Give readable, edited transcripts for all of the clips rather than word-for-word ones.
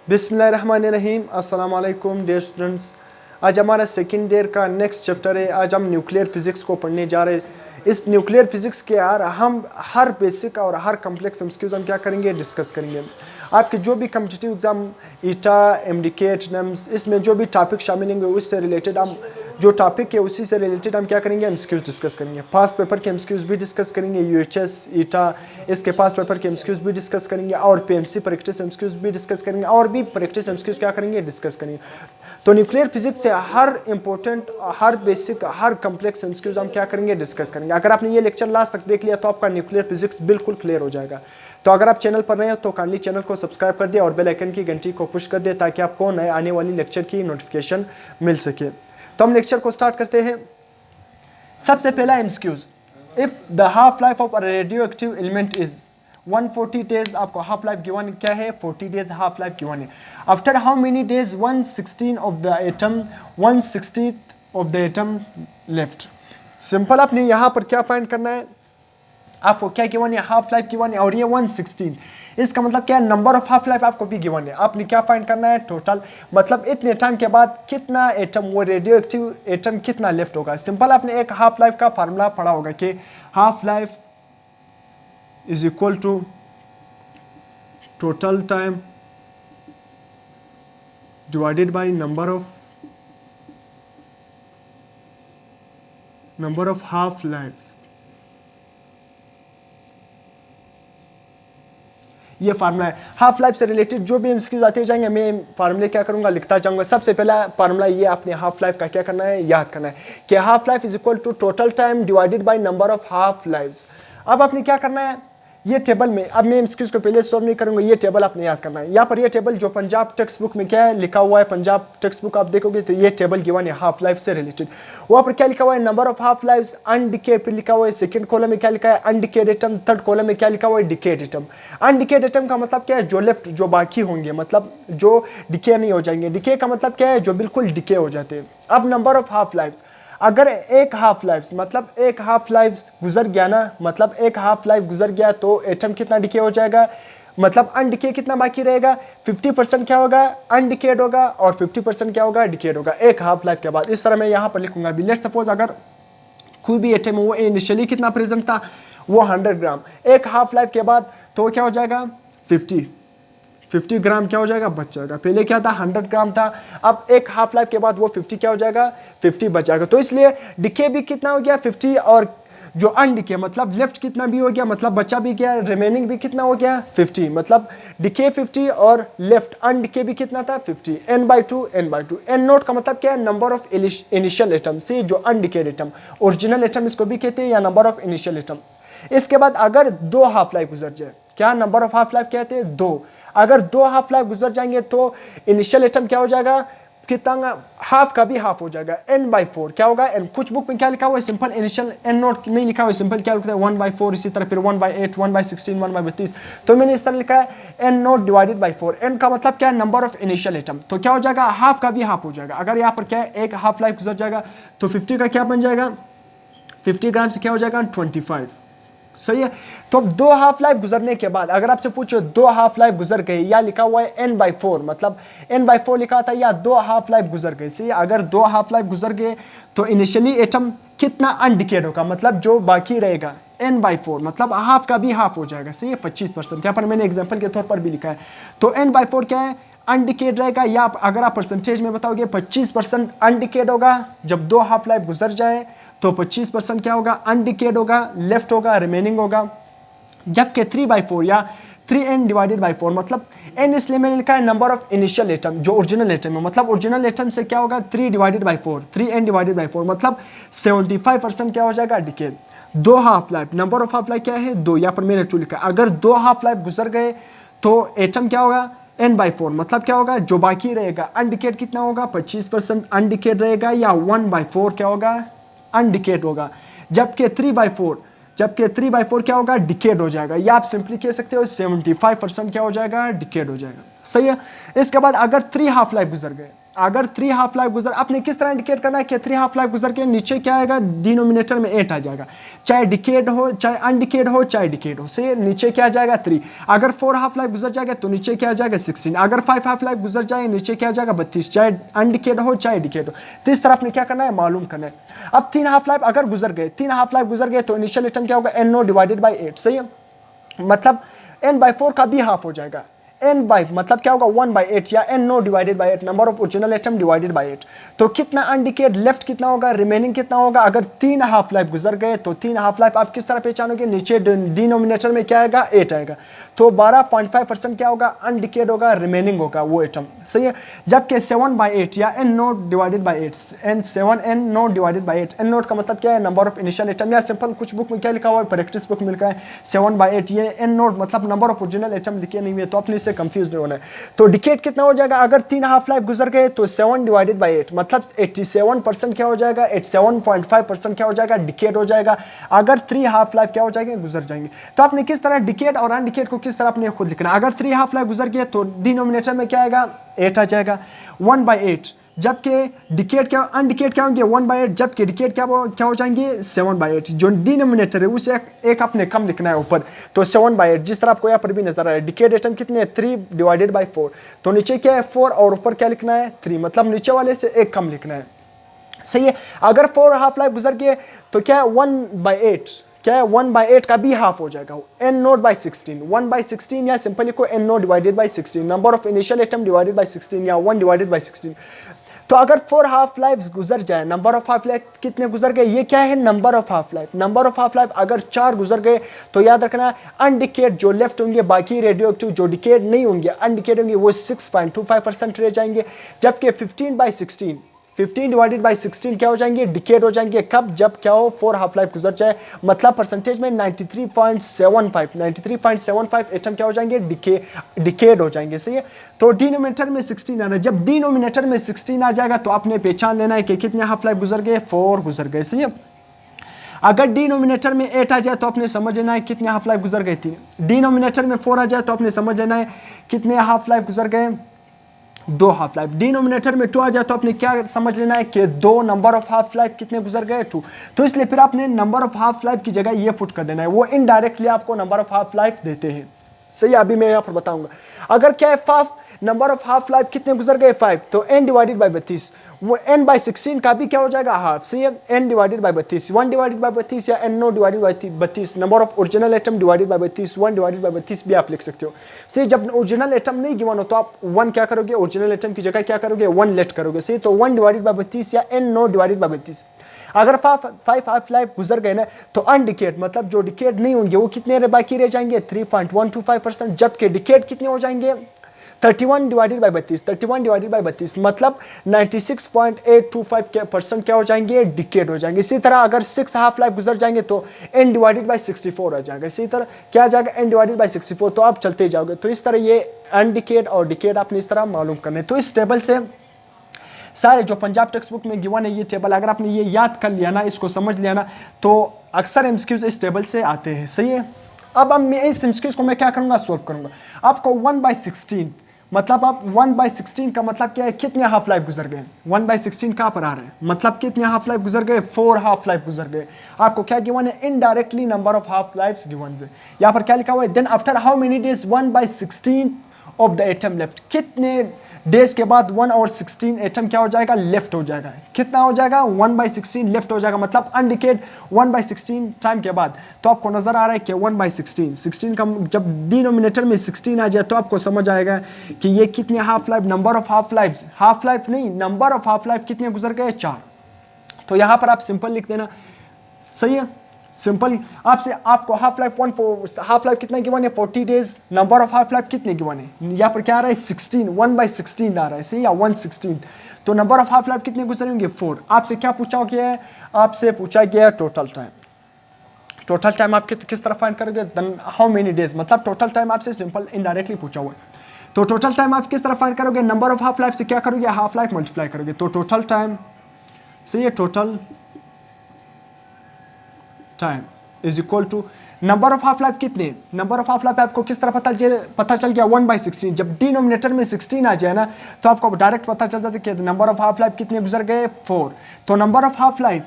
बिस्मिल्लाहिर्रहमानिर्रहीम। अस्सलाम वालेकुम डियर स्टूडेंट्स। आज हमारा सेकेंड ईयर का नेक्स्ट चैप्टर है। आज हम न्यूक्लियर फिजिक्स को पढ़ने जा रहे हैं। इस न्यूक्लियर फिजिक्स के यार हम हर बेसिक और हर कम्प्लेक्स एमसीक्यूज हम क्या करेंगे, डिस्कस करेंगे। आपके जो भी कम्पिटिटिव एग्जाम ईटा, एमडीके, नम्स, इसमें जो भी टॉपिक शामिल होंगे उससे रिलेटेड हम जो टॉपिक है उसी से रिलेटेड हम क्या करेंगे, एमसीक्यूज डिस्कस करेंगे। पास्ट पेपर के एमसीक्यूज भी डिस्कस करेंगे, यूएचएस, ईटा, इसके पास्ट पेपर के एमसीक्यूज भी डिस्कस करेंगे और पीएमसी प्रैक्टिस एमसीक्यूज भी डिस्कस करेंगे और भी प्रैक्टिस एमसीक्यूज क्या करेंगे, डिस्कस करेंगे। तो न्यूक्लियर फिजिक्स से हर इंपॉर्टेंट, हर बेसिक, हर कम्प्लेक्स एमसीक्यूज हम क्या करेंगे, डिस्कस करेंगे। अगर आपने ये लेक्चर लास्ट तक देख लिया तो आपका न्यूक्लियर फिजिक्स बिल्कुल क्लियर हो जाएगा। तो अगर आप चैनल पर नए हो तो काइंडली चैनल को सब्सक्राइब कर दिया और बेल आइकन की घंटी को पुश कर दिया ताकि आपको नए आने वाली लेक्चर की नोटिफिकेशन मिल सके। तो हम लेक्चर को स्टार्ट करते हैं। सबसे पहला MCQs, if the half life of a radio active element is 140 days, आपको हाफ लाइफ गिवन क्या है, 40 डेज हाफ लाइफ गिवन है। After how many days 1/16 of the atom 1/60 of the atom left. Simple, आपने यहाँ पर क्या find करना है, आपको क्या गिवन है, हाफ लाइफ गिवन है और ये 1/16। इसका मतलब क्या है, नंबर ऑफ हाफ लाइफ आपको भी गिवन है। आपने क्या फाइंड करना है, टोटल, मतलब इतने टाइम के बाद कितना एटम, वो रेडियो एक्टिव एटम कितना लेफ्ट होगा। सिंपल, आपने एक हाफ लाइफ का फार्मूला पढ़ा होगा कि half life is equal to total time divided by number of half life. ये फार्मूला है। हाफ लाइफ से रिलेटेड जो भी एमसीक्यूज आते जाएंगे मैं फार्मूले क्या करूंगा, लिखता जाऊंगा। सबसे पहला फार्मूला ये, आपने हाफ लाइफ का क्या करना है, याद करना है कि half life is equal to total time divided by number of half lives. अब आपने क्या करना है, ये टेबल में, अब मैं एमसीक्यूज को पहले सॉल्व नहीं करूंगा, ये टेबल आपने याद करना है। यहाँ पर ये टेबल जो पंजाब टेक्स्ट बुक में क्या है लिखा हुआ है, पंजाब टेक्स्ट बुक आप देखोगे तो ये टेबल गिवन है हाफ लाइफ से रिलेटेड। वहाँ पर क्या लिखा हुआ है, नंबर ऑफ हाफ लाइफ्स अनडिकेड, फिर लिखा हुआ है सेकंड कॉलम में क्या लिखा है, अनडिकेड एटम, थर्ड कॉलम में क्या लिखा हुआ है, डिकेड एटम। अनडिकेड एटम का मतलब क्या है, जो लेफ्ट, जो बाकी होंगे, मतलब जो डिके नहीं हो जाएंगे। डिके का मतलब क्या है, जो बिल्कुल डिके हो जाते हैं। अब नंबर ऑफ हाफ लाइफ्स, अगर एक हाफ लाइफ, मतलब एक हाफ लाइफ गुजर गया ना, मतलब एक हाफ लाइफ गुजर गया तो एटम कितना डिके हो जाएगा, मतलब अनडिके कितना बाकी रहेगा, 50% क्या होगा, अनडिकेड होगा और 50% क्या होगा, डिकेड होगा एक हाफ लाइफ के बाद। इस तरह मैं यहाँ पर लिखूंगा। लेट्स सपोज अगर कोई भी एटम वो इनिशियली कितना प्रेजेंट था, वो 100 ग्राम, एक हाफ लाइफ के बाद तो क्या हो जाएगा, 50 ग्राम क्या हो जाएगा, बच जाएगा। पहले क्या था, 100 ग्राम था, अब एक हाफ लाइफ के बाद वो 50 क्या हो जाएगा, 50 बच जाएगा। तो इसलिए डिके भी कितना हो गया, 50, और जो अनडिके मतलब लेफ्ट कितना भी हो गया, मतलब बचा भी गया, रिमेनिंग भी कितना हो गया, 50, मतलब डिके 50 और लेफ्ट अनडिके भी कितना था, 50। n/2 n/2 n नोट का मतलब क्या है, नंबर ऑफ इनिशियल एटम से जो अनडिकेड एटम, ओरिजिनल एटम इसको भी कहते हैं, या नंबर ऑफ इनिशियल एटम। इसके बाद अगर दो हाफ लाइफ गुजर जाए, क्या नंबर ऑफ हाफ लाइफ कहते हैं, 2। अगर 2 हाफ लाइफ गुजर जाएंगे तो इनिशियल एटम क्या हो जाएगा, कितना, हाफ का भी हाफ हो जाएगा, n/4 क्या होगा, n। कुछ बुक में क्या लिखा हुआ है, सिंपल इनिशियल n नोट नहीं लिखा हुआ है, सिंपल क्या लिखा है, 1/4, इसी तरह फिर 1/8, 1/16, 1/32। तो मैंने इस तरह लिखा है n naught divided by 4। n का मतलब क्या है, नंबर ऑफ इनिशियल एटम। तो क्या हो जाएगा, हाफ का भी हाफ हो जाएगा। अगर यहाँ पर क्या है, एक हाफ लाइफ गुजर जाएगा तो 50 का क्या बन जाएगा, 50 ग्राम से क्या हो जाएगा, 25। सही है। तो अब 2 हाफ लाइफ गुजरने के बाद अगर आपसे पूछो 2 हाफ लाइफ गुजर गई, या लिखा हुआ है n/4, मतलब n/4 लिखा था, या 2 हाफ लाइफ गुजर गई। सही है। अगर 2 हाफ लाइफ गुजर गए तो इनिशियली एटम कितना अनडिकेड होगा, मतलब जो बाकी रहेगा, n/4, मतलब हाफ का भी हाफ हो जाएगा। सही है, 25%। यहाँ पर मैंने एग्जाम्पल के तौर पर भी लिखा है। तो n/4 क्या है, अनडिकेड रहेगा, या अगर आप परसेंटेज में बताओगे 25% अनडिकेड होगा। जब 2 हाफ लाइफ गुजर जाए तो 25% क्या होगा, अनडिकेड होगा, लेफ्ट होगा, रिमेनिंग होगा। जबकि 3/4 या 3n डिवाइडेड बाई 4, मतलब n इसलिए मैंने लिखा है नंबर ऑफ इनिशियल एटम, जो ओरिजिनल एटम है, मतलब ओरिजिनल एटम से क्या होगा, 3 divided by 4, 3n divided by 4, मतलब 75% क्या हो जाएगा, decade. 2 half life, number of half life क्या है, 2, यहाँ पर मैंने 2 लिखा है। अगर 2 हाफ लाइफ गुजर गए तो एटम क्या होगा, n/4, मतलब क्या होगा, जो बाकी रहेगा अनडिकेड कितना होगा, 25% अनडिकेड रहेगा, या 1/4 क्या होगा, अनडिकेड होगा। जबकि 3/4 क्या होगा, डिकेड हो जाएगा, या आप सिंपली कह सकते हो 75% क्या हो जाएगा, डिकेड हो जाएगा। सही है। इसके बाद अगर 3 हाफ लाइफ गुजर गए, अगर 3 हाफ लाइफ गुजर, आपने किस तरह इंडिकेट करना है कि 3 हाफ लाइफ गुजर के नीचे क्या आएगा, डिनोमिनेटर में 8 आ जाएगा, चाहे डिकेड हो चाहे अनडिकेड हो चाहे डिकेड हो, से नीचे क्या आ जाएगा 3। अगर 4 हाफ लाइफ गुजर जाएगा तो नीचे क्या आ जाएगा 16। अगर 5 हाफ लाइफ गुजर जाए नीचे क्या आ जाएगा 32, चाहे अनडिकेड हो चाहे डिकेड हो। तो इस तरह आपने क्या करना है, मालूम करना है। अब 3 हाफ लाइफ अगर गुजर गए, 3 हाफ लाइफ गुजर गए तो इनिशियल एटम क्या होगा, NO डिवाइडेड बाई 8, सही है। मतलब n/4 का भी हाफ हो जाएगा, मतलब क्या होगा 1/8 या NO divided by 8, number of original atom divided by 8। तो कितना अनडिकेड लेफ्ट कितना होगा, रिमेनिंग कितना होगा। अगर 3 हाफ लाइफ गुजर गए तो 3 हाफ लाइफ आप किस तरह पहचानोगे, नीचे डिनोमिनेटर में क्या आएगा 8 आएगा, तो 12.5% क्या होगा, अनडिकेड होगा, रिमेनिंग होगा वो एटम, सही है। जबकि 7/8 या NO divided by 8, NO divided by 8, NO का मतलब क्या है, नंबर ऑफ इनिशियल एटम, या सिंपल कुछ बुक में क्या लिखा हुआ है, प्रैक्टिस बुक में लिखा है 7/8, ये NO मतलब नंबर ऑफ ओरिजिनल एटम लिखे नहीं हुए, तो अपने से कंफ्यूज नहीं होना है। तो डिकेड कितना हो जाएगा, अगर 3 हाफ लाइफ गुजर गए तो 7 डिवाइडेड बाई 8 मतलब 87% क्या हो जाएगा, 87.5% क्या हो जाएगा, डिकेड हो जाएगा। अगर 3 हाफ लाइफ क्या हो जाएंगे, गुजर जाएंगे। तो आपने किस तरह डिकेड और अनडिकेड को किस तरह आपने खुद लिखना। अगर 3 हाफ लाइफ गुजर गए तो डिनोमिनेटर में क्या आएगा 8 आ जाएगा, 1/8, जबकि डिकेड क्या, अनडिकेड क्या होंगे 1/8, जबकि डिकेड क्या हो जाएंगे 7/8। जो डिनोमिनेटर है उसे एक अपने कम लिखना है ऊपर, तो 7/8, जिस तरह आपको यहाँ पर भी नजर आ रहा है। डिकेड एटम कितने हैं, 3 डिवाइडेड बाई 4, तो नीचे क्या है 4 और ऊपर क्या लिखना है 3, मतलब नीचे वाले से एक कम लिखना है, सही है। अगर 4 हाफ लाइफ गुजर गए तो क्या है 1/8, क्या है 1/8 का भी हाफ हो जाएगा, n0/16, 1/16 या सिंपली को NO divided by 16, number of initial atom divided by 16 या 1 डिवाइडेड बाई 16। तो अगर 4 हाफ लाइफ गुजर जाए, नंबर ऑफ हाफ लाइफ कितने गुजर गए, ये क्या है number of half life. Number of half life अगर 4 गुजर गए तो याद रखना अनडिकेड जो लेफ्ट होंगे, बाकी रेडियो एक्टिव जो डिकेड नहीं होंगे, अनडिकेड होंगे, वो 6.25% रह जाएंगे। जबकि 15 डिवाइडेड बाई 16 क्या हो जाएंगे, डिकेड हो जाएंगे। कब, जब क्या हो 4 हाफ लाइफ गुजर जाए, मतलब परसेंटेज में 93.75 एटम क्या हो जाएंगे, डिकेड हो जाएंगे, सही है। तो डिनोमिनेटर में 16 आना, जब डिनोमिनेटर में 16 आ जाएगा तो आपने पहचान लेना है कि कितने हाफ लाइफ गुजर गए, 4 गुजर गए, सही है। अगर डिनोमिनेटर में 8 आ जाए तो आपने समझ लेना है कितने हाफ लाइफ गुजर गए थी। डिनोमिनेटर में 4 आ जाए तो आपने समझ लेना है कितने हाफ लाइफ गुजर गए, 2 हाफ लाइफ। डिनोमिनेटर में 2 आ जाए तो आपने क्या समझ लेना है कि 2, नंबर ऑफ हाफ लाइफ कितने गुजर गए 2। तो इसलिए फिर आपने नंबर ऑफ हाफ लाइफ की जगह ये पुट कर देना है, वो इनडायरेक्टली आपको नंबर ऑफ हाफ लाइफ देते हैं, सही है। अभी मैं यहाँ पर बताऊंगा। अगर क्या है नंबर ऑफ हाफ लाइफ कितने गुजर गए 5, तो n डिवाइडेड बाई 32, वो n/16 का भी क्या हो जाएगा हाफ, सही है। n divided by 32, 1 divided by 32 या NO divided by 32, number of original atom divided by 32, 1 divided by 32 भी आप लिख सकते हो, सही। जब ओरिजिनल एटम नहीं गिवन हो तो आप 1 क्या करोगे, ओरिजिनल एटम की जगह क्या करोगे 1 लेट करोगे, सही। तो 1 डिवाइडेड बाई 32 या NO डिवाइडेड बाई 32। अगर 5 हाफ लाइफ गुजर गए ना तो अनडिकेड मतलब जो डिकेड नहीं होंगे वो कितने बाकी रह जाएंगे 3.125%, जबकि डिकेड कितने हो जाएंगे 31 डिवाइडेड बाई 32, 31 डिवाइडेड बाई 32 मतलब 96.825% क्या हो जाएंगे, डिकेड हो जाएंगे। इसी तरह अगर 6 हाफ लाइफ गुजर जाएंगे तो n डिवाइडेड बाई 64 आ जाएगा, इसी तरह क्या आ जाएगा n डिवाइडेड बाई 64। तो आप चलते जाओगे, तो इस तरह ये अनडिकेड और डिकेड आपने इस तरह मालूम करने। तो इस टेबल से सारे जो पंजाब टेक्स्ट बुक में गिवन है ये टेबल, अगर आपने ये याद कर लिया ना, इसको समझ लिया ना, तो अक्सर एमसीक्यूज इस टेबल से आते हैं, सही है। अब मैं इस एमसीक्यूज को मैं क्या करूंगा, सोल्व करूंगा। आपको 1/16 मतलब आप 1/16 का मतलब क्या है, कितने हाफ लाइफ गुजर गए। 1/16 कहाँ पर आ रहा है, मतलब कितने हाफ लाइफ गुजर गए, 4 हाफ लाइफ गुजर गए। आपको क्या गिवन है, indirectly number of half life given है। यहाँ पर क्या लिखा हुआ है, then after how many days 1/16 of the atom left, कितने डेज के बाद 1/16 एटम क्या हो जाएगा, लेफ्ट हो जाएगा। कितना हो जाएगा 1/16 लेफ्ट हो जाएगा, मतलब अनडिकेड 1/16 टाइम के बाद। तो आपको नजर आ रहा है कि 1/16 का जब डिनोमिनेटर में 16 आ जाए तो आपको समझ आएगा कि ये कितने half life, number of half life नहीं, नंबर ऑफ हाफ लाइफ कितने गुजर गए 4। तो यहां पर आप सिंपल लिख देना, सही है। सिंपल आपसे आपको हाफ लाइफ कितना गिवन है 40 days, number of half life कितने गिवन है, यहाँ पर क्या आ रहा है 16, 1/16 आ रहा है, सही या 1/16। तो नंबर ऑफ हाफ लाइफ कितने गुजरे होंगे 4। आपसे क्या पूछा गया है, आपसे पूछा गया है टोटल टाइम। टोटल टाइम आप किस तरह फाइंड करोगे, हाउ मेनी डेज, मतलब टोटल टाइम आपसे सिंपल इनडायरेक्टली पूछा हुआ है। तो टोटल टाइम आप किस तरह फाइंड करोगे, नंबर ऑफ हाफ लाइफ से क्या करोगे, हाफ लाइफ मल्टीप्लाई करोगे। तो टोटल टाइम, सही है, total time is equal to number of half life कितने, नंबर ऑफ हाफ लाइफ आपको किस तरह पता चल गया 1/16। जब डिनोमिनेटर में 16 आ जाए ना तो आपको डायरेक्ट पता चल जाता है कि नंबर ऑफ हाफ लाइफ कितने गुजर गए 4। तो number of half life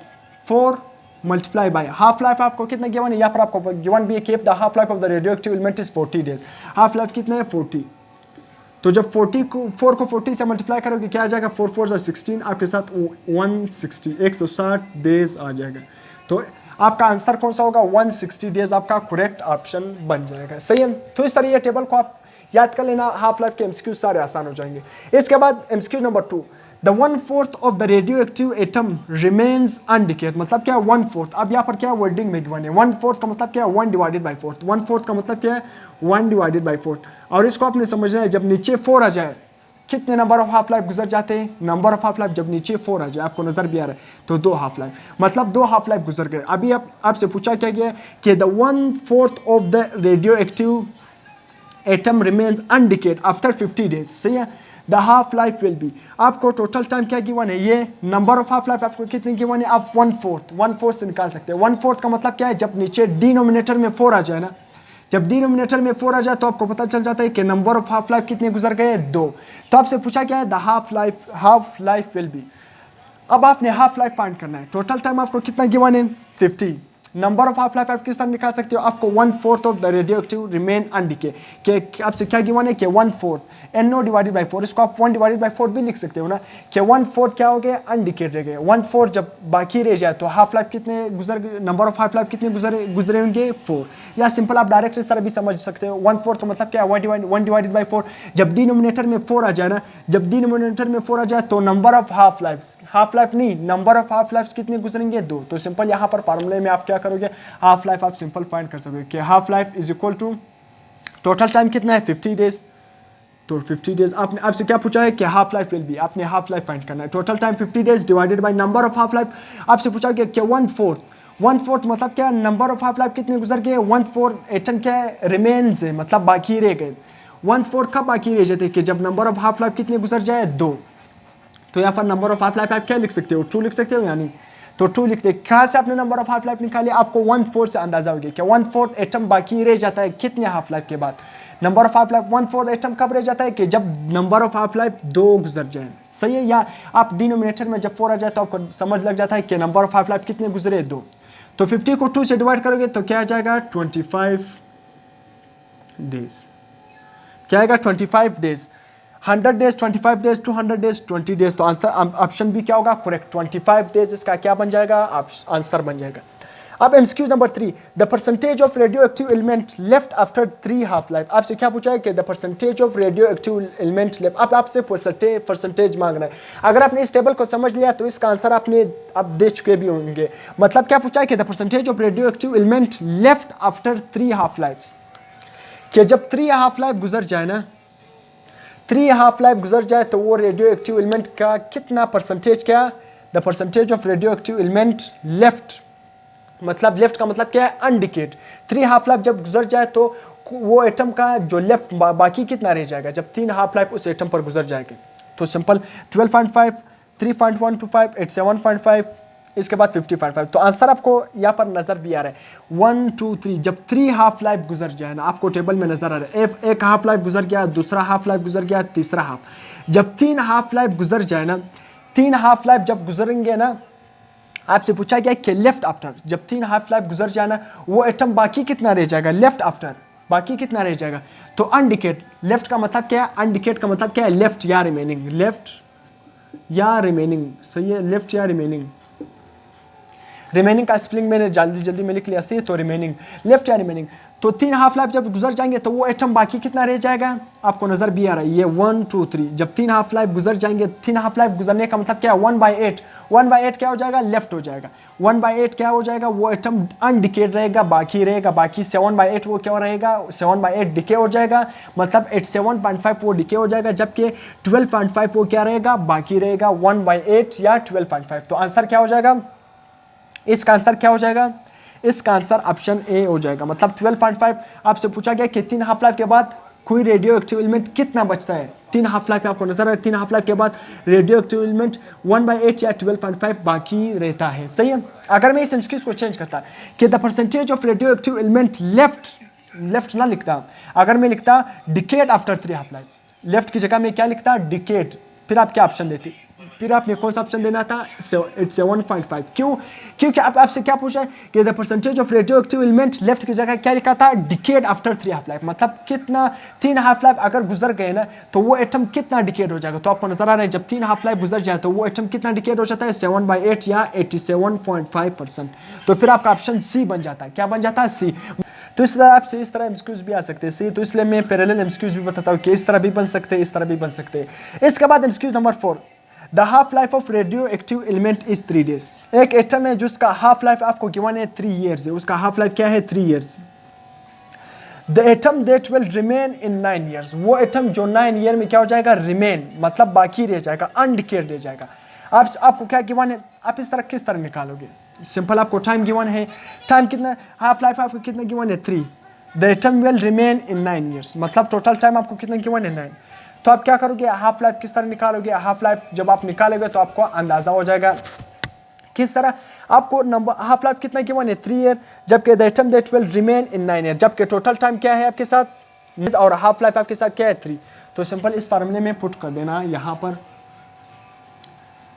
4 multiply by half life आपको कितना गिवन है, यहाँ पर आपको गिवन भी है कि the half life of the radio active element is 40 days. Half life कितना है 40। तो जब 4 को 40 से मल्टीप्लाई करोगे क्या आ जाएगा, 4 4 16 आपके साथ 160 160 डेज आ जाएगा। तो आपका आंसर कौन सा होगा 160 डेज आपका करेक्ट ऑप्शन बन जाएगा। सही है। तो इस तरह ये टेबल को आप याद कर लेना, हाफ लाइफ के एमसीक्यू सारे आसान हो जाएंगे। इसके बाद MCQ number 2, the 1/4 of the radio active atom remains undecayed. मतलब क्या है 1/4। अब यहाँ पर क्या वर्डिंग में गिवन है, 1/4 का मतलब क्या है 1/4। 1/4 का मतलब क्या है 1/4। और इसको आपने समझना है जब नीचे 4 आ जाए कितने नंबर ऑफ हाफ लाइफ गुजर जाते हैं, नंबर ऑफ हाफ लाइफ जब नीचे 4 आ जाए आपको नजर भी आ रहा है तो 2 हाफ लाइफ, मतलब 2 हाफ लाइफ गुजर गए। अभी आपसे पूछा क्या गया कि the 1/4 of the radio active atom remains undecayed after 50 days. सही है। The half life will be, आपको टोटल टाइम क्या गिवन है, ये नंबर ऑफ हाफ लाइफ आपको कितनी गिवन है, आप 1/4 से निकाल सकते हैं। 1/4 का मतलब क्या है, जब नीचे डिनोमिनेटर में 4 आ जाए ना, जब डिनोमिनेटर में 4 आ जाए तो आपको पता चल जाता है कि नंबर ऑफ हाफ लाइफ कितने गुजर गए 2। तो आपसे पूछा क्या है the half life will B. अब आपने हाफ लाइफ फाइंड करना है। टोटल टाइम आपको कितना गिवन है 50। नंबर ऑफ हाफ लाइफ आप किस तरह निकाल सकते हो, आपको 1/4 of the radioactive remain undecayed के आपसे क्या गिवन है कि 1/4 NO डिवाइडेड बाई 4, इसको आप 1/4 भी लिख सकते हो ना कि 1/4 क्या हो गया अनडिकेट रह गए। 1/4 जब बाकी रह जाए तो हाफ लाइफ कितने नंबर ऑफ हाफ लाइफ कितने गुजरे होंगे 4। या सिंपल आप डायरेक्ट इस तरह भी समझ सकते हो 1/4 का मतलब क्या है 1/4। जब डिनोमिनेटर में 4 आ जाए ना, जब डिनोमिनेटर में 4 आ जाए तो नंबर ऑफ हाफ लाइफ नहीं, नंबर ऑफ हाफ लाइफ कितने गुजरेंगे 2। तो सिंपल यहाँ पर फार्मूले में आप क्या करोगे, हाफ लाइफ आप सिंपल फाइंड कर सकते हो कि half life is equal to total time कितना है 50 डेज। तो 50 डेज आपने आपसे क्या पूछा है कि हाफ लाइफ विल बी, आपने हाफ लाइफ फाइंड करना है। Total time 50 days divided by number of half life आपसे पूछा गया कि 1/4 मतलब क्या, नंबर ऑफ हाफ लाइफ कितने गुजर गए 1/4 एटम क्या है रिमेन्स है, मतलब बाकी रह गए। 1/4 कब बाकी रह जाते कि जब नंबर ऑफ हाफ लाइफ कितने गुजर जाए 2। तो यहाँ पर नंबर ऑफ हाफ लाइफ आप क्या लिख सकते हो 2 लिख सकते हो, यानी तो 2 लिखते। कहाँ से आपने नंबर ऑफ हाफ लाइफ निकाली, आपको 1/4 से अंदाजा हो गया कि 1/4 एटम बाकी रह जाता है कितने हाफ लाइफ के बाद। Number of half life 1/4 atom कब रह जाता है कि जब नंबर ऑफ हाफ लाइफ 2 गुजर जाए। सही है। या आप डिनोमिनेटर में जब 4 आ जाए तो आपको समझ लग जाता है कि नंबर ऑफ हाफ लाइफ कितने गुजरे 2। तो 50 को 2 से डिवाइड करोगे तो क्या आ जाएगा 25 डेज। क्या आएगा 25 days. 100 days 25 days, 200 days 20 days. तो आंसर ऑप्शन भी क्या होगा करेक्ट 25 डेज इसका क्या बन जाएगा आंसर बन जाएगा। अब MCQ number 3, the percentage of radio active element left after 3 half life. आपसे क्या पूछा है कि the percentage of radio active element left, अब आपसे परसेंटेज मांग रहा है। अगर आपने इस टेबल को समझ लिया तो इसका आंसर आपने अब दे चुके भी होंगे। मतलब क्या पूछा है कि the percentage of radio active element left after 3 half life, कि जब 3 हाफ लाइफ गुजर जाए ना, 3 हाफ लाइफ गुजर जाए तो वो रेडियो एक्टिव एलिमेंट का कितना परसेंटेज, क्या the percentage of radio active element left, मतलब लेफ्ट का मतलब क्या है अनडिकेट। 3 हाफ लाइफ जब गुजर जाए तो वो एटम का जो लेफ्ट बाकी कितना रह जाएगा जब 3 हाफ लाइफ उस एटम पर गुजर जाएगी। तो सिंपल 12.5, 3.125, 87.5, इसके बाद 50.5। तो आंसर आपको यहाँ पर नजर भी आ रहा है 1 2 3। जब 3 हाफ लाइफ गुजर जाए ना, आपको टेबल में नजर आ रहा है एक हाफ लाइफ गुजर गया, दूसरा हाफ लाइफ गुजर गया, तीसरा हाफ। जब 3 हाफ लाइफ गुजर जाए ना, 3 हाफ लाइफ जब गुजरेंगे ना, आपसे पूछा गया कि लेफ्ट आफ्टर, जब 3 हाफ लाइफ गुजर जाना वो एटम बाकी कितना रह जाएगा लेफ्ट आफ्टर, बाकी कितना रह जाएगा। तो अनडिकेट, लेफ्ट का मतलब क्या है, अनडिकेट का मतलब क्या है लेफ्ट या रिमेनिंग, लेफ्ट या रिमेनिंग। सही है, लेफ्ट या रिमेनिंग। रिमेनिंग का स्पेलिंग मैंने जल्दी में लिख लिया, सही है। तो रिमेनिंग, लेफ्ट या रिमेनिंग। तो 3 हाफ लाइफ जब गुजर जाएंगे तो वो एटम बाकी कितना रह जाएगा, आपको नजर भी आ रहा है ये 1 2 3। जब 3 हाफ लाइफ गुजर जाएंगे, 3 हाफ लाइफ गुजरने का मतलब क्या है 1/8। 1/8 क्या हो जाएगा लेफ्ट हो जाएगा। 1/8 क्या हो जाएगा, वो एटम अनडिकेट रहेगा, बाकी रहेगा। बाकी 7/8 वो क्या रहेगा 7/8 डिके हो जाएगा, मतलब 87.5 वो डिके हो जाएगा, जबकि 12.5 वो क्या रहेगा बाकी रहेगा 1/8 या 12.5। तो आंसर क्या हो जाएगा, इसका आंसर क्या हो जाएगा, इसका आंसर ऑप्शन ए हो जाएगा। मतलब 12.5 आपसे पूछा गया कि 3 हाफ लाइफ के बाद कोई रेडियो एक्टिव एलिमेंट कितना बचता है, 3 हाफ लाइफ आपको नजर आ रहा है, 3 हाफ लाइफ के बाद रेडियो एक्टिव एलिमेंट 1/8 या 12.5 बाकी रहता है, सही है। अगर मैं इस एमसीक्यूज को चेंज करता कि the percentage of radio active element left ना लिखता, अगर मैं लिखता decade after 3 half life, left की जगह में क्या लिखता डिकेड, फिर आप क्या ऑप्शन देती, फिर आपने कौन सा ऑप्शन देना था, इट्स 1.5। क्यों, क्योंकि आपसे क्या पूछा है कि the percentage of radio active element left की जगह क्या लिखा था डिकेड आफ्टर 3 हाफ लाइफ, मतलब कितना 3 हाफ लाइफ अगर गुजर गए ना तो वो एटम कितना डिकेड हो जाएगा। तो आपको नजर आ रहा है जब 3 हाफ लाइफ गुजर जाए तो वो एटम कितना डिकेड हो जाता है 7/8 या 87.5%। तो फिर आपका ऑप्शन सी बन जाता है, क्या बन जाता है सी। तो इस तरह आपसे इस तरह एमसीक्यूज भी आ सकते हैं, सही। तो इसलिए मैं पैरेलल एमसीक्यूज भी बताता हूँ कि इस तरह भी बन सकते हैं, इस तरह भी बन सकते हैं। इसके बाद MCQs number 4, the half life of radio active element is 3 days. एक एटम है जिसका हाफ लाइफ आपको गिवन है 3 ईयर्स है, उसका हाफ लाइफ क्या है 3 years. The atom that will remain in 9 years, वो एटम जो 9 ईयर में क्या हो जाएगा रिमेन, मतलब बाकी रह जाएगा, अनडिकेड रह जाएगा। आपको क्या गिवन है, आप इस तरह किस तरह निकालोगे, सिंपल आपको टाइम गिवन है, टाइम कितना, हाफ लाइफ आपको कितना गिवन है 3, the atom will remain in 9 years, मतलब टोटल टाइम आपको कितना गिवन है 9। तो आप क्या करोगे, हाफ लाइफ किस तरह निकालोगे, हाफ लाइफ जब आप निकालोगे तो आपको अंदाजा हो जाएगा किस तरह। आपको नंबर हाफ लाइफ कितना गिवन है 3 ईयर, जबकि the atom that will remain in 9 year, जबकि टोटल टाइम क्या है आपके साथ और हाफ लाइफ आपके साथ क्या है 3। तो सिंपल इस फार्मूले में पुट कर देना यहाँ पर,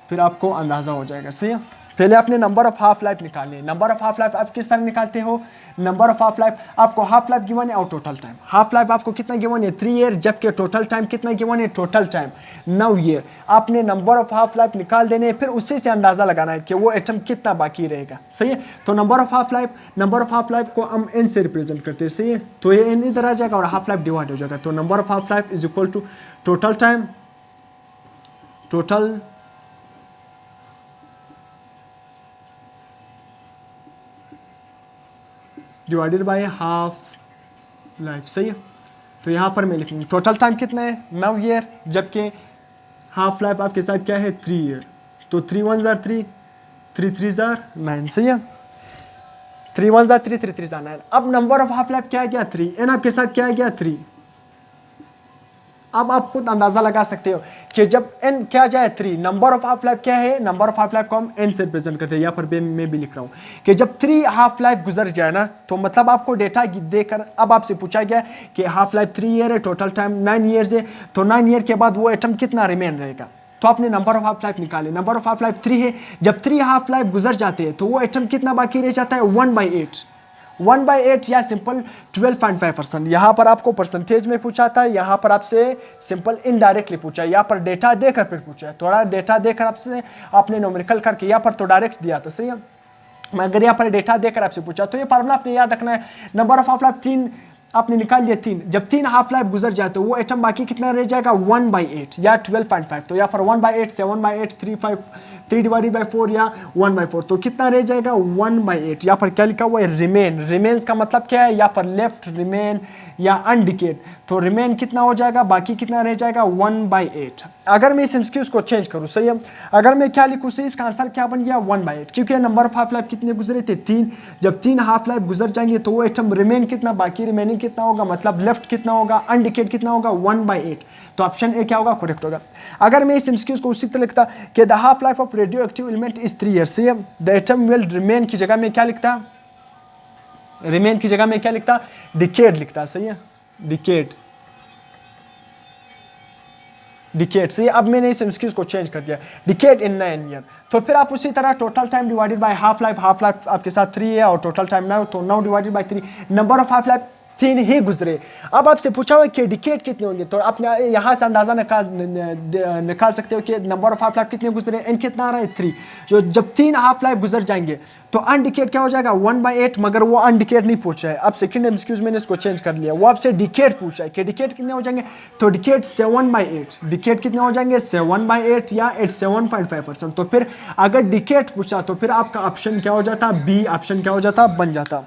फिर आपको अंदाजा हो जाएगा, सही है। पहले आपने नंबर ऑफ हाफ लाइफ निकालनी है। नंबर ऑफ हाफ लाइफ आप किस तरह निकालते हो, नंबर ऑफ हाफ लाइफ आपको हाफ लाइफ गिवन है और टोटल टाइम, हाफ लाइफ आपको कितना गिवन है 3 ईयर, जबकि टोटल टाइम कितना गिवन है, टोटल टाइम 9 ईयर। आपने नंबर ऑफ हाफ लाइफ निकाल देने, फिर उसी से अंदाजा लगाना है कि वो एटम कितना बाकी रहेगा, सही है। तो नंबर ऑफ हाफ लाइफ को हम एन से रिप्रेजेंट करते हैं, सही है। तो ये एन इधर आ जाएगा और हाफ लाइफ डिवाइड हो जाएगा। तो number of half life is equal to total time, total divided by half life, सही है। तो यहाँ पर मैं लिखूंगा टोटल टाइम कितना है 9 ईयर, जबकि हाफ लाइफ आपके साथ क्या है 3 ईयर। तो 3 1 जार 3, 3 3 जार 9, सही है। 3 1 जार 3, 3 3 जार 9। अब नंबर ऑफ हाफ लाइफ क्या है गया 3, एन आपके साथ क्या है गया 3। अब आप खुद अंदाजा लगा सकते हो कि जब n क्या जाए 3, नंबर ऑफ हाफ लाइफ क्या है, नंबर ऑफ हाफ लाइफ को हम n से रिप्रेजेंट करते हैं। यहाँ पर मैं भी लिख रहा हूँ कि जब 3 हाफ लाइफ गुजर जाए ना, तो मतलब आपको डेटा देकर अब आपसे पूछा गया कि हाफ लाइफ 3 ईयर है, टोटल टाइम 9 ईयर्स है, तो 9 ईयर के बाद वो एटम कितना रिमेन रहेगा। तो आपने नंबर ऑफ हाफ लाइफ निकाले, नंबर ऑफ हाफ लाइफ 3 है, जब 3 हाफ लाइफ गुजर जाते हैं तो वो एटम कितना बाकी रह जाता है 1/8 या सिंपल 12.5%। यहाँ पर आपको परसेंटेज में पूछा था, यहाँ पर आपसे सिंपल इनडायरेक्टली पूछा है, यहाँ पर डेटा देकर फिर पूछा है, थोड़ा डेटा देकर आपसे आपने न्यूमेरिकल करके, यहाँ पर तो डायरेक्ट दिया था, सही है। मगर यहाँ पर डेटा देकर आपसे पूछा, तो ये फार्मूला आपने याद रखना है। नंबर ऑफ हाफ लाइफ 3 आपने निकाल लिया 3, जब 3 हाफ लाइफ गुजर जाए तो वो एटम बाकी कितना रह जाएगा 1/8 या 12.5। तो यहाँ पर 1/8, 7/8, 3 डिवाइडेड बाई 4 या 1/4, तो कितना रह जाएगा 1/8। यहाँ पर क्या लिखा हुआ है रिमेन, रिमेन्स का मतलब क्या है, यहाँ पर लेफ्ट रिमेन या अनडिकेड, तो रिमेन कितना हो जाएगा, बाकी कितना रह जाएगा 1/8। अगर मैं इस एमसीक्यूज को चेंज करूँ, सही है, अगर मैं क्या लिखूँ, सही, इसका आंसर क्या बन गया 1/8, क्योंकि नंबर ऑफ हाफ लाइफ कितने गुजरे थे 3, जब 3 हाफ लाइफ गुजर जाएंगे तो वो एटम रिमेन कितना बाकी, रिमेनिंग कितना होगा, मतलब लेफ्ट कितना होगा, अनडिकेड कितना होगा 1/8। तो ऑप्शन ए क्या होगा, करेक्ट होगा। अगर मैं इस एमसीक्यूज को उसी तरह लिखता कि the half life of radio active element is 3 years, सही है, द एटम विल रिमेन की जगह में क्या लिखता, रिमेन की जगह में क्या लिखता, डिकेड लिखता, सही है, डिकेड सही। अब मैंने इस एमसीक्यूज को चेंज कर दिया, डिकेड इन 9 ईयर। तो फिर आप उसी तरह total time divided by half life आपके साथ 3 है और टोटल टाइम 9, तो 9 divided by 3, number of half life 3 ही गुजरे। अब आपसे पूछा हुआ कि डिकेड कितने होंगे, तो आप यहाँ से अंदाजा निकाल सकते हो कि नंबर ऑफ हाफ लाइफ कितने गुजरे, एन कितना आ रहा है 3। जो जब 3 हाफ लाइफ गुजर जाएंगे तो अनडिकेड क्या हो जाएगा 1/8, मगर वो अनडिकेड नहीं पूछा है। अब सेकंड एमसीक्यूज मैंने इसको चेंज कर लिया, वो आपसे डिकेड पूछा है कि डिकेड कितने हो जाएंगे, तो डिकेड 7/8, डिकेड कितने हो जाएंगे 7/8 या 87.5%। तो फिर अगर डिकेड पूछा तो फिर आपका ऑप्शन क्या हो जाता, बी ऑप्शन क्या हो जाता, बन जाता।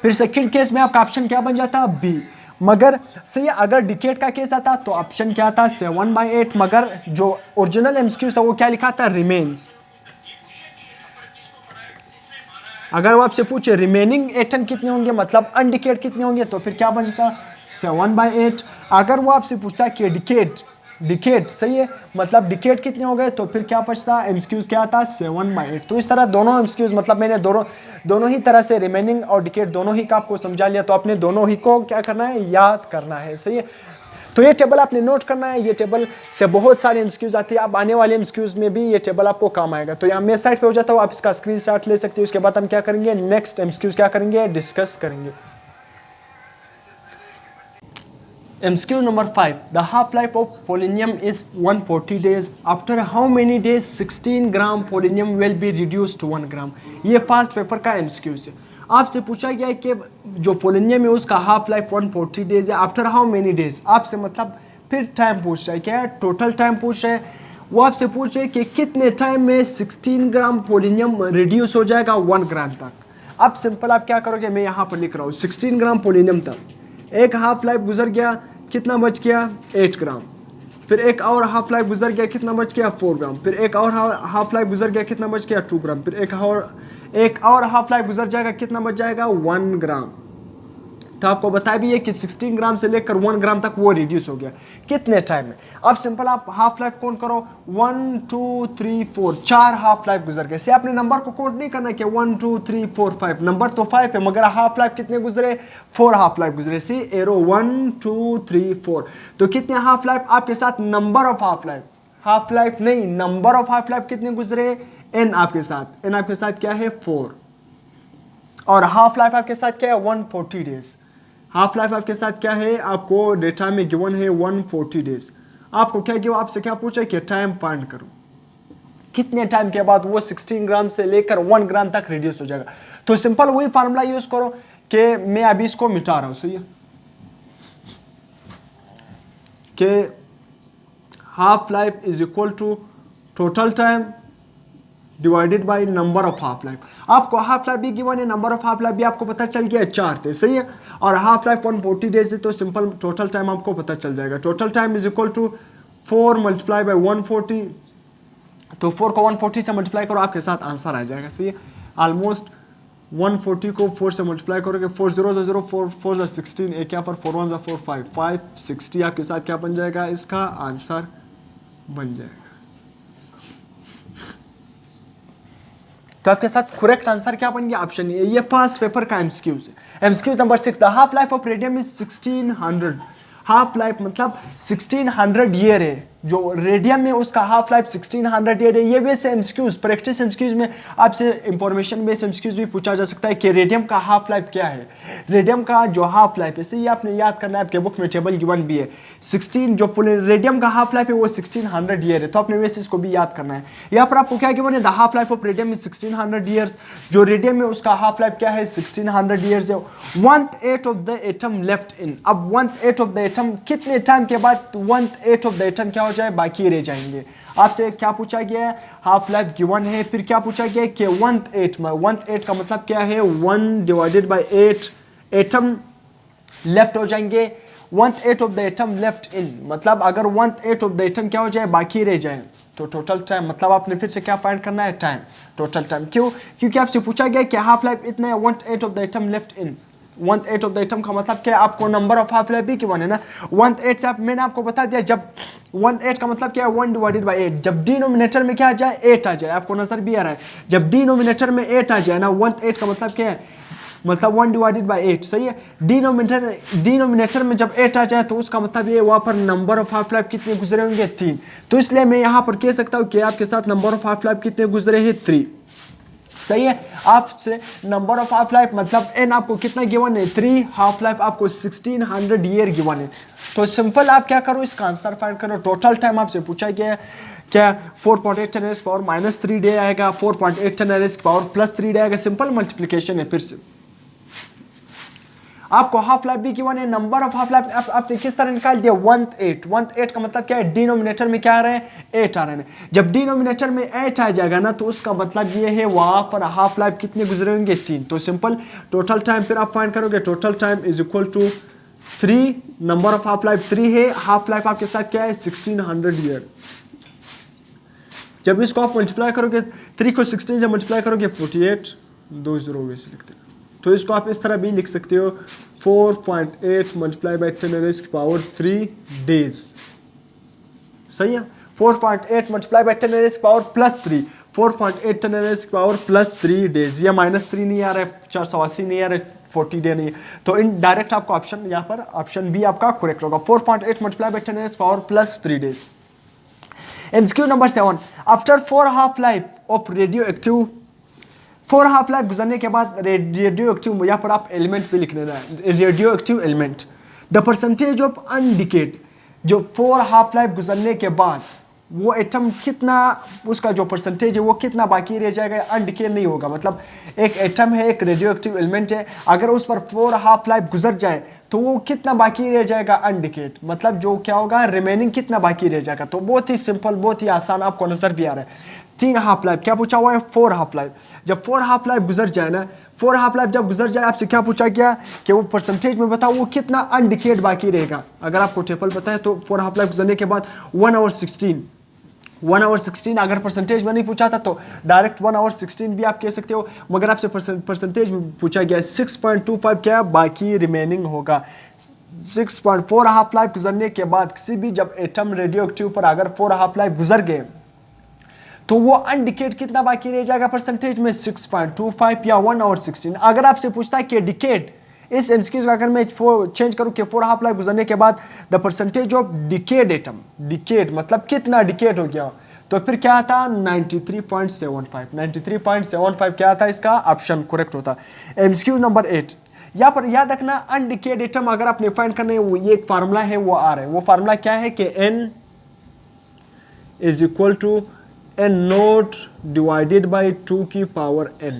फिर सेकंड केस में आपका ऑप्शन क्या बन जाता, बी। मगर सही, अगर डिकेड का केस आता तो ऑप्शन क्या था 7/8, मगर जो ओरिजिनल एमसीक्यूज था वो क्या लिखा था, रिमेन्स। अगर वो आपसे पूछे रिमेनिंग एटम कितने होंगे, मतलब अनडिकेड कितने होंगे, तो फिर क्या बन जाता 7/8। अगर वो आपसे पूछता है कि डिकेड सही है, मतलब डिकेड कितने हो गए, तो फिर क्या बचता एमसीक्यूज क्या था 7/8। तो इस तरह दोनों एमसीक्यूज, मतलब मैंने दोनों ही तरह से रिमेनिंग और डिकेड दोनों ही का आपको समझा लिया। तो आपने दोनों ही को क्या करना है, याद करना है, सही है। तो ये टेबल आपने नोट करना है, ये टेबल से बहुत सारे एमसीक्यूज आती है। अब आने वाले एमसीक्यूज में भी ये टेबल आपको काम आएगा। तो यहाँ मेरे साइड पे हो जाता हूँ, आप इसका स्क्रीनशॉट ले सकते हो। उसके बाद हम क्या करेंगे, नेक्स्ट एमसीक्यूज क्या करेंगे, डिस्कस करेंगे। MCQ number 5. The half-life of polonium is 140 days. After how many days 16 gram polonium will be reduced to 1 ग्राम? ये फास्ट पेपर का MCQ है। आपसे पूछा गया है कि जो पोलोनियम है उसका हाफ लाइफ 140 डेज है। आफ्टर हाउ मेनी डेज, आपसे मतलब फिर टाइम पूछ रहा है, क्या है टोटल टाइम पूछ रहा है। वो आपसे पूछ रहे कि कितने टाइम में 16 ग्राम पोलोनियम रिड्यूस हो जाएगा 1 ग्राम तक। अब सिंपल आप क्या करोगे, मैं यहाँ पर लिख रहा हूँ 16 ग्राम पोलोनियम तक, एक हाफ लाइफ गुजर गया, कितना बच गया 8 ग्राम। फिर एक और हाफ लाइफ गुजर गया, कितना बच गया 4 ग्राम। फिर एक और हाफ लाइफ गुजर गया, कितना बच गया 2 ग्राम। फिर एक और हाफ लाइफ गुजर जाएगा, कितना बच जाएगा 1 ग्राम। तो आपको बताया भी है कि 16 ग्राम से लेकर 1 ग्राम तक वो रिड्यूस हो गया कितने टाइम में। अब सिंपल आप हाफ लाइफ काउंट करो, 1 2 3 4, 4 हाफ लाइफ गुजर गए। से आपने नंबर को काउंट नहीं करना कि 1 2 3 4 5, नंबर तो 5 है मगर हाफ लाइफ कितने गुजरे, 4 हाफ लाइफ गुजरे। सी एरो 1 2 3 4, तो कितने हाफ लाइफ आपके साथ, नंबर ऑफ हाफ लाइफ नहीं, नंबर ऑफ हाफ लाइफ कितने गुजरे, एन आपके साथ क्या है 4, और हाफ लाइफ आपके साथ क्या है 140 डेज। हाफ लाइफ आपके साथ क्या है, आपको डेटा में गिवन है 140 डेज। आपको क्या गिवन, आपसे क्या पूछा कि टाइम फाइंड करो, कितने टाइम के बाद वो 16 ग्राम से लेकर 1 ग्राम तक रिड्यूस हो जाएगा। तो सिंपल वही फार्मूला यूज करो कि मैं अभी इसको मिटा रहा हूं, सही है, कि half life is equal to total time divided by number of half life. आपको हाफ लाइफ भी गिवन है, नंबर ऑफ हाफ लाइफ भी आपको पता चल गया 4 थे, सही है, और हाफ लाइफ 140 डेज है। तो सिंपल टोटल टाइम आपको पता चल जाएगा, total time is equal to 4 multiply by 140। तो 4 को 140 से मल्टीप्लाई करो, आपके साथ आंसर आ जाएगा, सही है। ऑलमोस्ट 140 को 4 से मल्टीप्लाई करोगे, 4 0 0 4 4 16, एक यहाँ पर 4 1 4 5 5 60, आपके साथ क्या बन जाएगा, इसका आंसर बन जाएगा। तो आपके साथ करेक्ट आंसर क्या बन गया, ऑप्शन ए। ये फर्स्ट पेपर का एमसीक्यूज है। MCQs number 6, the half life of radium is 1600। Half life मतलब 1600 ईयर है, जो रेडियम में उसका हाफ लाइफ 1600 ईयर है। ये वैसे एमसीक्यूज, प्रैक्टिस एमसीक्यूज में आपसे इंफॉर्मेशन बेस्ड एमसीक्यूज भी पूछा जा सकता है कि रेडियम का हाफ लाइफ क्या है। रेडियम का जो हाफ लाइफ है, ये आपने याद करना है, आपके बुक में टेबल गिवन भी है। 16 जो रेडियम का हाफ लाइफ है वो 1600 ईयर है, तो आपने वैसे इसको भी याद करना है। यहाँ पर आपको क्या गिवन है, the half life of radium is 1600 years. जो रेडियम में उसका हाफ लाइफ क्या है 1600 ईयर्स है। 1/8 of the atom left in. अब 1/8 ऑफ द एटम, कितने टाइम के बाद 1/8 ऑफ द एटम क्या हो जाए, बाकी रह जाएंगे। आपसे क्या पूछा गया है, हाफ लाइफ गिवन है, फिर क्या पूछा गया है कि 1/8 का मतलब क्या है 1 डिवाइडेड बाय 8 एटम लेफ्ट हो जाएंगे। 1/8 of the atom left in मतलब अगर 1/8 ऑफ द एटम क्या हो जाए, बाकी रह जाए, तो टोटल टाइम मतलब आपने फिर से क्या फाइंड करना है, टाइम, टोटल टाइम। क्यों, क्योंकि आपसे पूछा गया कि हाफ लाइफ इतना है, 1/8 of the atom left in. 1/8 of the atom का मतलब क्या है, आपको नंबर ऑफ हाफ लाइफ भी गिवन है ना। 1/8 से मैंने आपको बता दिया, जब 1/8 का मतलब क्या है 1 डिवाइडेड बाय 8। जब डिनोमिनेटर में क्या आ जाए 8 आ जाए, आपको नजर भी आ रहा है, जब डिनोमिनेटर में 8 आ जाए ना, 1/8 का मतलब क्या है, मतलब 1 डिवाइडेड बाय 8, सही है। डिनोमिनेटर में जब 8 आ जाए तो उसका मतलब ये वहाँ पर नंबर ऑफ हाफ लाइफ कितने गुजरे होंगे 3। तो इसलिए मैं यहाँ पर कह सकता हूँ कि आपके साथ नंबर ऑफ हाफ लाइफ कितने गुजरे हैं 3, सही है। आपसे नंबर ऑफ हाफ लाइफ मतलब एन आपको कितना गिवन है 3, हाफ लाइफ आपको 1600 ईयर गिवन है। तो सिंपल आप क्या करो, इसका आंसर फाइंड करो। टोटल टाइम आपसे पूछा गया है क्या, 4.8 10 पावर -3 डे आएगा, 4.8 10 पावर +3 डे आएगा। सिंपल मल्टीप्लिकेशन है। फिर से आपको हाफ लाइफ भी गिवन है, नंबर ऑफ हाफ लाइफ आपने किस तरह निकाल दिया 1/8। 1/8 का मतलब क्या है, डिनोमिनेटर में क्या आ रहे हैं 8 आ रहे हैं। जब डिनोमिनेटर में 8 आ जाएगा ना, तो उसका मतलब ये है वहां पर हाफ लाइफ कितने गुजरे होंगे 3। तो सिंपल टोटल टाइम फिर आप फाइंड करोगे, total time is equal to 3, number of half life 3 है, हाफ लाइफ आपके साथ क्या है 1600 ईयर। जब इसको आप मल्टीप्लाई करोगे, 3 को 16 से मल्टीप्लाई करोगे 48, 2 0 वैसे लिखते हैं। तो इसको आप इस तरह भी लिख सकते हो 4.8 मल्टीप्लाई बाई 10⁻³ डेज। सही है, 4.8 मल्टीप्लाई बाई 10⁻+3, 4.8 10⁻+3 डेज। ये -3 नहीं आ रहा है, 480 नहीं आ रहा है, 40 डे नहीं है, तो इन डायरेक्ट आपको ऑप्शन यहाँ पर ऑप्शन बी आपका करेक्ट होगा, 4.8 multiply by 10⁻+3 days. MCQ number 7, after 4 half life of radio active, 4 half life गुजरने के बाद रेडियो एक्टिव, यहाँ पर आप एलिमेंट भी लिख लेना है, radio active element, the percentage of undecayed, जो 4 हाफ लाइफ गुजरने के बाद वो एटम कितना, उसका जो परसेंटेज है वो कितना बाकी रह जाएगा, अनडिकेड नहीं होगा। मतलब एक एटम है, एक रेडियो एक्टिव एलिमेंट है, अगर उस पर 4 हाफ लाइफ गुजर जाए तो वो कितना बाकी रह जाएगा, अनडिकेड, मतलब जो क्या होगा, रिमेनिंग कितना बाकी रह जाएगा। तो बहुत ही सिंपल, बहुत ही आसान, आपको नजर भी आ रहा है। 3 हाफ लाइफ, क्या पूछा हुआ है, 4 हाफ लाइफ। जब 4 हाफ लाइफ गुजर जाए ना, 4 हाफ लाइफ जब गुजर जाए, आपसे क्या पूछा गया कि वो परसेंटेज में बताओ वो कितना अनडिकेड बाकी रहेगा। अगर आपको टेबल बताए तो 4 हाफ लाइफ गुजरने के बाद 1 आवर 16, अगर परसेंटेज में नहीं पूछा था तो डायरेक्ट 1 आवर 16 भी आप कह सकते हो, मगर आपसे परसेंटेज में पूछा गया 6.25 क्या बाकी रिमेनिंग होगा। 6.4 हाफ लाइफ गुजरने के बाद किसी भी जब एटम रेडियो एक्टिव पर अगर 4 हाफ लाइफ गुजर गए तो वो अनडिकेड कितना बाकी रह जाएगा परसेंटेज में, 6.25 या 1 आवर 16। अगर आपसे पूछता है कि डिकेड, इस एमसीक्यू का अगर मैं चेंज करूं कि 4 हाफ लाइफ गुजरने के बाद the percentage of decade atom, decade मतलब कितना डिकेड हो गया, तो फिर क्या था 93.75, 93.75 क्या था, इसका ऑप्शन करेक्ट होता। एमसीक्यू नंबर 8, यहाँ पर याद रखना अनडिकेड एटम अगर आपने फाइंड करना है, वो ये एक फार्मूला है वो आ रहा है, वो फार्मूला क्या है कि n is equal to n0 divided by 2 की पावर n।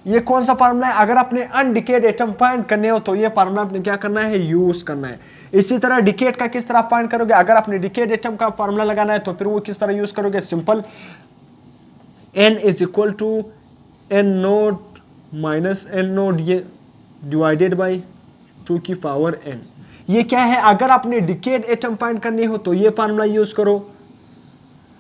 ये कौन सा फार्मूला है, अगर आपने अनडिकेड एटम फाइंड करने हो तो ये फार्मूला आपने क्या करना है, यूज करना है। इसी तरह डिकेड का किस तरह फाइंड करोगे, अगर आपने डिकेड एटम का फार्मूला लगाना है तो फिर वो किस तरह यूज करोगे, simple, n is equal to n0 minus n0 ये डिवाइडेड बाई 2 की पावर n। ये क्या है, अगर आपने डिकेड एटम फाइंड करने हो तो ये फार्मूला यूज करो,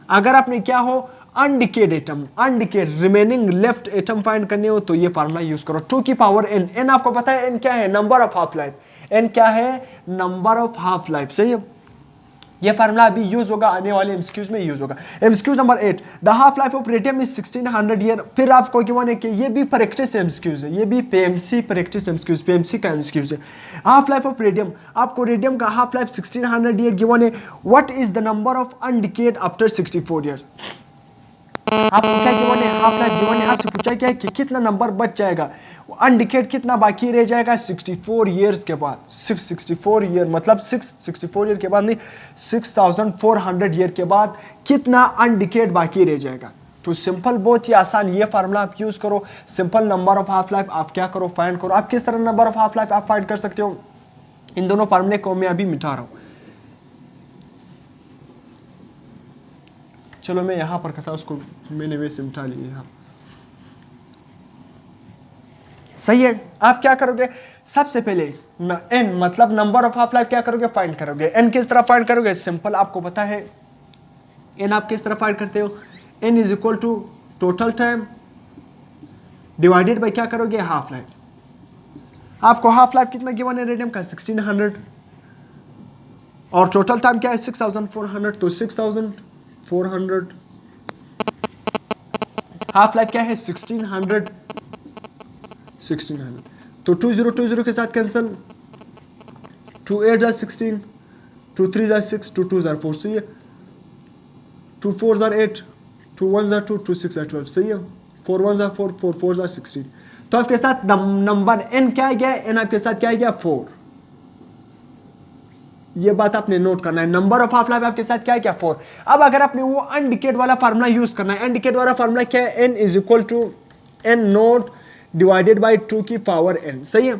अगर आपने क्या हो undecayed atom, undecayed remaining left atom find करने हो तो ये फार्मूला यूज करो, 2 की पावर n। n आपको पता है n क्या है, number of half life, n क्या है, नंबर ऑफ हाफ लाइफ। सही है, ये फार्मूला अभी यूज होगा, आने वाले एमसीक्यूज में यूज होगा। MCQ number 8, the half life of radium is 1600 year. फिर आपको क्या है कि ये भी प्रैक्टिस एमसीक्यूज है, ये भी पीएमसी प्रैक्टिस एमसीक्यूज, पीएमसी का एमसीक्यूज है। हाफ लाइफ ऑफ रेडियम, आपको रेडियम का हाफ लाइफ 1600 ईयर गिवन है। What is the number of undecayed after 64 year. आपको क्या गिवन है, हाफ लाइफ गिवन है, आपसे पूछा क्या है कि कितना नंबर बच जाएगा, अनडिकेड कितना बाकी रह जाएगा 64 ईयर्स के बाद। 64 ईयर मतलब 64 ईयर के बाद नहीं, 6400 ईयर के बाद कितना अनडिकेड बाकी रह जाएगा। तो सिंपल, बहुत ही आसान, ये फार्मूला आप यूज करो, simple number of half life आप क्या करो, फाइंड करो। आप किस तरह नंबर ऑफ हाफ लाइफ आप फाइंड कर सकते हो, इन दोनों फार्मूले को मैं अभी मिटा रहा हूं। चलो मैं यहां पर करता, उसको मैंने वैसे मिटा लिया यहां। सही है, आप क्या करोगे, सबसे पहले n मतलब नंबर ऑफ हाफ लाइफ क्या करोगे, फाइंड करोगे। n किस तरह फाइंड करोगे, सिंपल, आपको पता है n आप किस तरह फाइंड करते हो, n is equal to total time divided by क्या करोगे, हाफ लाइफ। आपको हाफ लाइफ कितना गिवन है रेडियम का 1600 और टोटल टाइम क्या है 6400, तो 6400 हाफ लाइफ क्या है 1600 तो 2020 के साथ कैंसिल, 2 8 जा 16, 2 3 जा 6, 2 2 जा 4, सही है, 2 4 जा 8, 2 1 जा 2, 2 6 जा 12, सही है, 4 1 जा 4, 4 4 जा 16। तो आपके साथ नंबर n क्या गया, n आपके साथ क्या गया 4। ये बात आपने नोट करना है, नंबर ऑफ हाफ लाइफ आपके साथ क्या है, क्या 4। अब अगर आपने वो अनडिकेड वाला फार्मूला यूज करना है, अनडिकेड वाला फार्मूला क्या है, n is equal to n0 divided by 2 की पावर n। सही है,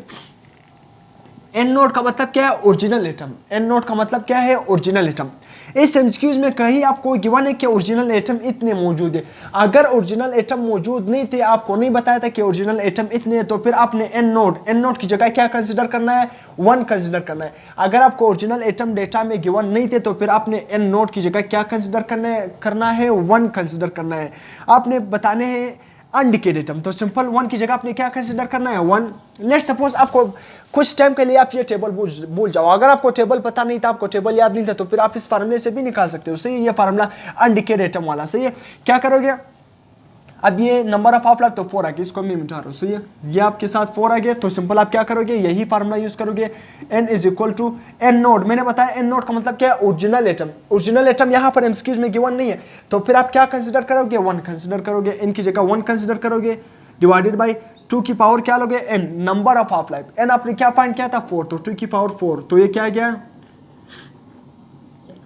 n नोट का मतलब क्या है, ओरिजिनल एटम। n नोट का मतलब क्या है, ओरिजिनल एटम। इस एमसीक्यूज में कहीं आपको गिवन है कि ओरिजिनल एटम इतने मौजूद है। अगर ओरिजिनल एटम मौजूद नहीं थे, आपको नहीं बताया था कि ओरिजिनल एटम इतने, तो फिर आपने n नोट की जगह क्या कंसीडर करना है, 1 कंसीडर करना है। अगर आपको ओरिजिनल एटम डेटा में गिवन नहीं थे तो फिर आपने n नोट की जगह क्या कंसीडर करना है 1 कंसीडर करना है। आपने बताने हैं अनडिकेड एटम, तो सिंपल 1 की जगह आपने क्या कंसिडर करना है 1। लेट सपोज आपको कुछ टाइम के लिए आप ये टेबल भूल जाओ, अगर आपको टेबल पता नहीं था, आपको टेबल याद नहीं था, तो फिर आप इस फार्मूले से भी निकाल सकते हो। सही, ये फार्मूला अनडिकेड एटम वाला। सही है, क्या करोगे अब ये नंबर ऑफ हाफ लाइफ तो 4 आ गया, इसको मैं मिटा रहा हूँ। सही है, ये आपके साथ 4 आ गया, तो सिंपल आप क्या करोगे, यही फार्मूला यूज करोगे, n is equal to n naught. मैंने बताया n नोट का मतलब क्या है, ओरिजिनल एटम। ओरिजिनल एटम यहाँ पर एमसीक्यूज में गिवन नहीं है, तो फिर आप क्या कंसिडर करोगे 1 कंसिडर करोगे, n की जगह 1 कंसिडर करोगे, डिवाइडेड बाई 2 की पावर क्या लोगे n, number of half life. n आपने क्या फाइंड किया था 4, तो 2 की पावर 4, तो ये क्या आ गया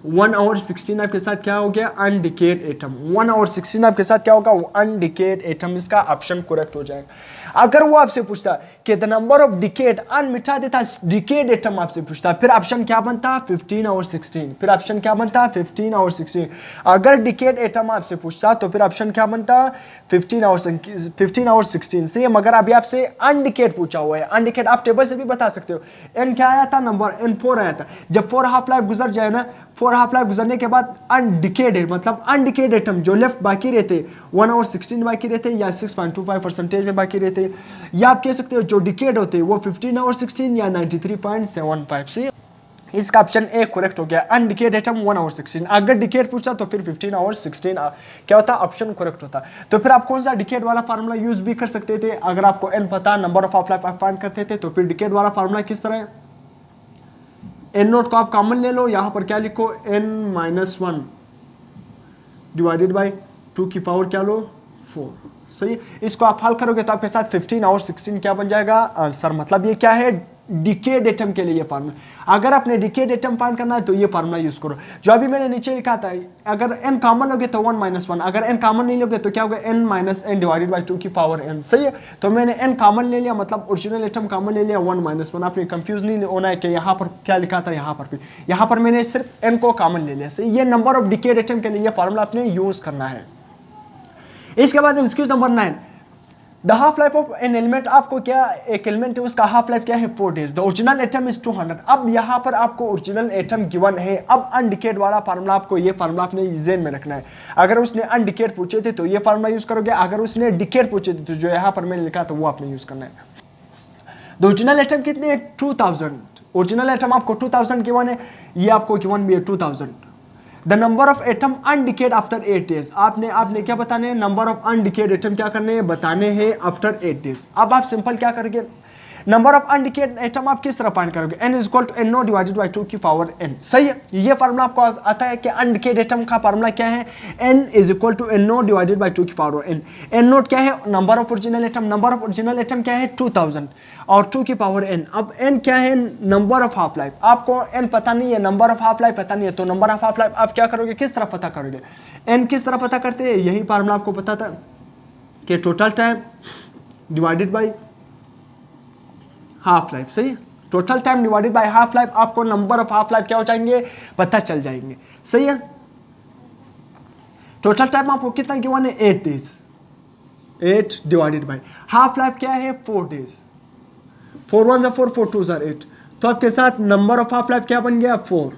1 और 16 आपके साथ क्या हो गया अनडिकेड एटम। 1 और 16 आपके साथ क्या होगा अनडिकेड एटम, इसका ऑप्शन करेक्ट हो जाएगा। अगर वो आपसे पूछता कि द नंबर ऑफ डिकेड अन मिटा देता डिकेड एटम आपसे पूछता, फिर ऑप्शन क्या बनता 15 और 16, फिर ऑप्शन क्या बनता 15 और 16। अगर डिकेड एटम आपसे पूछता तो फिर ऑप्शन क्या बनता 15 और 16 से। मगर अभी आपसे अनडिकेड पूछा हुआ है, अनडिकेड आप टेबल से भी बता सकते हो। n क्या आया था नंबर, n 4 आया था। जब 4 हाफ लाइफ गुजर जाए ना, 4 हाफ लाइफ गुजरने के बाद अनडिकेड है, मतलब अनडिकेड एटम जो लेफ्ट बाकी रहते 1 और 16 बाकी रहते या 6.25% में बाकी रहते, या आप कह सकते हो जो डिकेड होते वो 15 और 16 या 93.75 से। इसका ऑप्शन ए करेक्ट हो गया, अनडिकेड एटम 1 और 16। अगर डिकेड पूछता तो फिर 15 और 16 क्या होता ऑप्शन करेक्ट होता। तो फिर आप कौन सा डिकेड वाला फार्मूला यूज भी कर सकते थे, अगर आपको n पता नंबर ऑफ हाफ लाइफ आप फाइंड करते थे, तो फिर डिकेड वाला फार्मूला किस तरह है, n नोट को आप कॉमन ले लो, यहां पर क्या लिखो n-1 डिवाइडेड बाय 2 की पावर क्या लो 4। सही, इसको आप हल करोगे तो आपके साथ 15 और 16 क्या बन जाएगा आंसर। मतलब ये क्या है डिकेड एटम के लिए फार्मूला। अगर आपने डिकेड एटम फाइंड करना है तो ये फार्मूला यूज करो जो अभी मैंने नीचे लिखा था। अगर n कॉमन लोगे तो 1-1, अगर n कॉमन नहीं लोगे तो क्या होगा n-n डिवाइडेड बाय 2 की पावर n। सही है, तो मैंने n कॉमन ले लिया, मतलब ओरिजिनल एटम कॉमन ले लिया 1-1। आपने कंफ्यूज नहीं होना है कि यहाँ पर क्या लिखा था, यहाँ पर भी, यहाँ पर मैंने सिर्फ n को कॉमन ले लिया। सही, ये नंबर ऑफ डिकेड एटम के लिए फार्मूला आपने यूज करना है। इसके बाद excuse number 9, the half life of an element. आपको क्या एक एलिमेंट है उसका हाफ लाइफ क्या है 4 days, the original atom is 200। अब यहाँ पर आपको ओरिजिनल एटम गिवन है, अब अनडिकेड वाला फार्मूला आपको ये फार्मूला अपने जेन में रखना है। अगर उसने अनडिकेड पूछे थे तो ये फार्मूला यूज करोगे, अगर उसने डिकेड पूछे थे तो जो यहाँ पर मैंने लिखा था वो आपने यूज करना है। द ओरिजिनल एटम कितने है 2000, ओरिजिनल एटम आपको 2000 गिवन है, ये आपको गिवन भी है 2000। The number of atom undecayed after 8 days. आपने क्या बताने हैं, नंबर ऑफ अनडिकेड एटम क्या करने हैं बताने हैं आफ्टर 8 डेज। अब आप सिंपल क्या करोगे, नंबर ऑफ अनडिकेड एटम आप किस तरह फाइंड करोगे, n is equal to n naught divided by 2 की पावर n। सही है, ये फार्मूला आपको आता है कि अनडिकेड एटम का फार्मूला क्या है, n is equal to n naught divided by 2 की पावर n। n नोट क्या है number of original atom, number of original atom क्या है 2000 और 2 की पावर n। अब n क्या है नंबर ऑफ हाफ लाइफ, आपको n पता नहीं है, नंबर ऑफ हाफ लाइफ पता नहीं है, तो नंबर ऑफ हाफ लाइफ आप क्या करोगे किस तरह पता करोगे, n किस तरह पता करते हैं, यही फार्मूला आपको पता था कि total time divided by half life. सही, total time divided by half life, आपको नंबर ऑफ हाफ लाइफ क्या हो जाएंगे पता चल जाएंगे। सही है, टोटल टाइम आपको कितना गिवन है 8 days, 8 divided by half life क्या है 4 डेज, 4 1 4 4 2 8, तो आपके साथ नंबर ऑफ हाफ लाइफ क्या बन गया 4,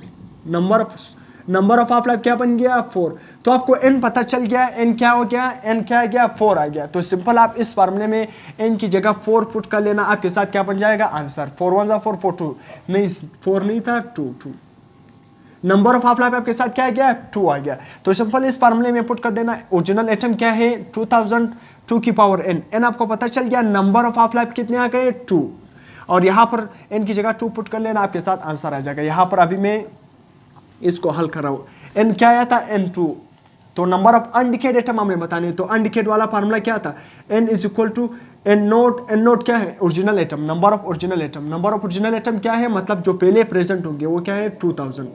नंबर ऑफ हाफ लाइफ क्या बन गया 4। तो आपको n पता चल गया, n क्या हो गया, n क्या आ गया 4 आ गया। तो सिंपल आप इस फार्मूले में n की जगह 4 पुट कर लेना, आपके साथ क्या बन जाएगा आंसर 4 1 4 4 2 नहीं 4 नहीं था 2 2। नंबर ऑफ हाफ लाइफ आपके साथ क्या आ गया 2 आ गया। तो सिंपल इस फार्मूले में पुट कर देना, ओरिजिनल एटम क्या है 2000 2 की पावर n आपको पता चल गया, नंबर ऑफ हाफ लाइफ कितने आ गए 2, और यहाँ पर n की जगह 2 पुट कर लेना, आपके साथ आंसर आ जाएगा। यहाँ पर अभी मैं इसको हल कर रहा हूं, n क्या आया था n2, तो नंबर ऑफ अनडिकेड एटम हमें बताने, तो अनडिकेड वाला फार्मूला क्या था n is equal to n naught क्या है original atom, number of original atom, number of original atom क्या है मतलब जो पहले प्रेजेंट होंगे वो क्या है 2000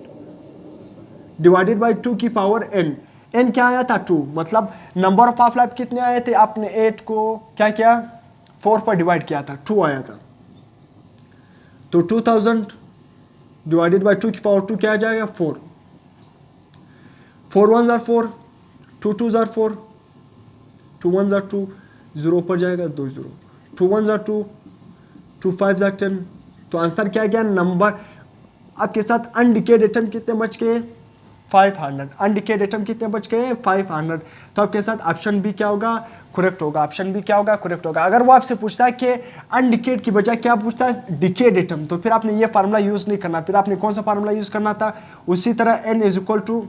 डिवाइडेड बाय 2 की पावर n। n क्या आया था 2, मतलब नंबर ऑफ हाफ लाइफ कितने आए थे, आपने 8 को क्या किया 4 पर डिवाइड किया था 2 आया था, तो 2000 डिवाइडेड बाय 2 की पावर 2 क्या आ जाएगा 4, 4 1 4, 2 2 4, 2 1 2, 0 पर जाएगा 2 0, 2 1 2, 2 5 10। तो आंसर क्या गया, नंबर आपके साथ अनडिकेड एटम कितने बच गए 500। अनडिकेड एटम कितने बच गए? 500। तो आपके साथ ऑप्शन बी क्या होगा? करेक्ट होगा। ऑप्शन बी क्या होगा? करेक्ट होगा। अगर वो आपसे पूछता है कि अनडिकेड की बजाय क्या पूछता है? डिकेड एटम, तो फिर आपने ये फार्मूला यूज नहीं करना, फिर आपने कौन सा फार्मूला यूज करना था? उसी तरह n is equal to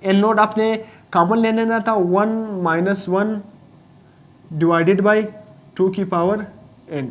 n naught आपने कॉमन ले लेना था, 1 - 1 डिवाइडेड बाई 2 की पावर n।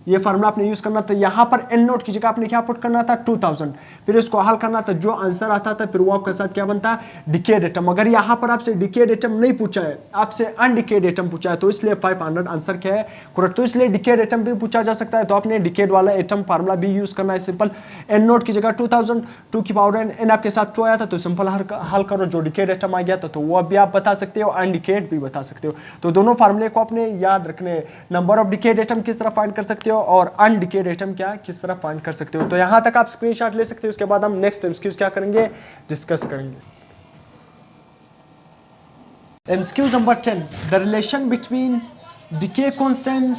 ये फार्मूला आपने यूज करना था। यहाँ पर एन नोट की जगह आपने क्या पुट करना था? 2000। फिर इसको हल करना था, जो आंसर आता था फिर वो आपके साथ क्या बनता है? Decade atom. अगर यहाँ पर आपसे डिकेड एटम नहीं पूछा है, आपसे अनडिकेड एटम पूछा है, तो इसलिए 500 आंसर क्या है? करेक्ट। तो इसलिए डिकेड एटम भी पूछा जा सकता है, तो आपने डिकेड वाला एटम फार्मूला भी यूज करना है। सिंपल एन नोट की जगह 2000, 2 की पावर n आपके साथ 2 आया था, तो सिंपल हल करो, जो डिकेड एटम आ गया था तो वो भी आप बता सकते हो, अनडिकेड भी बता सकते हो। तो दोनों फार्मूले को आपने याद रखने, नंबर ऑफ डिकेड एटम किस तरह फाइंड कर सकते हो और अनडिकेड एटम क्या किस तरह फाइंड कर सकते हो। तो यहां तक आप स्क्रीनशॉट ले सकते हो। उसके बाद हम नेक्स्ट एमसीक्यूज क्या करेंगे? डिस्कस करेंगे। MCQs number 10, the relation between decay constant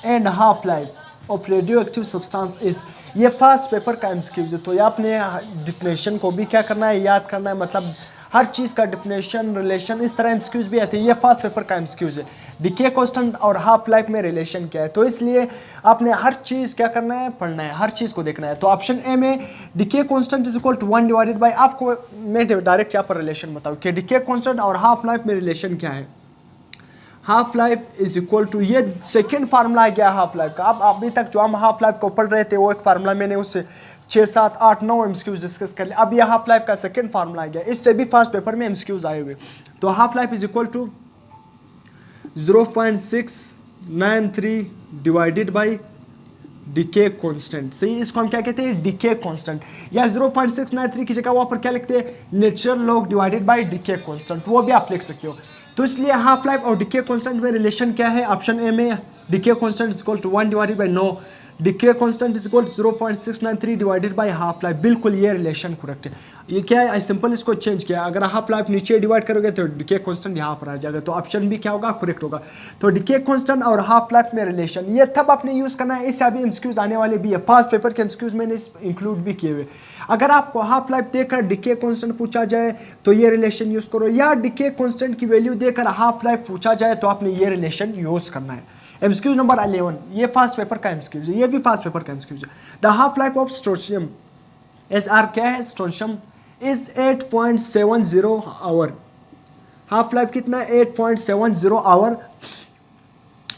and half life of radio active substance is. ये फर्स्ट पेपर का एमसीक्यूज है, तो ये आपने डिफिनेशन को भी क्या करना है? याद करना है। मतलब हर चीज का डिफिनेशन, रिलेशन, इस तरह एमसीक्यूज भी आते हैं। ये फर्स्ट पेपर का एमसीक्यूज है। डिके कांस्टेंट और हाफ लाइफ में रिलेशन क्या है, तो इसलिए आपने हर चीज क्या करना है? पढ़ना है, हर चीज को देखना है। तो ऑप्शन ए में decay constant is equal to 1 divided by, आपको मैं डायरेक्ट यहाँ पर रिलेशन बताऊँ कि डिके कांस्टेंट और हाफ लाइफ में रिलेशन क्या है। Half life is equal to, ये सेकेंड फार्मूला आ गया हाफ लाइफ का। अब अभी तक जो हम हाफ लाइफ को पढ़ रहे थे वो एक फार्मूला मैंने उससे 6, 7, 8, 9 एमसीक्यूज डिस्कस कर लिया। अब ये हाफ लाइफ का सेकेंड फार्मूला आ गया, इससे भी फर्स्ट पेपर में एमसीक्यूज आए हुए। तो half life is equal to 0.693 divided by decay constant. सही, इसको हम क्या कहते हैं? Decay constant. या 0.693 की जगह वहां पर क्या लिखते हैं? Natural log divided by decay constant, वो भी आप लिख सकते हो। तो इसलिए हाफ लाइफ और डिके कांस्टेंट में रिलेशन क्या है? ऑप्शन ए में decay constant is equal to 1 divided by 9, decay constant is equal to 0.693 divided by half life. बिल्कुल ये रिलेशन करेक्ट है। ये क्या है? सिंपल इसको चेंज किया, अगर हाफ लाइफ नीचे डिवाइड करोगे तो डिके कांस्टेंट यहाँ पर आ जाएगा। तो ऑप्शन भी क्या होगा? करेक्ट होगा। तो डिके कांस्टेंट और हाफ लाइफ में रिलेशन, ये तब आपने यूज करना है। इससे अभी एमसीक्यूज आने वाले भी है, फर्स्ट पेपर के एमसीक्यूज मैंने इंक्लूड भी किए हुए। अगर आपको हाफ लाइफ देकर डिके कांस्टेंट पूछा जाए तो ये रिलेशन यूज करो, या डिके कांस्टेंट की वैल्यू देकर हाफ लाइफ पूछा जाए तो आपने ये रिलेशन यूज करना है। एमसीक्यूज नंबर 11, ये फर्स्ट पेपर का एमसीक्यूज है, ये भी फर्स्ट पेपर का एमसीक्यूज है। The half life of strontium SR क्या है? Strontium is 8.70 hour. Half life कितना? 8.70 hour.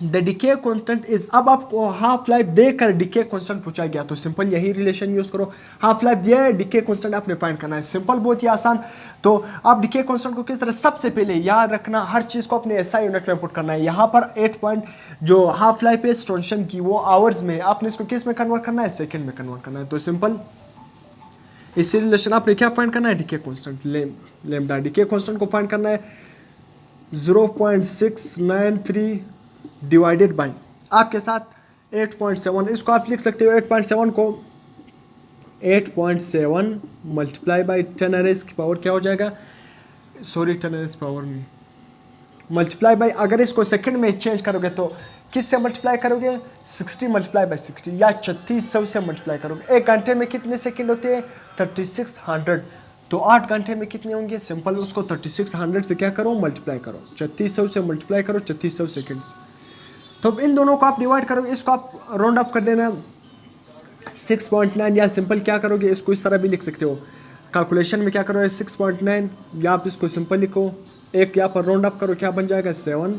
The decay constant is, अब आपको हाफ लाइफ देकर डिके कांस्टेंट पूछा गया तो सिंपल यही रिलेशन यूज करो। हाफ लाइफ दिया है, डिके कांस्टेंट आपने फाइंड करना है। सिंपल, बहुत ही आसान। तो आप डिके कांस्टेंट को किस तरह? सबसे पहले याद रखना, हर चीज को अपने एसआई यूनिट में पुट करना है। यहाँ पर 8 पॉइंट जो हाफ लाइफ है स्ट्रोंशियम की, वो आवर्स में, आपने इसको किस में कन्वर्ट करना है? सेकेंड में कन्वर्ट करना है। तो सिंपल इसी रिलेशन आपने क्या फाइंड करना है? Decay constant, lambda. Decay constant को फाइंड करना है 0.693 डिवाइडेड बाई आपके साथ 8.7, इसको आप लिख सकते हो 8.7 को 8.7 मल्टीप्लाई बाई 10 की पावर क्या हो जाएगा? सॉरी, 10 पावर में मल्टीप्लाई बाई, अगर इसको सेकंड में चेंज करोगे तो किससे मल्टीप्लाई करोगे? 60 मल्टीप्लाई बाई 60 या 3600 से मल्टीप्लाई करोगे। एक घंटे में कितने सेकंड होते हैं? 3600। तो 8 घंटे में कितने होंगे? सिंपल उसको 3600 से क्या करो? मल्टीप्लाई करो। 3600 से मल्टीप्लाई करो 3600 सेकेंड। तो इन दोनों को आप डिवाइड करोगे, इसको आप राउंड ऑफ कर देना 6.9, या सिंपल क्या करोगे? इसको इस तरह भी लिख सकते हो। कैलकुलेशन में क्या करोगे? 6.9, या आप इसको सिंपल लिखो, एक यहाँ पर राउंड अप करो, क्या बन जाएगा? 7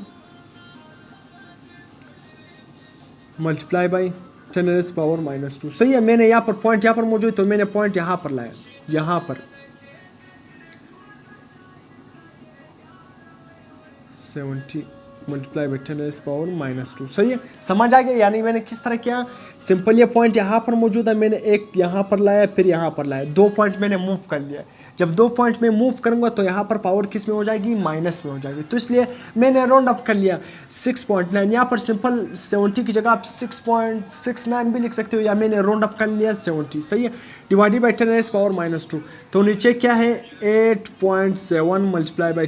मल्टीप्लाई बाई 10 पावर -2। सही है, मैंने यहाँ पर पॉइंट यहाँ पर मौजूद, तो मैंने पॉइंट यहाँ पर लाया, यहाँ पर 70 मल्टीप्लाई बाई 10 पावर -2। सही है, समझ आ गया? यानी मैंने किस तरह किया? सिंपल ये पॉइंट यहाँ पर मौजूद है, मैंने एक यहाँ पर लाया, फिर यहाँ पर लाया, 2 पॉइंट मैंने मूव कर लिया। जब 2 पॉइंट में मूव करूंगा तो यहाँ पर पावर किस में हो जाएगी? माइनस में हो जाएगी। तो इसलिए मैंने राउंड ऑफ कर लिया 6.9। यहाँ पर सिंपल 70 की जगह आप 6.69 भी लिख सकते हो, या मैंने राउंड ऑफ कर लिया 70। सही है, डिवाइडेड बाई 10 पावर -2। तो नीचे क्या है? 8.7 multiply by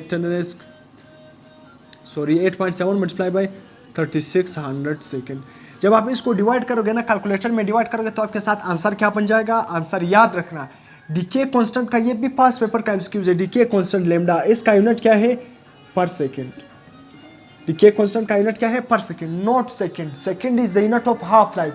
8.7 multiply by 3600 second. जब आप इसको डिवाइड करोगे ना, कैलकुलेटर में डिवाइड करोगे, तो आपके साथ आंसर क्या बन जाएगा? आंसर याद रखना डीके कांस्टेंट का ये भी पास पेपर का एमसीक्यूज है। डीके कांस्टेंट लेमडा, इसका यूनिट क्या है? पर सेकेंड। डीके कांस्टेंट का यूनिट क्या है? पर second, not second. Second is the unit of half life,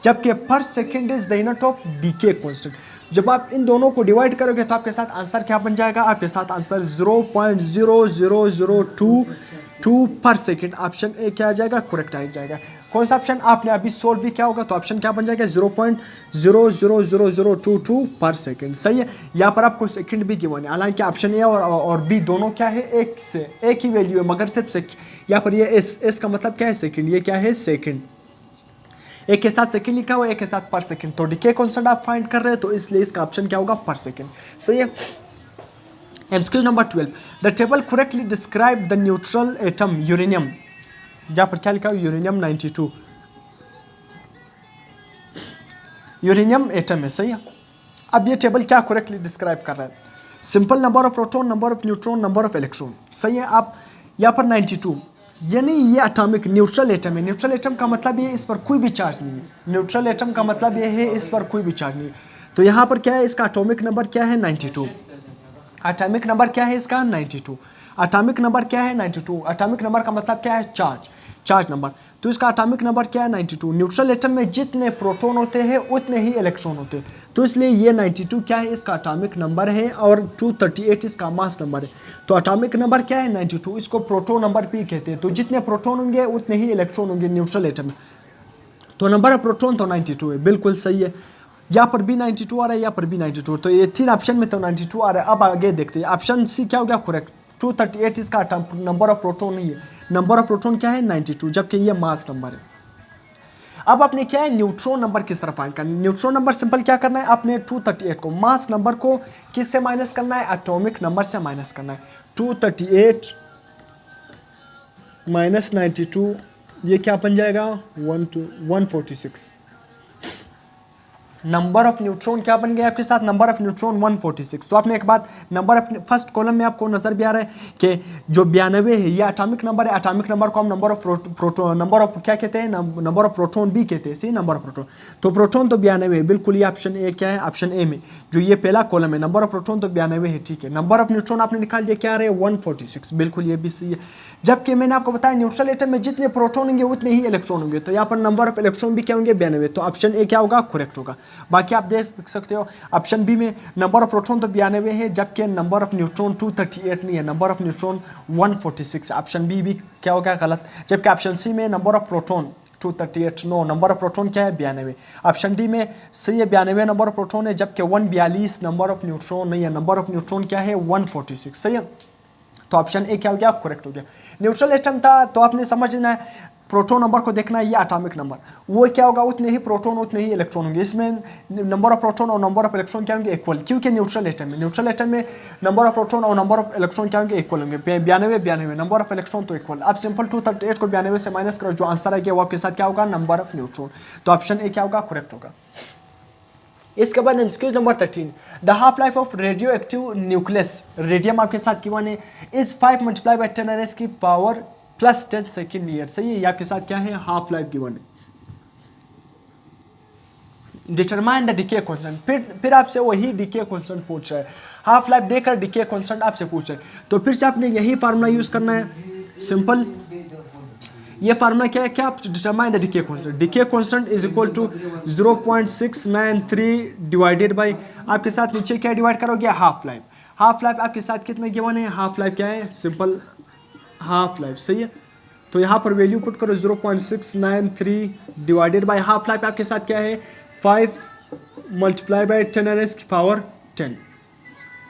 जबकि पर second is the unit of decay constant. जब आप इन दोनों को डिवाइड करोगे तो आपके साथ आंसर क्या बन जाएगा? आपके साथ आंसर 0.0002 पर सेकेंड। ऑप्शन ए क्या आ जाएगा? करेक्ट आ जाएगा। कौन सा ऑप्शन? आपने अभी सोल्व भी क्या होगा तो ऑप्शन क्या बन जाएगा? 0.000022 पर सेकेंड। सही है। यहाँ पर आपको सेकेंड भी गिवन है, हालांकि ऑप्शन ए और बी दोनों क्या है? एक से एक ही वैल्यू है, मगर सिर्फ यहाँ पर ये एस का मतलब क्या है? सेकेंड। ये क्या है? सेकेंड। एक के साथ सेकंड लिखा हुआ है, एक के साथ पर सेकंड। तो डीके कांस्टेंट आप फाइंड कर रहे हो तो इसलिए इसका ऑप्शन क्या होगा? पर सेकंड। सही है। MCQ number 12, the table correctly describe the neutral atom uranium. यहाँ पर क्या लिखा है? यूरेनियम 92 यूरेनियम एटम है। सही है। अब ये टेबल क्या करेक्टली डिस्क्राइब कर रहा है? Simple number of proton, number of neutron, number of electron. सही है। आप यहाँ पर 92, यानी ये एटॉमिक न्यूट्रल एटम है। न्यूट्रल एटम का मतलब ये इस पर कोई भी चार्ज नहीं है। न्यूट्रल एटम का मतलब ये है इस पर कोई भी चार्ज नहीं है। तो यहाँ पर क्या है? इसका एटॉमिक नंबर क्या है? 92। एटॉमिक नंबर क्या है इसका? 92। एटॉमिक नंबर क्या है? 92। एटॉमिक नंबर का मतलब क्या है? Charge number. तो इसका एटॉमिक नंबर क्या है? 92। न्यूट्रल एटम में जितने प्रोटॉन होते हैं उतने ही इलेक्ट्रॉन होते हैं, तो इसलिए ये 92 क्या है? इसका एटॉमिक नंबर है, और 238 इसका मास नंबर है। तो एटॉमिक नंबर क्या है? 92। इसको प्रोटॉन नंबर भी कहते हैं। तो जितने प्रोटॉन होंगे उतने ही इलेक्ट्रॉन होंगे न्यूट्रल एटम में। तो नंबर ऑफ प्रोटॉन तो 92 है, बिल्कुल सही है। यहाँ पर भी 92 आ रहा है, यहाँ पर भी 92। तो ये तीन ऑप्शन में तो 92 आ रहा है। अब आगे देखते हैं, ऑप्शन सी क्या हो गया? करेक्ट। 238 इसका नंबर ऑफ प्रोटॉन नहीं है। नंबर ऑफ प्रोटॉन क्या है? 92, जबकि ये मास नंबर है। अब आपने क्या है? न्यूट्रॉन नंबर किस तरह फाइंड करना है? न्यूट्रॉन नंबर सिंपल क्या करना है? आपने 238 को, मास नंबर को किससे माइनस करना है? एटॉमिक नंबर से माइनस करना है। 238 माइनस 92, ये क्या बन जाएगा? 146। नंबर ऑफ न्यूट्रॉन क्या बन गया आपके साथ? Number of neutron 146। तो आपने एक बात, नंबर ऑफ फर्स्ट कॉलम में आपको नजर भी आ रहा है कि जो 92 है ये एटॉमिक नंबर है। एटॉमिक नंबर को हम number of proton, number of क्या कहते हैं? नंबर ऑफ प्रोटॉन भी कहते हैं। सी नंबर ऑफ प्रोटॉन, तो प्रोटॉन तो 92 है, बिल्कुल। ये ऑप्शन ए क्या है? ऑप्शन ए में जो ये पहला कॉलम है, नंबर ऑफ प्रोटॉन तो 92 है, ठीक है। नंबर ऑफ न्यूट्रॉन आपने निकाल दिया, क्या आ रहे हैं? 146, बिल्कुल ये भी सही है। जबकि मैंने आपको बताया न्यूट्रल एटम में जितने प्रोटॉन होंगे उतने ही इलेक्ट्रॉन होंगे, तो यहाँ पर नंबर ऑफ इलेक्ट्रॉन भी क्या होंगे? 92। तो ऑप्शन ए क्या होगा? करेक्ट होगा। बाकी आप देख सकते हो ऑप्शन बी में नंबर ऑफ प्रोटॉन तो 92 है, जबकि नंबर ऑफ न्यूट्रॉन 238 नहीं है, number of neutron 146। Option B भी क्या होगा? गलत। जबकि ऑप्शन सी में number of proton 238, no, number of proton क्या है? 92। ऑप्शन डी में सही है, 92 नंबर ऑफ प्रोटॉन है, जबकि 142 नंबर ऑफ न्यूट्रॉन नहीं है, नंबर ऑफ न्यूट्रॉन क्या है? 146। सही है। तो ऑप्शन ए क्या हो गया? करेक्ट हो गया। न्यूट्रल एटम था तो आपने समझना है, प्रोटॉन नंबर को देखना है, ये एटॉमिक नंबर, वो क्या होगा? उतने ही प्रोटॉन उतने ही इलेक्ट्रॉन होंगे। इसमें नंबर ऑफ प्रोटॉन और नंबर ऑफ इलेक्ट्रॉन क्या होंगे? इक्वल, क्योंकि न्यूट्रल एटम में नंबर ऑफ प्रोटॉन और नंबर ऑफ इलेक्ट्रॉन क्या होंगे? इक्वल होंगे। 92 नंबर ऑफ इलेक्ट्रॉन तो इक्वल। अब सिंपल 238 को 92 से माइनस करो, जो आंसर आएगा वो आपके साथ क्या होगा? Number of neutron. तो ऑप्शन ए क्या होगा? करेक्ट होगा। इसके बाद MCQ number 13, the half life of radio active nucleus, radium आपके साथ गिवन है, इज 5 मल्टीप्लाई बाय 10 की पावर प्लस 10 सेकेंड ईयर। सही है। ये आपके साथ क्या है? हाफ लाइफ गिवन है। डिटरमाइन द डीके कांस्टेंट, फिर आपसे वही डीके कांस्टेंट पूछ रहा है। हाफ लाइफ देकर डीके कांस्टेंट आपसे पूछ रहा है, तो फिर से आपने यही फार्मूला यूज करना है। सिंपल ये फार्मूला क्या है? क्या आप determine the decay constant, decay constant is equal to 0.693 divided by, आपके साथ नीचे क्या डिवाइड करोगे? Half life. हाफ लाइफ आपके साथ कितने गिवन है? हाफ लाइफ क्या है? Simple half life. सही है। तो यहाँ पर वैल्यू पुट करो 0.693 डिवाइडेड बाय हाफ लाइफ आपके साथ क्या है? 5 मल्टीप्लाई बाय 10 की पावर 10।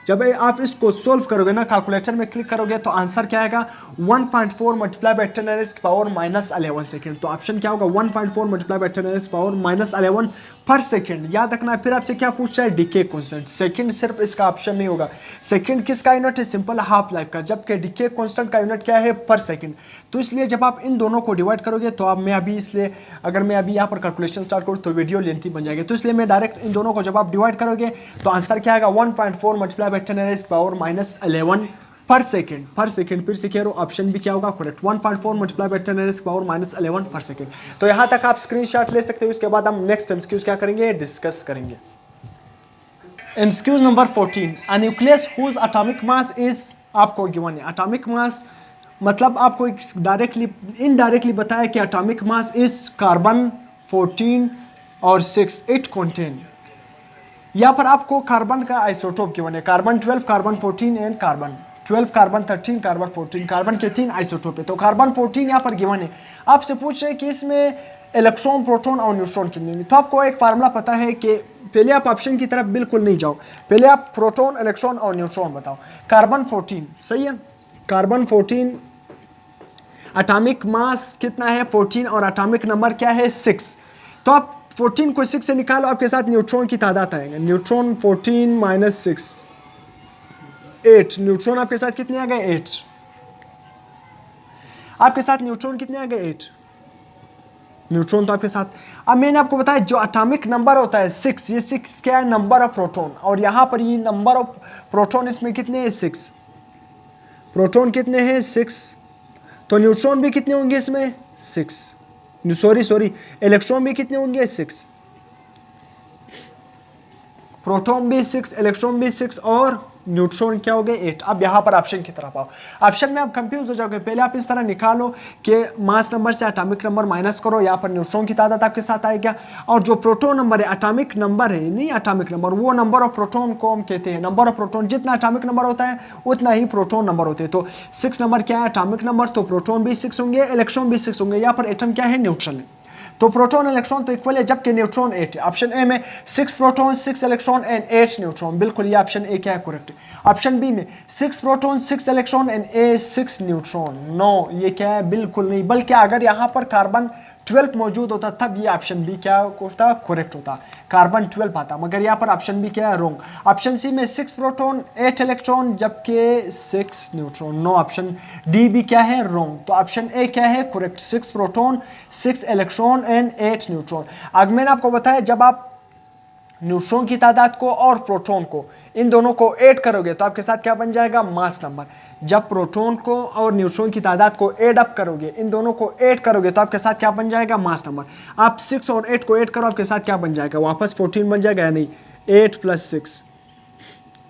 जब आप इसको सोल्व करोगे ना, कैलकुलेटर में क्लिक करोगे तो आंसर क्या आएगा? 1.4 मल्टीप्लाई बाय 10 की पावर -11 सेकेंड। तो ऑप्शन क्या होगा? 1.4 मल्टीप्लाई बाय 10 की पावर -11 पर सेकेंड। याद रखना है। फिर आपसे क्या पूछ रहा है? Decay constant. सेकेंड सिर्फ इसका ऑप्शन नहीं होगा। सेकेंड किसका यूनिट है? सिंपल हाफ लाइफ का, जबकि डीके कांस्टेंट का यूनिट क्या है? पर सेकेंड। तो इसलिए जब आप इन दोनों को डिवाइड करोगे तो अब मैं अभी इसलिए अगर मैं अभी यहाँ पर कैलकुलेशन स्टार्ट करूँ तो वीडियो लेंथी बन जाएगी, तो इसलिए मैं डायरेक्ट इन दोनों को जब आप डिवाइड करोगे तो आंसर क्या आएगा? 1.4 मल्टीप्लाई बाय 10 की पावर -11 पर सेकेंड। फिर से कह रहा हूँ, ऑप्शन भी क्या होगा? करेक्ट। 1.4 मल्टीप्लाई बाय 10 की पावर -11 पर सेकेंड। तो यहाँ तक आप स्क्रीनशॉट ले सकते हो। इसके बाद हम नेक्स्ट एमसीक्यूज क्या करेंगे? डिस्कस करेंगे। MCQs number 14, a nucleus whose atomic mass is, आपको गिवन है एटॉमिक मास, मतलब आपको डायरेक्टली इनडायरेक्टली बताया कि एटॉमिक मास इज कार्बन 14 और 6 इट कंटेन। यहाँ पर आपको कार्बन का आइसोटोप गिवन है, carbon 12, carbon 14 and carbon 12, carbon 13, carbon 14, carbon के 3 आइसोटोप है। तो कार्बन 14 यहाँ पर गिवन है। आपसे पूछ रहे हैं कि इसमें इलेक्ट्रॉन, प्रोटॉन और न्यूट्रॉन कितने हैं। तो आपको एक फार्मूला पता है कि पहले आप ऑप्शन की तरफ बिल्कुल नहीं जाओ, पहले आप प्रोटॉन, इलेक्ट्रॉन और न्यूट्रॉन बताओ। कार्बन 14 सही है, कार्बन 14 एटॉमिक मास कितना है 14 और एटॉमिक नंबर क्या है 6। तो आप 14 को 6 से निकालो, आपके साथ न्यूट्रॉन की तादाद आएगा। न्यूट्रॉन 14 माइनस 6 8, न्यूट्रॉन आपके साथ कितने आ गए 8, आपके साथ न्यूट्रॉन कितने आ गए 8, न्यूट्रॉन तो आपके साथ। अब मैंने आपको बताया जो एटॉमिक नंबर होता है 6, ये 6 क्या है नंबर ऑफ प्रोटॉन, और यहाँ पर ये नंबर ऑफ प्रोटॉन इसमें कितने हैं 6, प्रोटॉन कितने हैं 6, तो न्यूट्रॉन भी कितने होंगे इसमें 6, सॉरी इलेक्ट्रॉन भी कितने होंगे 6, प्रोटॉन भी 6, इलेक्ट्रॉन भी 6 और न्यूट्रॉन क्या हो गए 8। अब यहाँ पर ऑप्शन की तरफ आओ, ऑप्शन में आप कंफ्यूज हो जाओगे। पहले आप इस तरह निकालो कि मास नंबर से एटॉमिक नंबर माइनस करो, यहाँ पर न्यूट्रॉन की तादाद आपके साथ आएगा, और जो प्रोटॉन नंबर है एटॉमिक नंबर है, नहीं एटॉमिक नंबर, वो नंबर ऑफ प्रोटॉन को हम कहते हैं नंबर ऑफ प्रोटॉन। जितना एटॉमिक नंबर होता है उतना ही प्रोटॉन नंबर होते हैं। तो 6 नंबर क्या है एटॉमिक नंबर, तो प्रोटॉन भी 6 होंगे, इलेक्ट्रॉन भी 6 होंगे। यहाँ पर एटम क्या है न्यूट्रल है, तो प्रोटॉन इलेक्ट्रॉन तो इक्वल है, जबकि न्यूट्रॉन 8 है। ऑप्शन ए में 6 प्रोटॉन 6 इलेक्ट्रॉन एंड 8 न्यूट्रॉन, बिल्कुल ये ऑप्शन ए क्या है करेक्ट है। ऑप्शन बी में 6 proton 6 electron and a 6 neutron, no ये क्या है बिल्कुल नहीं, बल्कि अगर यहाँ पर कार्बन 12 मौजूद होता तब ये ऑप्शन बी क्या होता करेक्ट होता, कार्बन 12 आता, मगर यहाँ पर ऑप्शन बी क्या है रॉन्ग। ऑप्शन सी में 6 प्रोटॉन 8 इलेक्ट्रॉन जबकि 6 न्यूट्रॉन, नो ऑप्शन डी भी क्या है रॉन्ग। तो ऑप्शन ए क्या है correct, 6 proton 6 electron and 8 neutron. आगे मैंने आपको बताया जब आप न्यूट्रॉन की तादाद को और प्रोटॉन को इन दोनों को ऐड करोगे तो आपके साथ क्या बन जाएगा मास नंबर। जब प्रोटॉन को और न्यूट्रॉन की तादाद को ऐड अप करोगे, इन दोनों को ऐड करोगे तो आपके साथ क्या बन जाएगा मास नंबर। आप 6 और 8 को ऐड करो, आपके साथ क्या बन जाएगा वापस 14 बन जाएगा या नहीं, 8 + 6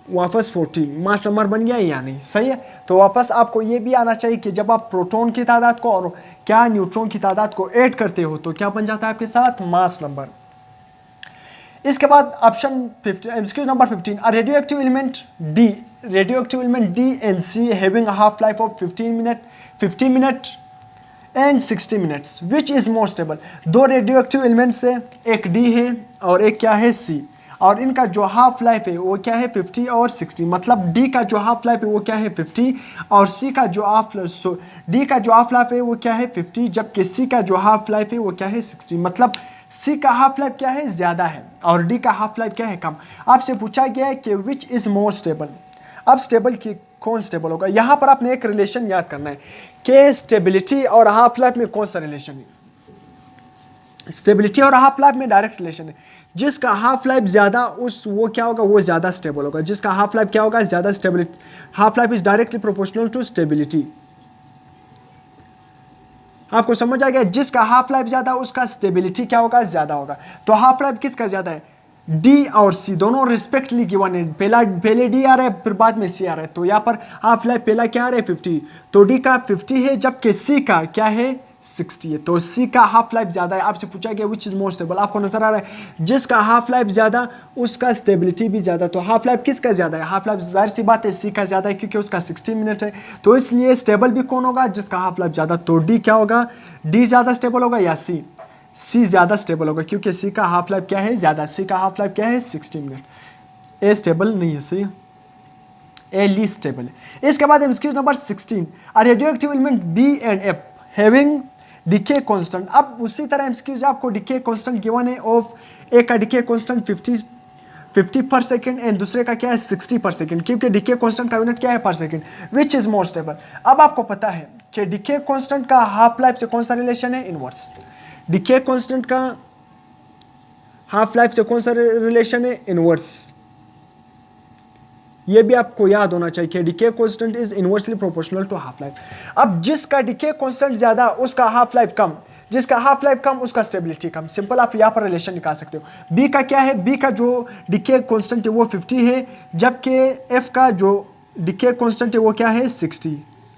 वापस 14 मास नंबर बन गया या नहीं, सही है। तो वापस आपको ये भी आना चाहिए कि जब आप प्रोटॉन की तादाद को और क्या न्यूट्रॉन की तादाद को ऐड करते हो तो क्या बन जाता है आपके साथ मास नंबर। इसके बाद option 15 MCQ number 15, a radioactive element D and C having a half life of 50 minute and 60 minutes, which is more stable. दो रेडियोएक्टिव एलिमेंट्स है, एक डी है और एक क्या है सी, और इनका जो हाफ लाइफ है वो क्या है 50 और 60, मतलब डी का जो हाफ लाइफ है वो क्या है 50 और सी का जो डी का जो हाफ लाइफ है वो क्या है 50 जबकि सी का जो हाफ लाइफ है वो क्या है 60, मतलब सी का हाफ लाइफ क्या है ज्यादा है और डी का हाफ लाइफ क्या है कम। आपसे पूछा गया है कि विच इज मोर स्टेबल। अब स्टेबल की कौन स्टेबल होगा, यहाँ पर आपने एक रिलेशन याद करना है कि स्टेबिलिटी और हाफ लाइफ में कौन सा रिलेशन है। स्टेबिलिटी और हाफ लाइफ में डायरेक्ट रिलेशन है, जिसका हाफ लाइफ ज्यादा वो क्या होगा वो ज्यादा स्टेबल होगा, जिसका हाफ लाइफ क्या होगा ज्यादा stability, half life is directly proportional to stability. आपको समझ आ गया, जिसका हाफ लाइफ ज्यादा उसका स्टेबिलिटी क्या होगा ज्यादा होगा। तो हाफ लाइफ किसका ज्यादा है, डी और सी दोनों रिस्पेक्टली गिवन है, पहले डी आ रहा है फिर बाद में सी आ रहा है, तो यहाँ पर हाफ लाइफ पहला क्या आ रहा है 50, तो डी का 50 है जबकि सी का क्या है 60 है, तो सी का हाफ लाइफ ज्यादा है। आपसे पूछा गया विच इज मोर स्टेबल, आपको नजर आ रहा है जिसका हाफ लाइफ ज्यादा उसका स्टेबिलिटी भी ज्यादा, तो हाफ लाइफ किसका ज्यादा है, हाफ लाइफ जाहिर सी बात है सी का ज्यादा है क्योंकि उसका 60 मिनट है, तो इसलिए स्टेबल भी कौन होगा जिसका हाफ लाइफ ज्यादा, तो डी क्या होगा, डी ज्यादा स्टेबल होगा या सी ज्यादा स्टेबल होगा क्योंकि सी का हाफ लाइफ क्या है ज्यादा, सी का हाफ लाइफ क्या है 60 मिनट। ए स्टेबल नहीं है, सही ए लीस्ट स्टेबल है। इसके बाद MCQ number 16, a radioactive element B and F having decay constant. अब उसी तरह एमसीक्यूज आपको डिके कांस्टेंट गिवन है ऑफ, एक का डिके कांस्टेंट 50 पर सेकेंड एंड दूसरे का क्या है 60 पर सेकेंड, क्योंकि डिके कांस्टेंट का यूनिट क्या है पर second, which is more stable. अब आपको पता है कि डिके कांस्टेंट का हाफ लाइफ से कौन सा रिलेशन है इनवर्स, डिके कांस्टेंट का हाफ लाइफ से कौन सा रिलेशन है इनवर्स, ये भी आपको याद होना चाहिए कि decay constant is inversely proportional to half life. अब जिसका डिके कांस्टेंट ज्यादा उसका हाफ लाइफ कम, जिसका हाफ लाइफ कम उसका स्टेबिलिटी कम। सिंपल, आप यहाँ पर रिलेशन निकाल सकते हो। बी का क्या है, बी का जो डिके कांस्टेंट है वो 50 है, जबकि एफ का जो डिके कांस्टेंट है वो क्या है 60।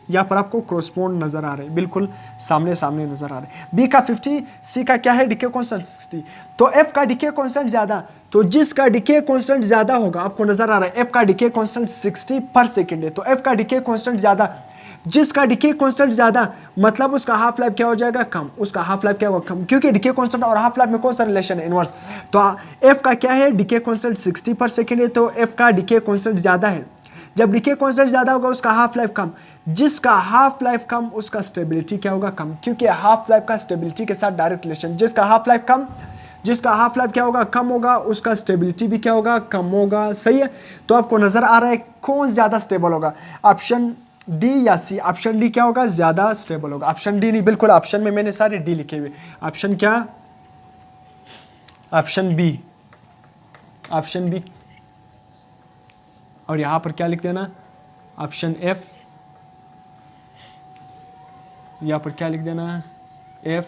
यहाँ पर आपको क्रॉसपोंड नजर आ रहे हैं, बिल्कुल सामने सामने नजर आ रहे हैं। बी का 50, सी का क्या है डिके कांस्टेंट 60। तो एफ का डिके कांस्टेंट ज्यादा, तो जिसका डिके कांस्टेंट ज्यादा होगा, आपको नजर आ रहा है एफ का डिके कांस्टेंट 60 पर सेकेंड है, तो एफ का डिके कांस्टेंट ज्यादा, जिसका डिके कांस्टेंट ज्यादा मतलब उसका हाफ लाइफ क्या हो जाएगा कम, उसका हाफ लाइफ क्या होगा कम, क्योंकि डिके कांस्टेंट और हाफ लाइफ में कौन सा रिलेशन है, इनवर्स। तो एफ का क्या है डिके कांस्टेंट 60 पर सेकेंड है, तो एफ का डिके कांस्टेंट ज्यादा है। जब डिके कांस्टेंट ज्यादा होगा उसका हाफ लाइफ कम, जिसका हाफ लाइफ कम उसका स्टेबिलिटी क्या होगा कम, क्योंकि हाफ लाइफ का स्टेबिलिटी के साथ डायरेक्ट रिलेशन। जिसका हाफ लाइफ कम, जिसका हाफ लाइफ क्या होगा कम होगा, उसका स्टेबिलिटी भी क्या होगा कम होगा। सही है, तो आपको नजर आ रहा है कौन ज्यादा स्टेबल होगा, ऑप्शन डी या सी। ऑप्शन डी क्या होगा ज्यादा स्टेबल होगा, ऑप्शन डी नहीं, बिल्कुल ऑप्शन में मैंने सारे डी लिखे हुए। ऑप्शन क्या, ऑप्शन बी, ऑप्शन बी, और यहां पर क्या लिख देना ऑप्शन एफ, यहाँ पर क्या लिख देना एफ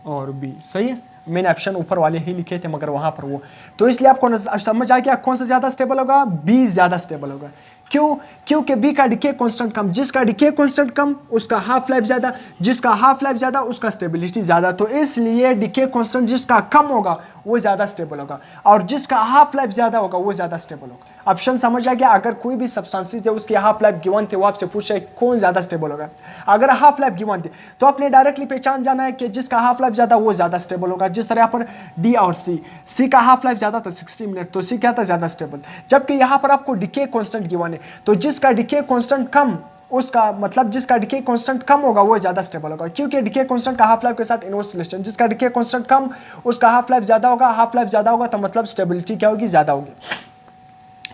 और बी। सही है, मैंने ऑप्शन ऊपर वाले ही लिखे थे मगर वहां पर वो, तो इसलिए आपको समझ आ गया कौन सा ज्यादा स्टेबल होगा, बी ज्यादा स्टेबल होगा। क्यों, क्योंकि बी का डिके कांस्टेंट कम, जिसका डिके कांस्टेंट कम उसका हाफ लाइफ ज्यादा, जिसका हाफ लाइफ ज्यादा उसका स्टेबिलिटी ज्यादा, तो इसलिए डिके कांस्टेंट जिसका कम होगा वो ज्यादा स्टेबल होगा, और जिसका हाफ लाइफ ज्यादा होगा वो ज्यादा स्टेबल होगा। ऑप्शन समझ आ गया। अगर कोई भी सब्सटेंसेस है उसकी हाफ लाइफ गिवन थे, वो आपसे पूछे कौन ज्यादा स्टेबल होगा, अगर हाफ लाइफ गिवन थे तो आपने डायरेक्टली पहचान जाना है कि जिसका हाफ लाइफ ज्यादा वो ज्यादा स्टेबल होगा। जिस तरह यहाँ पर डी और सी का हाफ लाइफ ज्यादा था 60 मिनट, तो सी क्या था ज्यादा स्टेबल। जबकि यहाँ पर आपको डिके कांस्टेंट गिवन है, तो जिसका डिके कांस्टेंट कम उसका मतलब जिसका डिके कांस्टेंट कम होगा वो ज्यादा स्टेबल होगा, क्योंकि डिके कांस्टेंट का हाफ लाइफ के साथ इनवर्स रिलेशन। जिसका डिके कांस्टेंट कम उसका हाफ लाइफ ज्यादा होगा, हाफ लाइफ ज्यादा होगा तो मतलब स्टेबिलिटी क्या होगी ज्यादा होगी,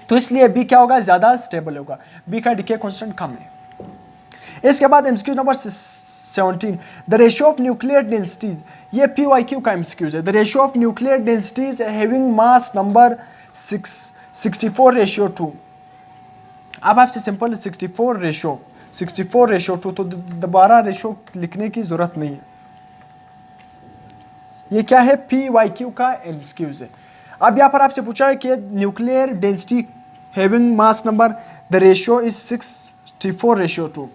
तो इसलिए बी क्या होगा ज्यादा स्टेबल होगा, बी का डिके कांस्टेंट कम है। इसके बाद MCQ number 17, the ratio of nuclear densities, ये पीवाईक्यू का एमसीक्यू है। The ratio of nuclear densities having mass number 64:2। अब आपसे सिंपल 64:2, तो दोबारा रेशियो लिखने की जरूरत नहीं है, ये क्या है पीवाईक्यू का एमसीक्यू है। अब यहाँ पर आपसे पूछा है कि nuclear density having mass number, the ratio is 64:2।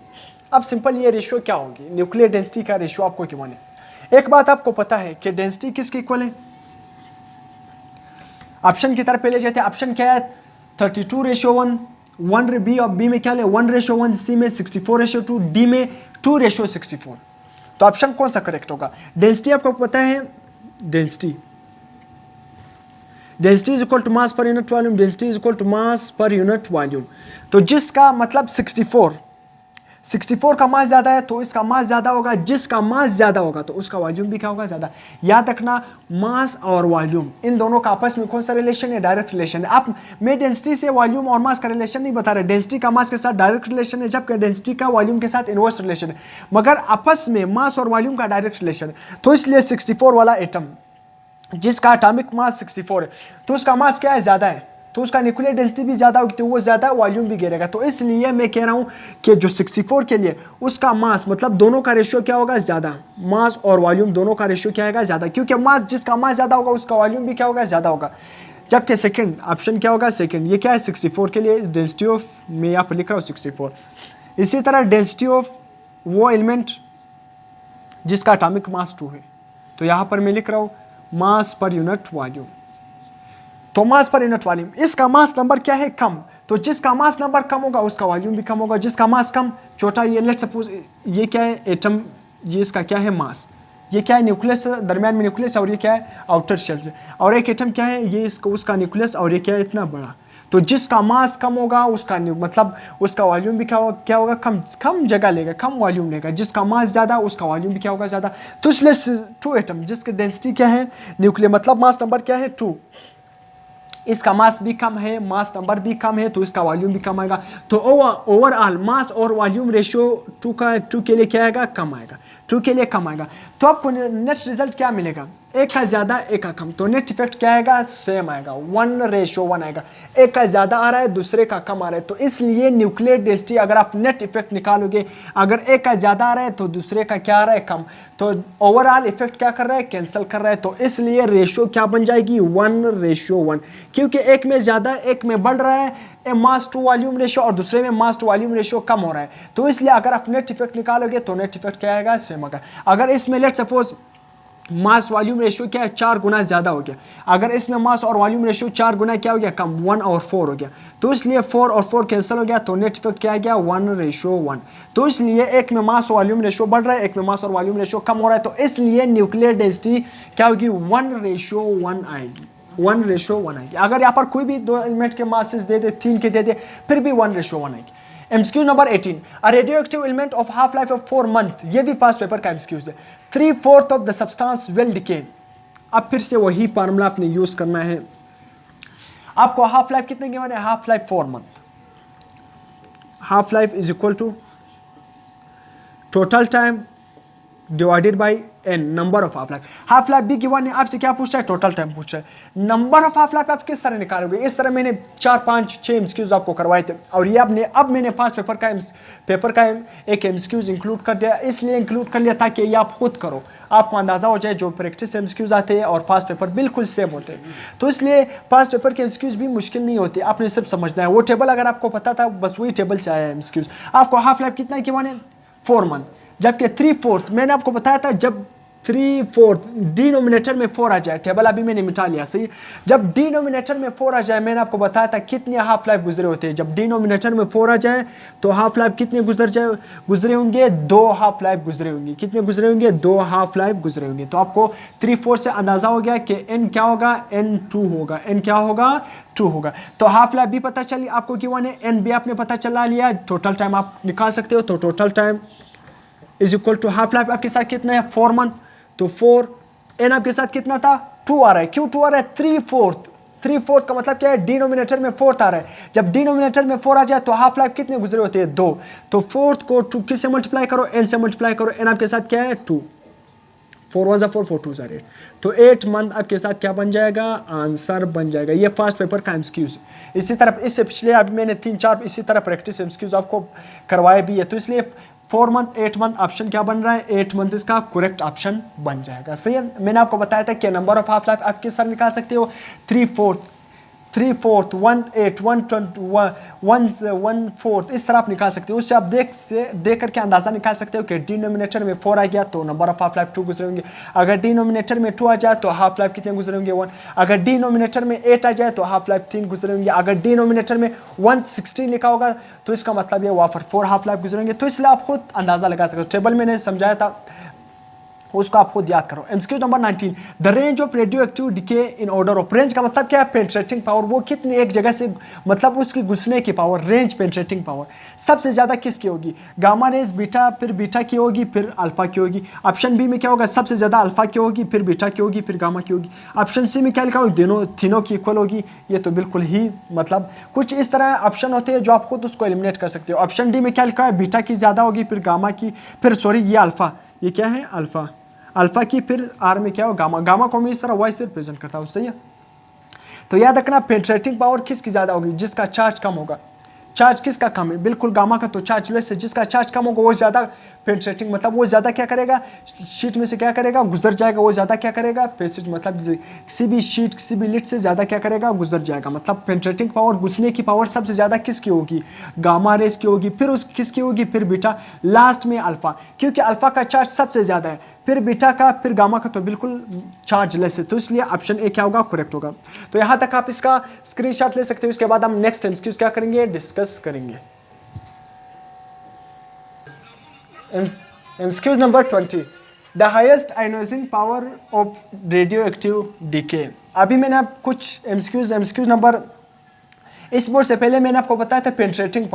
अब सिंपल ये रेशियो क्या होगी, न्यूक्लियर डेंसिटी का रेशियो आपको क्यों है। एक बात आपको पता है कि डेंसिटी किसके इक्वल है, ऑप्शन की तरफ पहले जाते हैं। ऑप्शन क्या है 32:1, 1 बी और बी में क्या ले 1:1, सी में 64:2, डी में 2:64। तो ऑप्शन कौन सा करेक्ट होगा। डेंसिटी आपको पता है, density is equal to mass per unit volume, density is equal to mass per unit volume. तो जिसका मतलब 64 का मास ज्यादा है तो इसका मास ज्यादा होगा, जिसका मास ज्यादा होगा तो उसका वॉल्यूम भी क्या होगा ज्यादा। याद रखना मास और वॉल्यूम इन दोनों का आपस में कौन सा रिलेशन है, डायरेक्ट रिलेशन है। आप मैं डेंसिटी से वॉल्यूम और मास का रिलेशन नहीं बता रहे, डेंसिटी का मास के साथ डायरेक्ट रिलेशन है, जबकि डेंसिटी का वॉल्यूम के साथ इनवर्स रिलेशन है, मगर आपस में मास और वॉल्यूम का डायरेक्ट रिलेशन है। तो इसलिए 64 वाला एटम जिसका एटॉमिक मास 64 है तो उसका मास क्या है ज्यादा है, तो उसका न्यूक्लियर डेंसिटी भी ज्यादा होगी, तो वो ज्यादा वॉल्यूम भी गिरेगा। तो इसलिए मैं कह रहा हूं कि जो 64 के लिए उसका मास मतलब दोनों का रेशियो क्या होगा ज्यादा, मास और वॉल्यूम दोनों का रेशियो क्या होगा ज्यादा, क्योंकि मास जिसका मास ज्यादा होगा उसका वॉल्यूम भी क्या होगा ज्यादा होगा। जबकि सेकंड ऑप्शन क्या होगा, सेकंड ये क्या है 64 के लिए डेंसिटी ऑफ, मैं यहाँ पर लिख रहा हूँ 64। इसी तरह डेंसिटी ऑफ वो एलिमेंट जिसका एटॉमिक मास 2 है, तो यहाँ पर मैं लिख रहा हूँ मास पर यूनिट वॉल्यूम। तो मास पर यूनिट वॉल्यूम, इसका मास नंबर क्या है कम, तो जिसका मास नंबर कम होगा उसका वॉल्यूम भी कम होगा। जिसका मास कम छोटा, ये लेट्स सपोज ये क्या है एटम, ये इसका क्या है मास, ये क्या है न्यूक्लियस, दरमियान में न्यूक्लियस और ये क्या है आउटर शेल से, और एक एटम क्या है ये इसको उसका न्यूक्लियस और ये क्या है इतना बड़ा। तो जिसका मास कम होगा उसका मतलब उसका वॉल्यूम भी क्या होगा कम जगह लेगा, कम वॉल्यूम लेगा। जिसका मास ज़्यादा उसका वॉल्यूम भी क्या होगा ज़्यादा। तो इसलिए 2 एटम जिसकी डेंसिटी क्या है न्यूक्लियर मतलब मास नंबर क्या है 2, इसका मास भी कम है, मास नंबर भी कम है, तो इसका वॉल्यूम भी कम आएगा। तो ओवरऑल मास और वॉल्यूम रेशियो 2 के लिए क्या आएगा कम आएगा, 2 के लिए कम आएगा। तो आपको नेट रिजल्ट क्या मिलेगा, एक का ज्यादा एक का कम, तो नेट इफेक्ट क्या आएगा, सेम आएगा, 1:1 आएगा। एक का ज्यादा आ रहा है, दूसरे का कम आ रहा है, तो इसलिए न्यूक्लियर डेंसिटी अगर आप नेट इफेक्ट निकालोगे, अगर एक का ज्यादा आ रहा है तो दूसरे का क्या आ रहा है, कम, तो ओवरऑल इफेक्ट क्या कर रहा है, कैंसिल कर रहा है, तो इसलिए रेशियो क्या बन जाएगी, 1:1, क्योंकि एक में ज्यादा एक में बढ़ रहा है मास टू वॉल्यूम रेशियो और दूसरे में मास टू वॉल्यूम रेशियो कम हो रहा है, तो इसलिए अगर आप नेट इफेक्ट निकालोगे तो नेट इफेक्ट क्या आएगा, सेम आएगा। अगर इसमें let suppose mass volume ratio क्या है, 4 गुना ज्यादा हो गया, अगर इसमें मास और वॉल्यूम रेशियो 4 गुना क्या हो गया, कम, 1 और 4 हो गया, तो इसलिए 4 और 4 कैंसिल हो गया, तो नेट इफेक्ट क्या आ गया, 1:1। तो इसलिए एक में मास वॉल्यूम रेशियो बढ़ रहा है, एक में मास और वॉल्यूम रेशियो कम हो रहा है, तो इसलिए न्यूक्लियर डेंसिटी क्या होगी, 1:1 आएगी, 1:1 आएगी। अगर यहाँ पर कोई भी दो एलिमेंट के मासेस दे दे, 3 के दे दे, फिर भी 1:1 आएगी। MCQ number 18, a radioactive element of half life of 4 month, ये भी पास पेपर का एमसीक्यू है। 3/4 of the substance will decay. अब फिर से वही फार्मूला आपने यूज करना है। आपको हाफ लाइफ कितने गिवन है, half life 4 month, half life is equal to total time divided by N, number of half life. Half life भी गिवन है, आपसे क्या पूछता है, टोटल टाइम पूछता है। नंबर ऑफ हाफ लाइफ आप किस तरह निकालोगे, इस तरह मैंने 4-5-6 एमसीक्यूज आपको करवाए थे, और ये अब मैंने पांच पेपर का एक एमसीक्यूज इंक्लूड कर दिया, इसलिए इंक्लूड कर लिया ताकि ये आप खुद करो, आपको अंदाजा हो जाए जो प्रैक्टिस एमसीक्यूज आते हैं और पास्ट पेपर बिल्कुल सेम होते हैं, तो इसलिए पास्ट पेपर के एमसीक्यूज भी मुश्किल नहीं होते, आपने सिर्फ समझना है। वो टेबल अगर आपको पता था, बस वही टेबल से आया है एमसीक्यूज। आपको हाफ लाइफ कितना गिवन है, 4 मंथ, जबकि 3/4 मैंने आपको बताया था, जब 3/4 डिनोमिनेटर में 4 आ जाए, टेबल अभी मैंने मिटा लिया, सही, जब डिनोमिनेटर में 4 आ जाए, मैंने आपको बताया था कितने हाफ लाइफ गुजरे होते हैं, जब डिनोमिनेटर में 4 आ जाए तो हाफ लाइफ कितने गुजरे होंगे, 2 हाफ लाइफ गुजरे होंगे, कितने गुजरे होंगे, 2 हाफ लाइफ गुजरे होंगे। तो आपको 3/4 से अंदाजा हो गया कि n क्या होगा, n2 होगा, n क्या होगा, 2 होगा। तो हाफ लाइफ भी पता चली आपको कि 1 है, n भी आपने पता चला लिया, टोटल टाइम आप निकाल सकते हो, तो total time is equal to half life आपके साथ कितना है, 4 मंथ, तो 4, एन आपके साथ कितना था, 2 आ रहा है, क्यों 2 आ रहा है, 3/4 का मतलब क्या है, डिनोमिनेटर में 4 आ रहा है, जब डिनोमिनेटर में 4 आ जाए तो हाफ लाइफ कितने गुजरे होते हैं, 2, तो 4 को 2 किससे मल्टीप्लाई करो, एन से मल्टीप्लाई करो, एन आपके साथ क्या है, 2, 4 1 4 4 2 8, तो 8 मंथ आपके साथ क्या बन जाएगा, आंसर बन जाएगा। ये फर्स्ट पेपर का एमसीक्यूज। इसी तरह इससे पिछले अभी मैंने 3-4 इसी तरह प्रैक्टिस एमसीक्यूज आपको करवाए भी है, तो इसलिए 4 मंथ 8 मंथ ऑप्शन क्या बन रहा है, 8 मंथ इसका करेक्ट ऑप्शन बन जाएगा, सही है। मैंने आपको बताया था कि नंबर ऑफ हाफ लाइफ आप किस तरह निकाल सकते हो, 3/4 1/8 1/4 इस तरह आप निकाल सकते हो, उससे आप देख करके अंदाजा निकाल सकते हो कि डिनोमिनेटर में 4 आ गया तो नंबर ऑफ हाफ लाइफ 2 गुजरे होंगे, अगर डिनोमिनेटर में 2 आ जाए तो हाफ लाइफ कितने गुजरे होंगे, 1, अगर डिनोमिनेटर में 8 आ जाए तो हाफ लाइफ 3 गुजरे होंगे, अगर डिनोमिनेटर में 116 लिखा होगा तो इसका मतलब ये वहाँ पर 4 हाफ लाइफ गुजरेंगे, तो इसलिए आप खुद अंदाजा लगा सकते हो, टेबल मैंने समझाया था उसको आप खुद याद करो। MCQ number 19, the range of radio active decay in order of, range का मतलब क्या है, पेंट्रेटिंग पावर, वो कितनी एक जगह से मतलब उसकी घुसने की पावर, रेंज पेंट्रेटिंग पावर सबसे ज्यादा किसकी होगी, गामा रेज, बीटा, फिर बीटा की होगी, फिर अल्फा की होगी। ऑप्शन बी में क्या होगा, सबसे ज्यादा अल्फा की होगी, फिर बीटा की होगी, फिर गामा की होगी। ऑप्शन सी में क्या लिखा होगा, तीनों की इक्वल होगी। ये तो बिल्कुल ही मतलब कुछ इस तरह ऑप्शन होते हैं जो आप खुद उसको एलिमिनेट कर सकते हो। ऑप्शन डी में क्या लिखा है, बीटा की ज्यादा होगी, फिर गामा की, फिर सॉरी ये अल्फा, ये क्या है अल्फा की, फिर आर में क्या हो, गामा को मैं इस तरह वाई से रिप्रेजेंट करता हूँ, सही है। तो याद रखना पेंट्रेटिंग पावर किसकी ज्यादा होगी, जिसका चार्ज कम होगा। चार्ज किसका कम है, बिल्कुल गामा का तो चार्ज लेस है, जिसका चार्ज कम होगा वो ज्यादा पेंट्रेटिंग मतलब वो ज्यादा क्या करेगा, शीट में से क्या करेगा, गुजर जाएगा, वो ज्यादा क्या करेगा, पैसेज मतलब किसी भी शीट किसी भी लिट से ज्यादा क्या करेगा, गुजर जाएगा। मतलब पेंट्रेटिंग पावर, घुसने की पावर सबसे ज्यादा किसकी होगी, गामा रेस की होगी, फिर उस किसकी होगी, फिर बीटा, लास्ट में अल्फा, क्योंकि अल्फा का चार्ज सबसे ज्यादा है, फिर बीटा का, फिर गामा का तो बिल्कुल चार्ज लेस है, तो इसलिए ऑप्शन ए क्या होगा, करेक्ट होगा। तो यहां तक आप इसका स्क्रीनशॉट ले सकते हो, इसके बाद हम नेक्स्ट एमसीक्यूज क्या करेंगे, डिस्कस करेंगे। MCQs number 20, the highest ionizing power of radioactive decay. अभी मैंने आप कुछ एमसीक्यूज नंबर, इस बोर्ड से पहले मैंने आपको बताया था पेंट्रेटिंग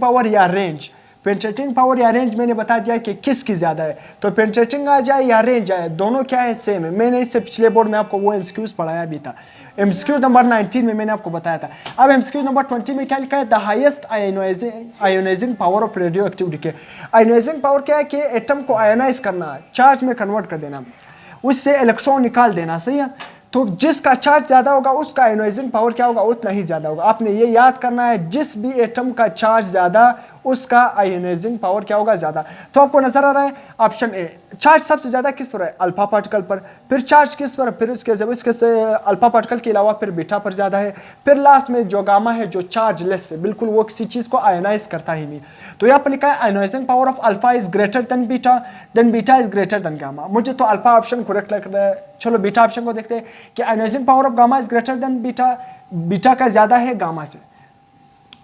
पावर या रेंज, पेंट्रेटिंग पावर या रेंज मैंने बता दिया कि किसकी ज्यादा है, तो पेंट्रेटिंग आ जाए या रेंज आए, दोनों क्या है, सेम है। मैंने इससे पिछले बोर्ड में आपको वो एमसीक्यूज पढ़ाया भी था। एमसीक्यूज नंबर 19 में मैंने आपको बताया था। अब एमसीक्यूज नंबर 20 में क्या लिखा है, the highest ionizing power of radio active decay. Ionizing power क्या है कि एटम को आयोनाइज करना, चार्ज में कन्वर्ट कर देना। उससे इलेक्ट्रॉन निकाल देना, सही है। तो जिसका चार्ज ज्यादा होगा उसका आयोनाइजिंग पावर क्या होगा, उतना ही ज्यादा होगा। आपने ये याद करना है, जिस भी एटम का चार्ज ज्यादा उसका आयोनाइजिंग पावर क्या होगा, ज्यादा। तो आपको नजर आ रहा है ऑप्शन ए, चार्ज सबसे ज्यादा किस पर है, अल्फा पार्टिकल पर, फिर चार्ज किस पर, फिर इसके से अल्फा पार्टिकल के अलावा फिर बीटा पर ज्यादा है, फिर लास्ट में जो गामा है जो चार्ज लेस है, बिल्कुल वो किसी चीज को आयोनाइज करता ही नहीं। तो यहाँ पर लिखा है ionizing power of alpha is greater then beta is greater than gamma. मुझे तो अल्फा ऑप्शन करेक्ट लग रहा है। चलो बीटा ऑप्शन को देखते हैं कि ionizing power of gamma is greater then beta, beta का ज्यादा है गामा से,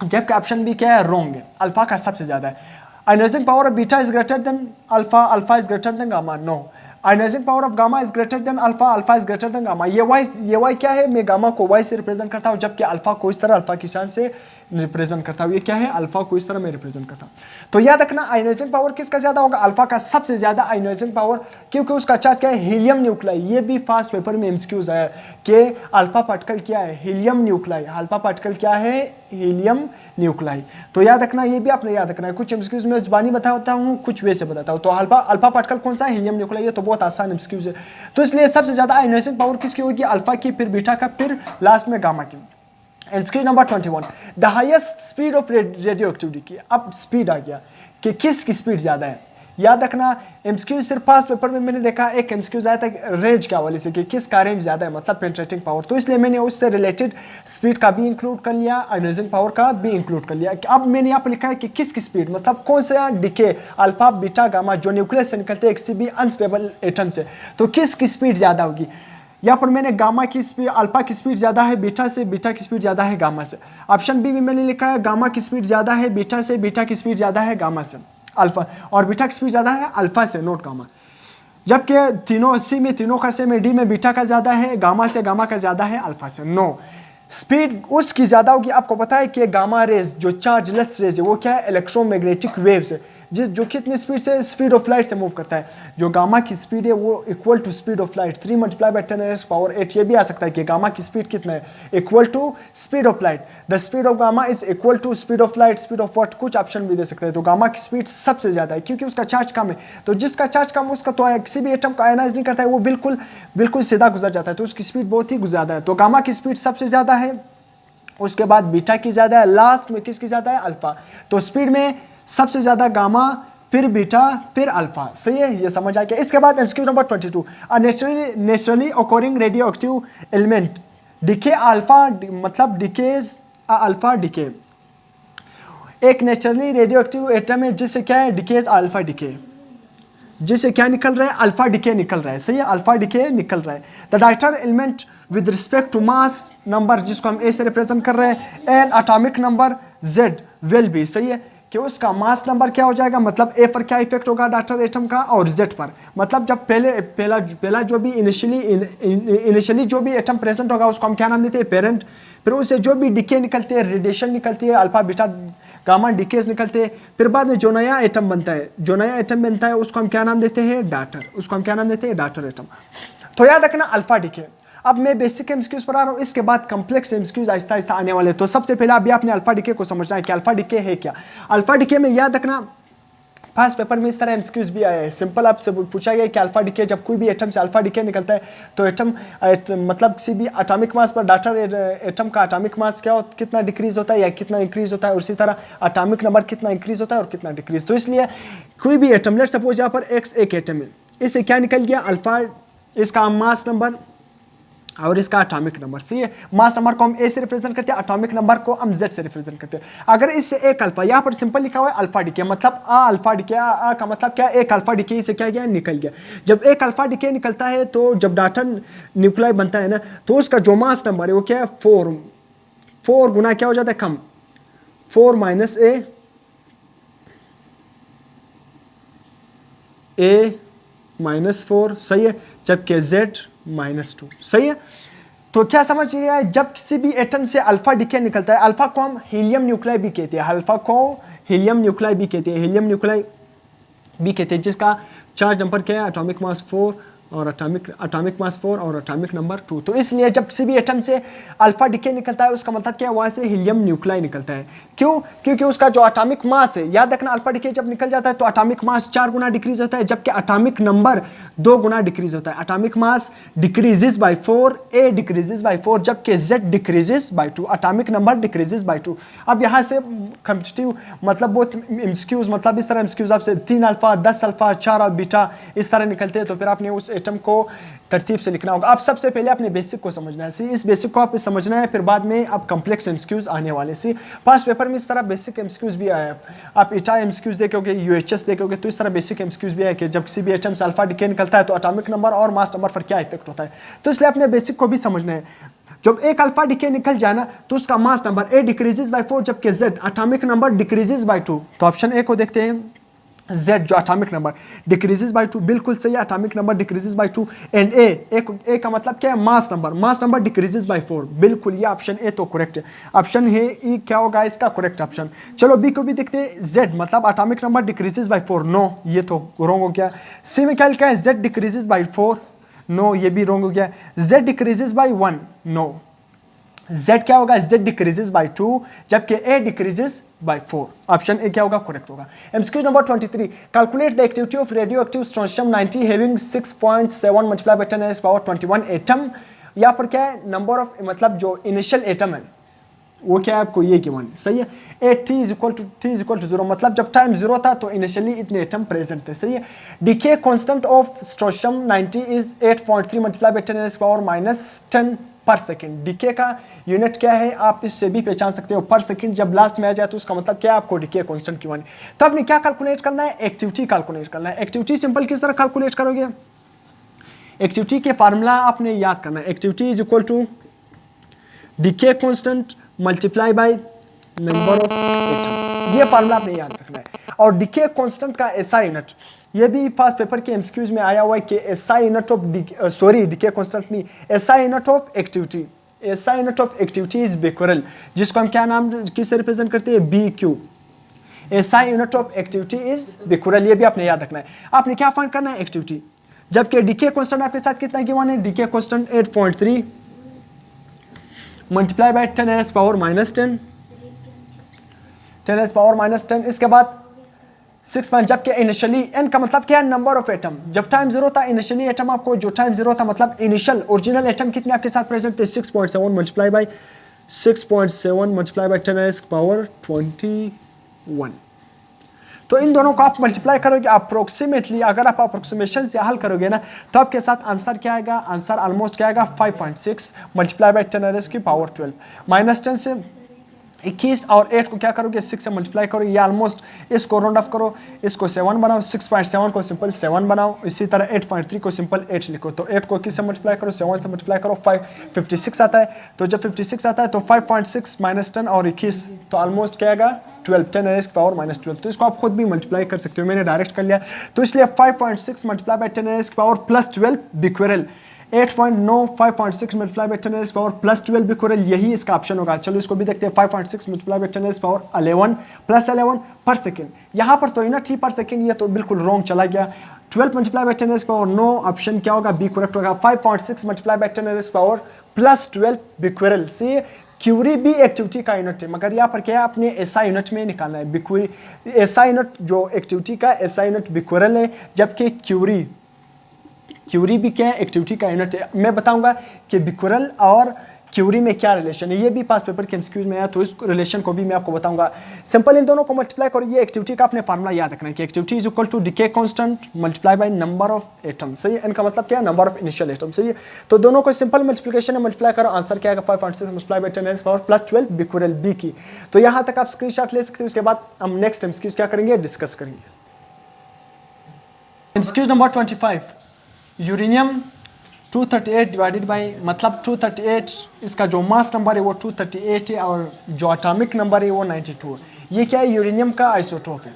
जबकि ऑप्शन बी क्या है, रॉन्ग है, अल्फा का सबसे ज्यादा है। Ionizing power of beta is greater than alpha, alpha is greater than gamma, no. Ionizing power of gamma is greater than alpha, alpha is greater than gamma. ये Y क्या है, मैं गामा को वाई से रिप्रेजेंट करता हूँ, जबकि alpha को इस तरह अल्फा की शान से रिप्रेजेंट करता हूँ। ये क्या है, अल्फा को इस तरह मैं रिप्रेजेंट करता हूँ। तो याद रखना आयोनाइजिंग पावर किसका ज्यादा होगा, अल्फा का सबसे ज्यादा आयोनाइजिंग पावर, क्योंकि उसका चार्ज क्या है, हीलियम न्यूक्लाई। ये भी फास्ट पेपर में एमसीक्यूज आया कि अल्फा पार्टिकल क्या है, हीलियम न्यूक्लाई। अल्फा पार्टिकल क्या है, हीलियम न्यूक्लाई। तो याद रखना, ये भी आपने याद रखना है। कुछ एमसीक्यूज में जुबानी बताता हूँ, कुछ वे से बताता हूँ। तो अल्फा पार्टिकल कौन सा है, हीलियम न्यूक्लाई। ये तो बहुत आसान एमसीक्यूज है। तो इसलिए सबसे ज्यादा आयोनाइजिंग पावर किसकी होगी, अल्फा की, फिर बीटा का, फिर लास्ट में गामा की। MCQ number 21, the highest speed of radio activity. अब स्पीड आ गया कि किसकी स्पीड ज्यादा है। याद रखना एमसीक्यू सिर्फ पास पेपर में मैंने देखा एक एमसीक्यू आया था रेंज के हवाले से कि किसका रेंज ज्यादा है, मतलब पेनिट्रेटिंग पावर। तो इसलिए मैंने उससे रिलेटेड स्पीड का भी इंक्लूड कर लिया, आयोनाइजिंग पावर का भी इंक्लूड कर लिया। अब मैंने यहाँ पर लिखा है कि किसकी स्पीड, मतलब कौन सा डिके, अल्फा बीटा गामा, जो न्यूक्लियस से निकलते हैं किसी भी अनस्टेबल एटम से, तो किसकी स्पीड ज्यादा होगी। यहाँ पर मैंने गामा की स्पीड, अल्फा की स्पीड ज्यादा है बीटा से, बीटा की स्पीड ज्यादा है गामा से। ऑप्शन बी में मैंने लिखा है गामा की स्पीड ज्यादा है बीटा से, बीटा की स्पीड ज्यादा है गामा से, अल्फा, और बीटा की स्पीड ज्यादा है अल्फा से, नोट गामा। जबकि तीनों सी में, तीनों का से में, डी में बीटा का ज्यादा है गामा से, गामा का ज्यादा है अल्फा से, नो। स्पीड उसकी ज्यादा होगी। आपको पता है कि गामा रेज जो चार्जलेस रेज है वो क्या है, इलेक्ट्रोमैग्नेटिक वेव्स है, जो कितनी स्पीड से, स्पीड ऑफ लाइट से मूव करता है। जो गामा की स्पीड है वो equal to speed of light 3 × 10⁻⁸ ये भी आ सकता है कि गामा की स्पीड कितना है, equal to speed of light. The speed of gamma is equal to speed of light, speed of what, कुछ ऑप्शन भी दे सकते हैं। तो गामा की स्पीड सबसे ज्यादा है क्योंकि उसका चार्ज कम है। तो जिसका चार्ज कम उसका तो किसी भी एटम को आयनाइज नहीं करता है, वो बिल्कुल सीधा गुजर जाता है, तो उसकी स्पीड बहुत ही ज्यादा है। तो गामा की स्पीड सबसे ज्यादा है, उसके बाद बीटा की ज्यादा है, लास्ट में किसकी ज्यादा है, अल्फा। तो स्पीड में सबसे ज्यादा गामा, फिर बीटा, फिर अल्फा, सही है, ये समझ आ गया। इसके बाद MCQ number 22, naturally occurring radio active element decay alpha, मतलब डिकेज अल्फा डिके। एक नेचुरली रेडियो एक्टिव एटम है जिससे क्या है, डिकेज अल्फा डिके, जिससे क्या निकल रहा है, अल्फा डिके निकल रहा है, सही है, अल्फा डिके निकल रहा है। The director element with respect to mass number, जिसको हम ए से रिप्रेजेंट कर रहे हैं, and atomic number Z will be, सही है, कि उसका मास नंबर क्या हो जाएगा, मतलब ए पर क्या इफेक्ट होगा डायरेक्टर एटम का, और जेड पर, मतलब जब पहला जो भी इनिशियली जो भी एटम प्रेजेंट होगा उसको हम क्या नाम देते हैं, पेरेंट। फिर उससे जो भी डिके निकलते हैं, रेडिएशन निकलती है, अल्फा बीटा गामा डिकेज निकलते हैं, फिर बाद में जो नया एटम बनता है उसको हम क्या नाम देते हैं, डाटर, उसको हम क्या नाम देते हैं, डाटर एटम। तो याद रखना अल्फा डिके। अब मैं बेसिक एमसीक्यूज पर आ रहा हूँ, इसके बाद कॉम्प्लेक्स एमसीक्यूज आहिस्ता आहिस्ता आने वाले। तो सबसे पहले अभी आपने अल्फा डिके को समझना है कि अल्फा डिके है क्या। अल्फा डिके में याद रखना फर्स्ट पेपर में इस तरह एमसीक्यूज भी आए हैं। सिंपल आपसे पूछा गया कि अल्फा डिके, जब कोई भी एटम से अल्फा डिके निकलता है तो एटम मतलब किसी भी एटॉमिक मास पर डाटर एटम का एटॉमिक मास कितना डिक्रीज होता है या कितना इंक्रीज होता है, और उसी तरह एटॉमिक नंबर कितना इंक्रीज होता है और कितना डिक्रीज। तो इसलिए कोई भी एटम, लेट सपोज यहाँ पर एक्स एक एटम है, इससे क्या निकल गया, अल्फा, इसका मास नंबर और इसका एटॉमिक नंबर, सही है। मास नंबर को हम ए से रिप्रेजेंट करते हैं, एटॉमिक नंबर को हम जेड से रिप्रेजेंट करते हैं। अगर इससे एक अल्फा, यहाँ पर सिंपल लिखा हुआ है अल्फा डिके, मतलब अल्फा डिके, आ का मतलब क्या, एक अल्फा डिके से क्या गया, निकल गया। जब एक अल्फा डिके निकलता है तो जब डाटर न्यूक्लियाई बनता है ना, तो उसका जो मास नंबर है वो क्या है, 4 गुना क्या हो जाता है, कम, 4 - a -4, सही है, जबकि z -2, सही है। तो क्या समझ गया, जब किसी भी एटम से अल्फा डिके निकलता है, अल्फा को हम हीलियम न्यूक्लियाई भी कहते हैं, अल्फा को हीलियम न्यूक्लियाई भी कहते हैं, हीलियम न्यूक्लियाई भी कहते हैं, जिसका चार्ज नंबर क्या है, एटॉमिक मास 4 और एटॉमिक मास 4 और एटॉमिक नंबर 2। तो इसलिए जब किसी भी एटम से अल्फा डिके निकलता है उसका मतलब क्या है, वहाँ से हीलियम न्यूक्लाई निकलता है। क्यों? क्योंकि उसका जो एटॉमिक मास है, याद रखना अल्फा डिके जब निकल जाता है तो एटॉमिक मास 4 गुना डिक्रीज होता है, जबकि एटॉमिक नंबर 2 गुना डिक्रीज होता है। Atomic mass decreases by 4, A decreases by 4, जबकि Z decreases by 2, atomic number decreases by 2। अब यहाँ से कॉम्पिटिटिव मतलब बहुत एमसीक्यूज, मतलब इस तरह एमसीक्यूज आपसे 3 अल्फा, 10 अल्फा, 4 बीटा इस तरह निकलते हैं, तो फिर आपने उस एटम को तरतीब से लिखना होगा। अब सबसे पहले अपने बेसिक को समझना है, सी इस बेसिक को आप समझना है, फिर बाद में अब कॉम्प्लेक्स एमसीक्यूज आने वाले। सी पास्ट पेपर में इस तरह बेसिक एमसीक्यूज भी आया है, आप ईटा एमसीक्यूज देखोगे, यूएचएस देखोगे, तो इस तरह बेसिक एमसीक्यूज भी आया कि जब किसी भी एटम से अल्फा डिके निकलता है तो एटॉमिक नंबर और मास नंबर पर क्या इफेक्ट होता है। तो इसलिए अपने बेसिक को भी समझना है। जब एक अल्फा डिके निकल जाए ना तो उसका mass number A decreases by 4, जबकि Z atomic number decreases by 2। तो ऑप्शन ए को देखते हैं, Z जो एटॉमिक नंबर डिक्रीजेस बाय 2, बिल्कुल सही है, atomic number decreases by 2। And A का मतलब क्या है, मास नंबर डिक्रीजेस बाय 4, बिल्कुल ये ऑप्शन ए तो करेक्ट है। ऑप्शन है ई क्या होगा इसका करेक्ट ऑप्शन। चलो बी को भी देखते हैं, Z मतलब atomic number decreases by 4, no ये तो रॉन्ग हो गया। सी में क्या लिखा है, Z डिक्रीजेस बाय 4, नो ये भी रॉन्ग हो गया। Z decreases by 1, no Z क्या होगा, Z डिक्रीजेस बाय 2, जबकि A decreases by 4। Option A क्या होगा, करेक्ट होगा। MCQ number 23, calculate the activity of radio active strontium 90 having 6.7 multiply by 10 power 21 atom. यहाँ पर क्या है, नंबर ऑफ मतलब जो इनिशियल एटम है वो क्या है आपको ये गिवन, सही है। A T is equal to 0, मतलब जब टाइम 0 था तो इनिशियली इतने एटम प्रेजेंट थे, सही है। Decay constant of strontium 90 is 8.3 multiply by 10 power -10 पर सेकंड। डीके का यूनिट क्या है, आप इससे भी पहचान सकते हो, पर सेकंड जब लास्ट में आ जाए तो उसका मतलब क्या है, आपको डीके कांस्टेंट की वन। तो आपने क्या कैलकुलेट करना है, एक्टिविटी कैलकुलेट करना है। एक्टिविटी सिंपल किस तरह कैलकुलेट करोगे, एक्टिविटी के फार्मूला आपने याद करना है, activity is equal to decay constant multiply by number of atom, ये फार्मूला आपने याद रखना है। और डीके कांस्टेंट का एसआई यूनिट, ये भी फास्ट पेपर के एमसीक्यूज में आया हुआ है कि SI unit of decay constant नहीं, SI unit of activity, SI unit of activity is becquerel, जिसको हम क्या नाम किससे रिप्रेजेंट करते हैं, B Q. SI unit of activity is becquerel, ये भी आपने याद रखना है। आपने क्या फाइंड करना है, एक्टिविटी, जबकि डीके कांस्टेंट आपके साथ कितना गिवन है, decay constant 8.3 multiply by 10 power -10, 10 power -10, इसके बाद 6, जबकि इनिशियली एन का मतलब क्या है, नंबर ऑफ एटम। जब टाइम 0 था इनिशियली एटम, आपको जो टाइम 0 था मतलब इनिशियल ओरिजिनल एटम कितने आपके साथ प्रेजेंट थे, 6.7 मल्टीप्लाई बाय 10 पावर 21। तो इन दोनों को आप मल्टीप्लाई करोगे अप्रोक्सीमेटली, अगर आप अप्रोक्सीमेशन से हल करोगे ना तो आपके साथ आंसर क्या आएगा, आंसर ऑलमोस्ट क्या आएगा, 5.6 मल्टीप्लाई बाय 10 पावर 12, -10 से 21 और 8 को क्या करोगे, 6 से मल्टीप्लाई करो, ये ऑलमोस्ट, इसको राउंड ऑफ करो, इसको 7 बनाओ, 6.7 को सिंपल 7 बनाओ, इसी तरह 8.3 को सिंपल 8 लिखो। तो 8 को किस से मल्टीप्लाई करो, 7 से मल्टीप्लाई करो, 56 आता है। तो जब 56 आता है तो 5.6 -10 और 21 तो ऑलमोस्ट क्या आएगा, 12, 10 पावर -12। तो इसको आप खुद भी मल्टीप्लाई कर सकते हो, मैंने डायरेक्ट कर लिया। तो इसलिए 5.6 multiply by 10 power +12 बिक्यूरेल, 5.6 multiply by 10 power +12 बिक्यूरेल, यही इसका ऑप्शन होगा। चलो इसको भी देखते हैं, 5.6 मल्टीप्लाई बाय 10 पावर 11 +11 पर सेकंड। यहाँ पर तो यूनिट ही पर सेकंड, ये तो बिल्कुल रॉन्ग चला गया। 12 मल्टीप्लाई बाय 10 पावर 9, ऑप्शन क्या होगा, बी करेक्ट होगा। 5.6 multiply by 10 power +12 becquerel, C curie भी एक्टिविटी का यूनिट है, मगर यहाँ पर क्या है, अपने एसआई यूनिट में निकालना है। बिक्यूरी एसआई यूनिट जो एक्टिविटी का एसआई यूनिट बिक्यूरेल है, जबकि क्यूरी भी क्या है, एक्टिविटी का यूनिट है। मैं बताऊंगा कि बिक्यूरेल और क्यूरी में क्या रिलेशन है, ये भी पास पेपर के एमसीक्यूज में आया, तो इस रिलेशन को भी मैं आपको बताऊंगा। सिंपल इन दोनों को मल्टीप्लाई करो, ये एक्टिविटी का अपने फार्मूला याद रखना है कि activity is equal to decay constant multiply by number of atom, सही है। इनका मतलब क्या है, नंबर ऑफ इनिशियल एटम, सही है। तो दोनों को सिंपल मल्टीप्लिकेशन में मल्टीप्लाई करो, आंसर क्या आएगा, 5.6 मल्टीप्लाई बाय 10 पावर +12 बिक्यूरेल, बी की। तो यहाँ तक आप स्क्रीनशॉट ले सकते हो, उसके बाद हम नेक्स्ट एमसीक्यूज क्या करेंगे, डिस्कस करेंगे। MCQs number 25, uranium 238 divided by, मतलब 238 इसका जो मास नंबर है वो 238 है और जो एटॉमिक नंबर है वो 92 है। ये क्या है, यूरेनियम का आइसोटोप है।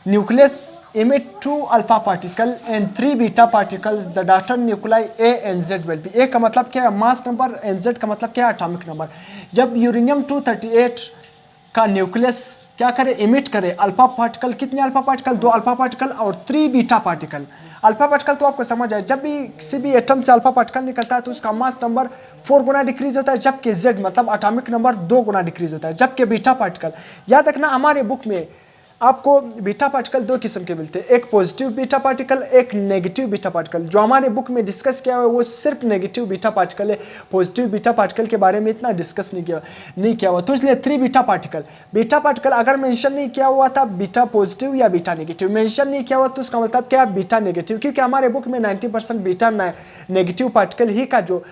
Nucleus emit 2 alpha particle and 3 beta particles, the daughter nuclei A and Z will be। A का मतलब क्या है, मास नंबर, एंड Z का मतलब क्या है, एटॉमिक नंबर। जब यूरेनियम 238 का न्यूक्लियस क्या करे, इमिट करे अल्फा पार्टिकल। कितने अल्फा पार्टिकल, 2 अल्फा पार्टिकल और 3 बीटा पार्टिकल। अल्फा पार्टिकल तो आपको समझ आए, जब भी किसी भी एटम से अल्फा पार्टिकल निकलता है तो उसका मास नंबर 4 गुना डिक्रीज होता है, जबकि Z मतलब एटॉमिक नंबर 2 गुना डिक्रीज होता है। जबकि बीटा पार्टिकल, याद रखना हमारे बुक में आपको बीटा पार्टिकल 2 किस्म के मिलते हैं, एक पॉजिटिव बीटा पार्टिकल, एक नेगेटिव बीटा पार्टिकल। जो हमारे बुक में डिस्कस किया हुआ है वो सिर्फ नेगेटिव बीटा पार्टिकल है, पॉजिटिव बीटा पार्टिकल के बारे में इतना डिस्कस नहीं किया हुआ। तो इसलिए 3 बीटा पार्टिकल अगर मेंशन नहीं किया हुआ था बीटा पॉजिटिव या बीटा नेगेटिव, मेंशन नहीं किया हुआ तो उसका मतलब क्या, बीटा नेगेटिव, क्योंकि हमारे बुक में 90% बीटा नेगेटिव पार्टिकल ही का जो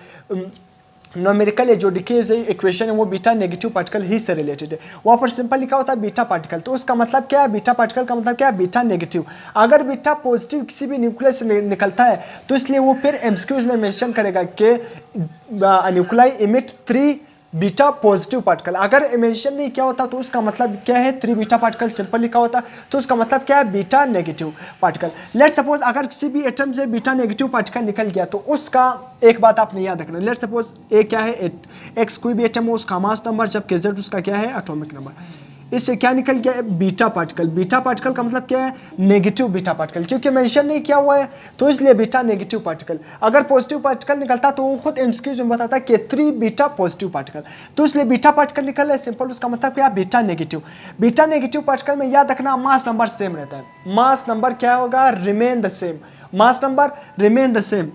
न्यूमेरिकल है, जो डिकेज इक्वेशन है वो बीटा नेगेटिव पार्टिकल ही से रिलेटेड है। वहाँ पर सिंपल लिखा होता है बीटा पार्टिकल, तो उसका मतलब क्या है, बीटा पार्टिकल का मतलब क्या है, बीटा नेगेटिव। अगर बीटा पॉजिटिव किसी भी न्यूक्लियस से निकलता है तो इसलिए वो फिर एमसीक्यूज में मेंशन करेगा कि nuclei emit 3 beta positive particle. अगर मेंशन नहीं किया होता तो उसका मतलब क्या है, 3 बीटा पार्टिकल सिंपल लिखा होता तो उसका मतलब क्या है, beta negative particle. Let suppose अगर किसी भी एटम से बीटा नेगेटिव पार्टिकल निकल गया तो उसका एक बात आपने याद रखना, लेट सपोज ए क्या है, एक्स कोई भी एटम हो उसका मास नंबर, जबकि जेड उसका क्या है, एटॉमिक नंबर। इससे क्या निकल गया है, बीटा पार्टिकल। बीटा पार्टिकल का मतलब क्या है, नेगेटिव बीटा पार्टिकल, क्योंकि मेंशन नहीं किया हुआ है तो इसलिए बीटा नेगेटिव पार्टिकल। अगर पॉजिटिव पार्टिकल निकलता तो वो खुद एमसीक्यूज में बताता कि 3 बीटा पॉजिटिव पार्टिकल, तो इसलिए बीटा पार्टिकल निकल रहा है सिंपल, उसका मतलब क्या, beta negative. Beta negative particle में याद रखना मास नंबर सेम रहता है, मास नंबर क्या होगा, remain the same, mass number remain the same.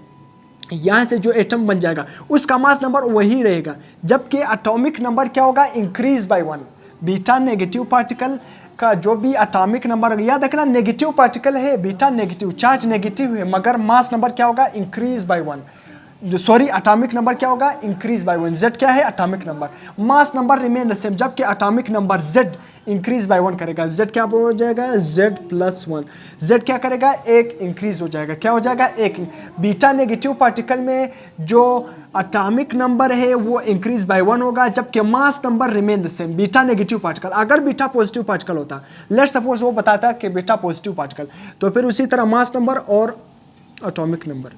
यहाँ से जो एटम बन जाएगा उसका मास नंबर वही रहेगा, जबकि एटॉमिक नंबर क्या होगा, increase by 1। Beta negative particle का जो भी एटॉमिक नंबर, याद रखना नेगेटिव पार्टिकल है, बीटा नेगेटिव, चार्ज नेगेटिव है, मगर मास नंबर क्या होगा, increase by 1। Sorry, atomic number क्या होगा, इंक्रीज बाय 1। जेड क्या है, atomic number, mass number remain the same, जबकि atomic number Z increase by 1 करेगा। जेड क्या हो जाएगा, जेड प्लस 1। जेड क्या करेगा, 1 इंक्रीज हो जाएगा, क्या हो जाएगा, 1। बीटा नेगेटिव पार्टिकल में जो एटॉमिक नंबर है वो इंक्रीज बाय 1 होगा, जबकि मास number remain the same. Beta negative particle, अगर बीटा पॉजिटिव पार्टिकल होता, लेट सपोज वो बताता कि बीटा पॉजिटिव पार्टिकल, तो फिर उसी तरह मास नंबर और एटॉमिक नंबर,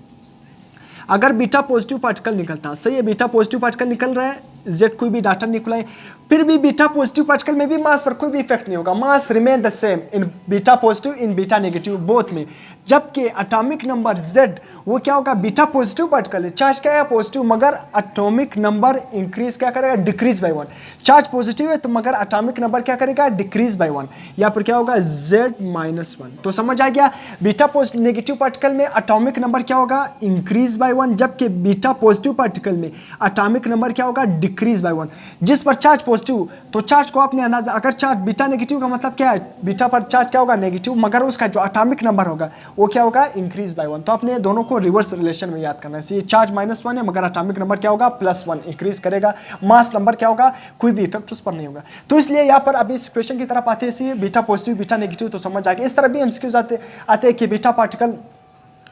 अगर बीटा पॉजिटिव पार्टिकल निकलता, सही है, बीटा पॉजिटिव पार्टिकल निकल रहा है, जेड कोई भी डाटा निकला है, फिर भी बीटा पॉजिटिव पार्टिकल में भी मास पर कोई भी इफेक्ट नहीं होगा, mass remain the same in beta positive in beta negative both में। जबकि एटॉमिक नंबर जेड वो क्या होगा, बीटा पॉजिटिव पार्टिकल है, चार्ज क्या है, पॉजिटिव, मगर एटॉमिक नंबर इंक्रीज क्या करेगा, डिक्रीज बाय 1। चार्ज पॉजिटिव है तो मगर एटॉमिक नंबर क्या करेगा, डिक्रीज बाय 1, या फिर क्या होगा, जेड माइनस 1। तो समझ आ गया, बीटा नेगेटिव पार्टिकल में एटॉमिक नंबर क्या होगा, इंक्रीज बाय 1, जबकि बीटा पॉजिटिव पार्टिकल में एटॉमिक नंबर क्या होगा, डिक्रीज बाय 1। जिस पर चार्ज पॉजिटिव, तो चार्ज को आपने अंदाजा, अगर चार्ज बीटा नेगेटिव का मतलब क्या है, बीटा पर चार्ज क्या होगा, नेगेटिव, मगर उसका जो एटॉमिक नंबर होगा वो क्या होगा, इंक्रीज बाय 1। तो आपने दोनों को रिवर्स रिलेशन में याद करना है, चार्ज -1 है मगर एटॉमिक नंबर क्या होगा, +1 इंक्रीज करेगा, मास नंबर क्या होगा, कोई भी इफेक्ट उस पर नहीं होगा। तो इसलिए यहाँ पर अभी इस क्वेश्चन की तरफ आते हैं, बीटा पॉजिटिव बीटा नेगेटिव, तो समझ आ गया। इस तरह भी एमसीक्यूज आते हैं कि beta particle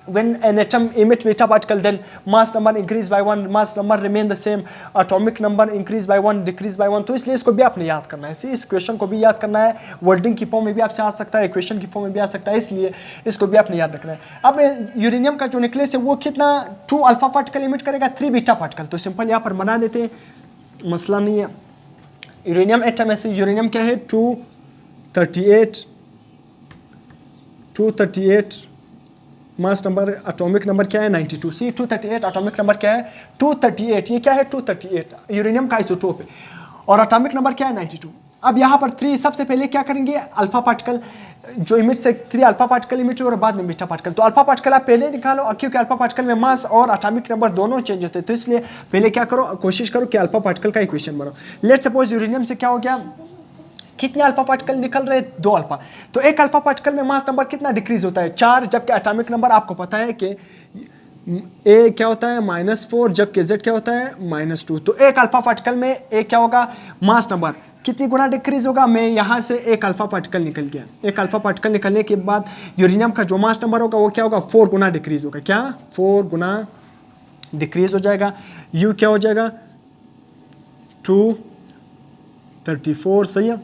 when an atom emit beta particle then mass number increase by 1, mass number remain the same, atomic number increase by 1, decrease by 1। तो इसलिए इसको भी आपने याद करना है, इस क्वेश्चन को भी याद करना है, वर्डिंग की फॉर्म में भी आपसे आ सकता है, इक्वेशन की फॉर्म में भी आ सकता है, इसलिए इसको भी आपने याद रखना है। अब यूरेनियम का जो न्यूक्लियस है वो कितना 2 अल्फा पार्टिकल इमिट करेगा, 3 बीटा पार्टिकल। तो सिंपल यहाँ पर बना देते हैं, मसला नहीं है। यूरेनियम एटम ऐसे, यूरेनियम क्या है, 238 मास नंबर, एटॉमिक नंबर क्या है, 92। सी 238, एटॉमिक नंबर क्या है, 238। ये क्या है, 238 यूरेनियम का आइसोटोप है, और एटॉमिक नंबर क्या है, 92। अब यहाँ पर 3, सबसे पहले क्या करेंगे, अल्फा पार्टिकल जो इमिट से 3 अल्फा पार्टिकल इमिट और बाद में बीटा पार्टिकल। तो अल्फा पार्टिकल आप पहले निकालो, और क्योंकि अल्फा पार्टिकल में मास और एटॉमिक नंबर दोनों चेंज होते हैं, तो इसलिए पहले क्या करो, कोशिश करो कि अल्फा पार्टिकल का इक्वेशन बनाओ। लेट सपोज यूरेनियम से क्या हो गया, कितने अल्फा पार्टिकल निकल रहे, 2 अल्फा। तो एक अल्फा पार्टिकल में मास नंबर कितना डिक्रीज होता है, 4, जबकि एटॉमिक नंबर आपको पता है कि ए क्या होता है, -4, जबकि जेड क्या होता है, -2। तो एक अल्फा पार्टिकल में ए क्या होगा, मास नंबर कितनी गुना डिक्रीज होगा, मैं यहाँ से एक अल्फा पार्टिकल निकल गया, एक अल्फा पार्टिकल निकलने के बाद यूरेनियम का जो मास नंबर होगा वो क्या होगा, 4 गुना डिक्रीज होगा, क्या 4 गुना डिक्रीज हो जाएगा। यू क्या हो जाएगा, 234, सही है,